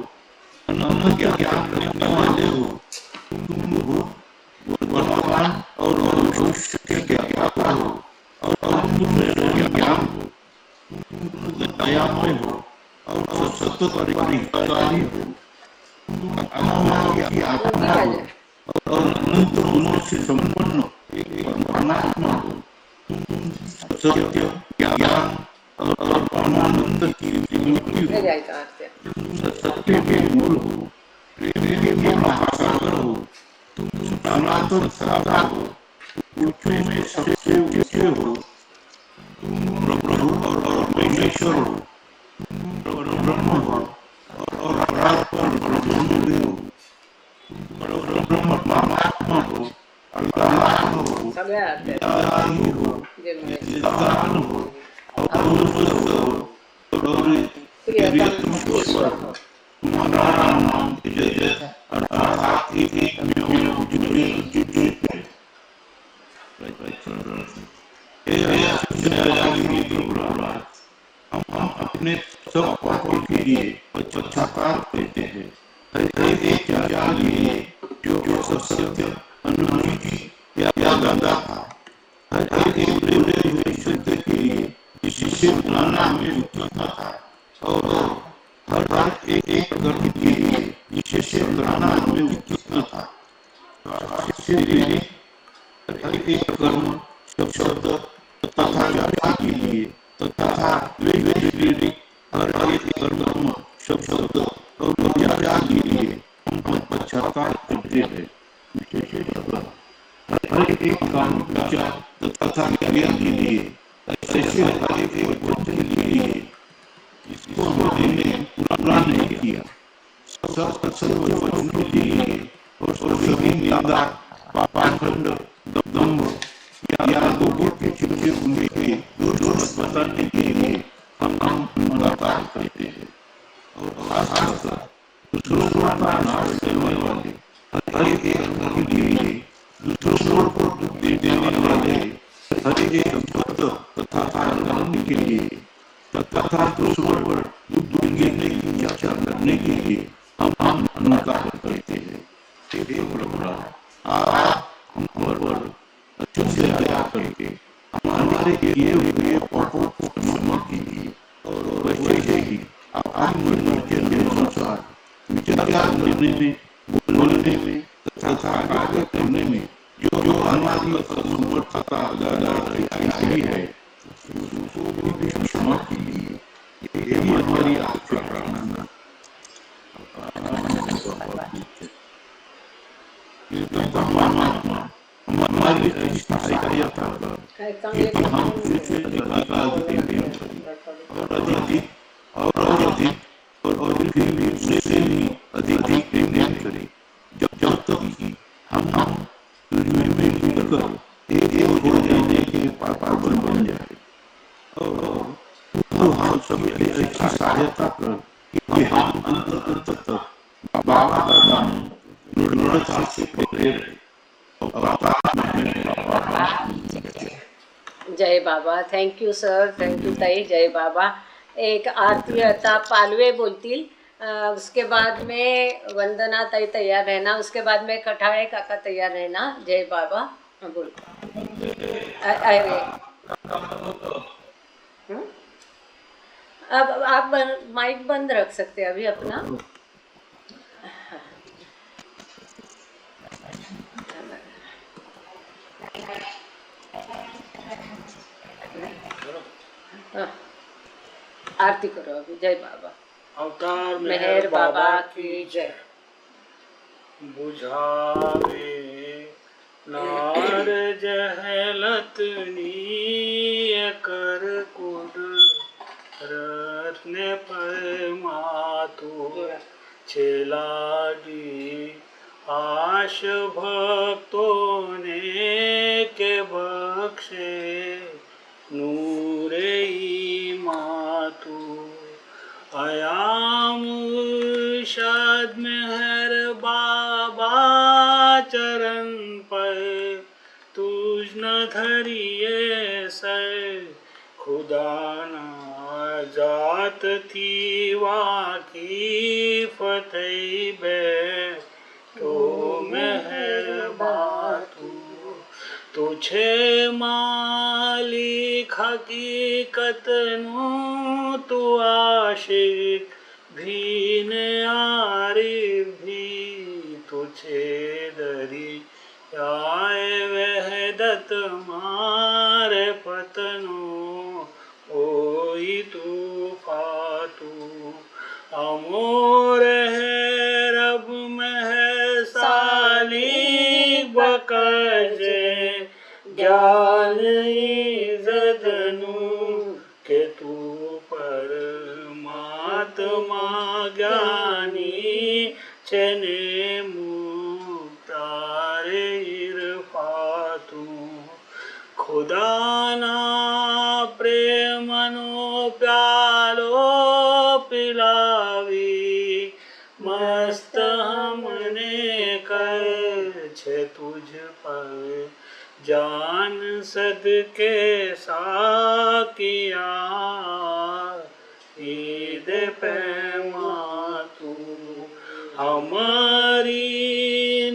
अनंत ज्ञान देने वाले हो। तुम हो वर्तमान और भविष्य के ज्ञाता हो और तुम ज्ञान हो। तुम दयामय हो और सतत परिकारी हो। तुम आत्मा की आत्मा हो और अनंत गुणों से संपन्न एक परमात्मा हो। तुम सत्य, ज्ञान और परमानंद की मूर्ति हो। तुम सत्य के मूल हो, प्रेम के महासागर हो। तुम सनातन सत्ता हो, पृथ्वी में सबसे ऊंचे हो। तुम प्रभु और परमेश्वर हो। तुम ब्रह्म हो और परात्पर ब्रह्म भी हो। तुम ब्रह्म परमात्मा हो, अल्लाह हो, इलाही हो, यजमान हो और मुसद्दक़ हो और प्रियतम हो। तुम्हारा नाम जय अर्थात एक हम अपने सब पापों के लिए पश्चाताप करते हैं। हर एक के लिए जो सत्य अनुमति या गाता था, हर एक बुरे हुए शब्द के लिए जिसे बुलाना में उतना था, और हर एक कर्म के लिए जिसे कराना में उतना था। हर एक कर्म शब्द तथा जाति के लिए तथा हर एक कर्म शब्द और जाति के लिए हम पश्चाताप करते हैं। हर एक काम विचार तथा क्रिया के लिए ऐसे हर एक वचन के लिए इसको हमने पूरा नहीं किया। सब सब वचन के लिए और सभी निंदा, पाखंड, दम्भ या लोगों के पीछे उनके दोष बताने के लिए हम लगातार करते हैं। और खासकर दूसरों का नाश करने वाले, हर एक धर्म के लिए दूसरों को दुख देने वाले, हर एक भक्त तथा धर्म के लिए तथा दूसरों पर दुख देने की इच्छा करने के लिए हम अनुताप करते हैं। हे प्रभु, आप हम पर अच्छे से दया करके हमारे किए हुए पापों को क्षमा कीजिए और वैसे ही आपकी मर्जी के अनुसार विचार करने में, बोलने में तथा कार्य करने में जो हमारी असमर्थता ज्यादा दिखाई है उसको भी क्षमा कीजिए। ये हमारी आपसे प्रार्थना परमात्मा हमारी सहायता कर कि हम फिर से अधिक और अधिक और फिर भी उससे भी अधिक प्रेम करें, जब तक कि हम तुझमें मिलकर एक हो जाने के पात्र बन जाए। और तू हम सबकी ऐसी सहायता कर कि हम अंत तक बाबा का नाम दृढ़ता से पकड़े रहे। जय बाबा. थँक्यू सर, थँक्यू ताई. जय बाबा. एक आरती आता पालवे बोलतील, उसके बाद में वंदना ताई तैयार रहना, उसके बाद में कठाळे काका तैयार रहना. जय बाबा. बोल. अरे अब आप माइक बंद रख सकते हैं अभी अपना. आरती करो अभी. जय बाबा. अवतार मेहर बाबा की जय. बुझावे नार जहलत नीय कर कुड रत्न पर मातु छेलाडी आश भक्तों ने के बख्शे नूरे मातु आयाम शाद मेहर बाबा चरण पर तुझ न धरिए सर खुदा ना जात थी वाकी फतेह बे तो मेहर बातू तुझे मालिक हकीकत नु तू आशिक भी ने आरिफ भी तुझे दरी आए वहदत मारे पतनो ओई तू फातू अमोर है रब में साली बकजे ज्ञान इज़्ज़तनु के तू परमात्मा ज्ञानी चने मुक्तार इरफातु खुदा ना प्रेमनो प्यालो पिलावी मस्त हमने कर छे तुझ पर जान सदके साकिया ईद पैमा तू हमारी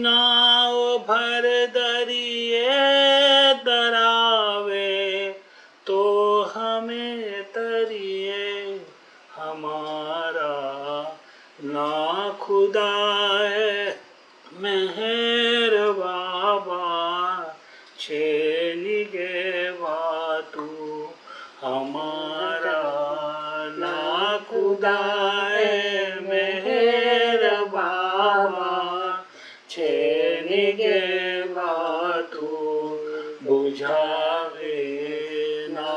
नाव भर दरिए दरावे तो हमें तरिए हमारा ना खुदा है मेहर बाबा छे निगे बातू हमारा ना खुदा है मेहर बाबा छे निगे बातू बुझावे ना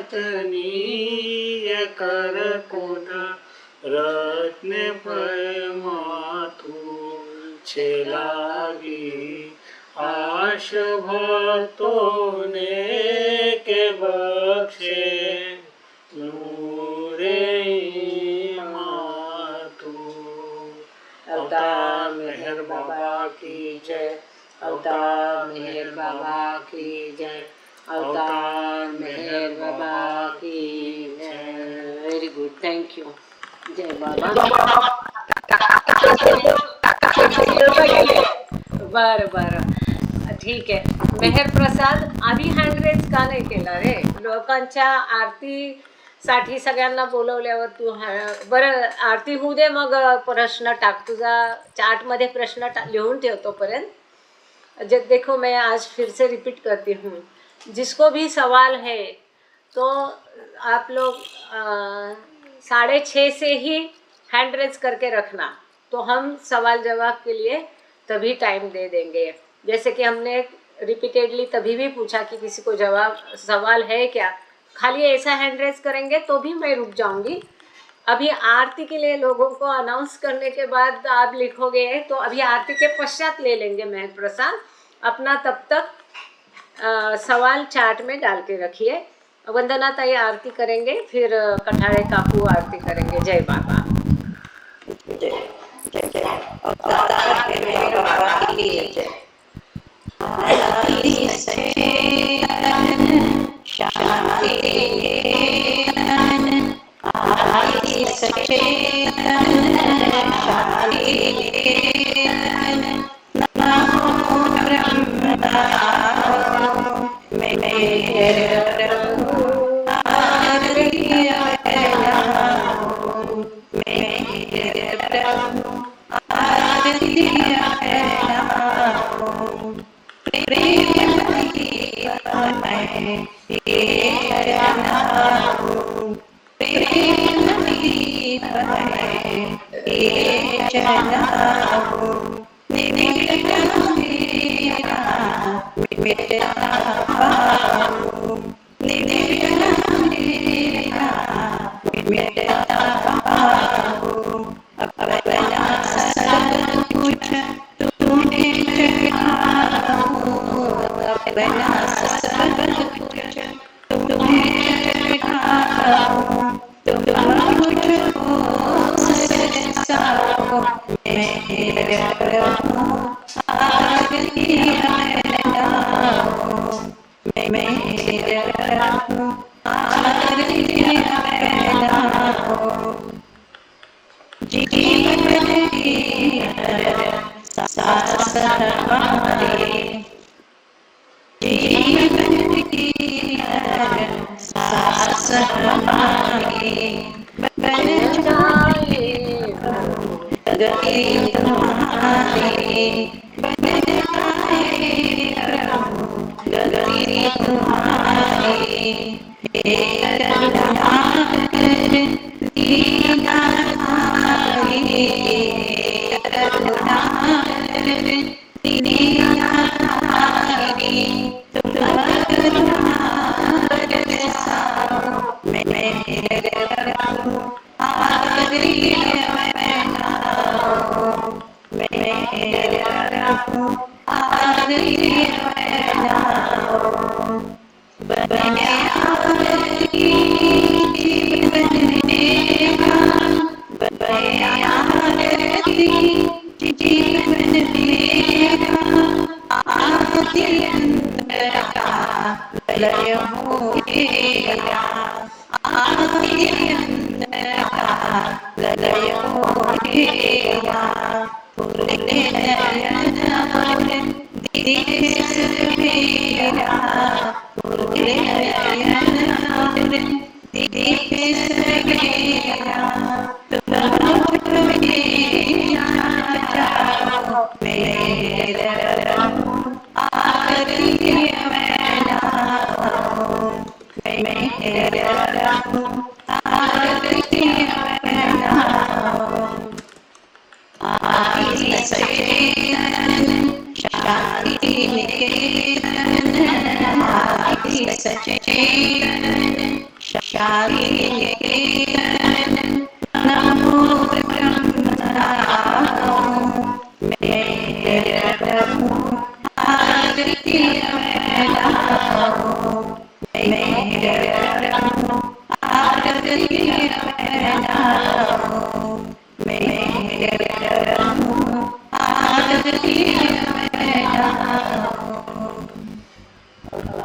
रतनीय करकुट रत्न परमाथु छे लागी आश भक्तों ने के बख्शे नूरे मातु। अवतार मेहर बाबा की जय, अवतार मेहर बाबा की जय, अवतार मेहर बाबा की जय। Very good, thank you. जय बाबा। बरं ठीक आहे। मेहर प्रसाद आधी हँड रेज का नाही केला रे? लोकांच्या आरतीसाठी सगळ्यांना बोलवल्यावर तू बरं आरती होऊ दे, मग प्रश्न टाक। तुझा चार्टमध्ये प्रश्न लिहून ठेव तोपर्यंत। देखो मैं आज फिर से रिपीट करती हूँ, जिसको भी सवाल है तो आप लोग 6:30 से ही हैंड रेज करके रखना, तो हम सवाल जवाब के लिए तभी टाइम दे देंगे। जैसे कि हमने रिपीटेडली तभी भी पूछा कि किसी को सवाल है क्या, खाली ऐसा हैंड रेज करेंगे तो भी मैं रुक जाऊंगी। अभी आरती के लिए लोगों को अनाउंस करने के बाद आप लिखोगे, तो अभी आरती के पश्चात ले लेंगे मेहर प्रसाद अपना। तब तक सवाल चार्ट में डाल के रखिए। वंदना ताई आरती करेंगे, फिर कठारे काकू आरती करेंगे। जय बाबा।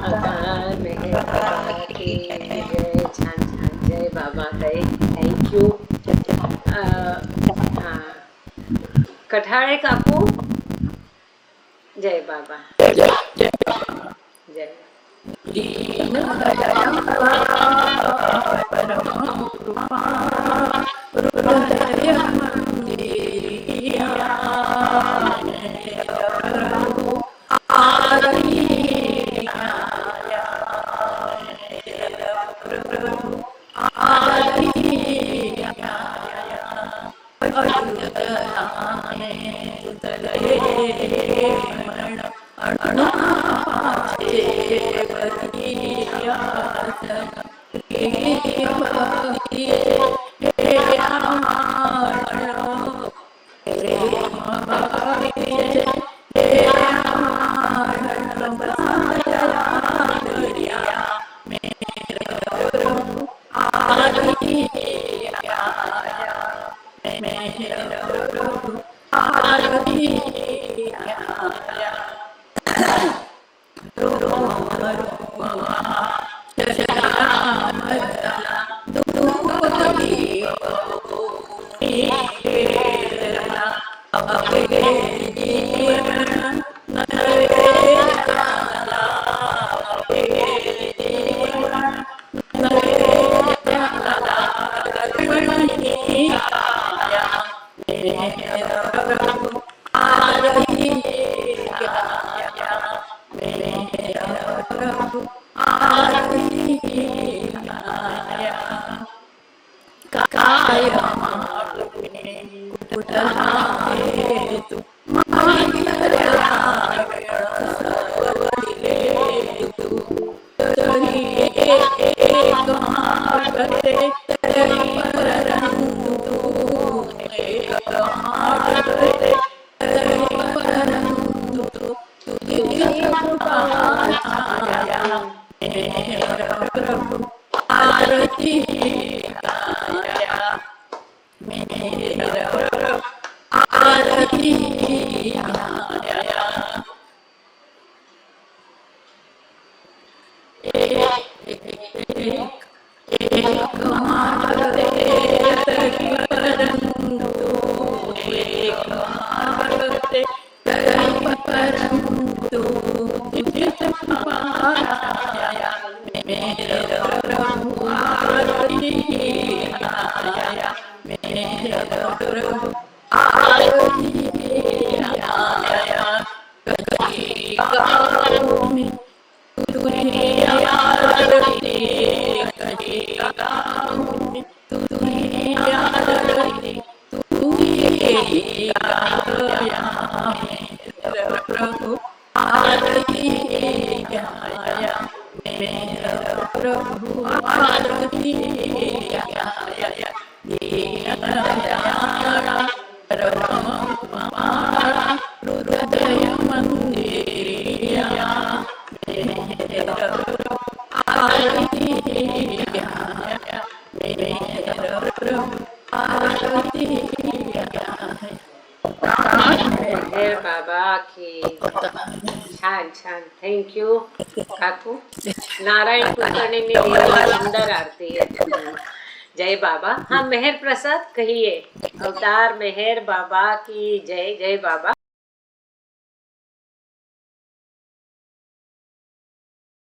अवतार मेहर बाबा की जय। छान छान, जय बाबा ताई, थँक्यू। हाँ, कठाळे काकू, जय बाबा, जय। मेहर बाबा की छान छान, थँक्यू काकू। नारायण कुलकर्णींनी दिलेली सुंदर आरती आहे। जय बाबा। हाँ, मेहर प्रसाद कहिए। अवतार मेहर बाबा की जय। जय बाबा।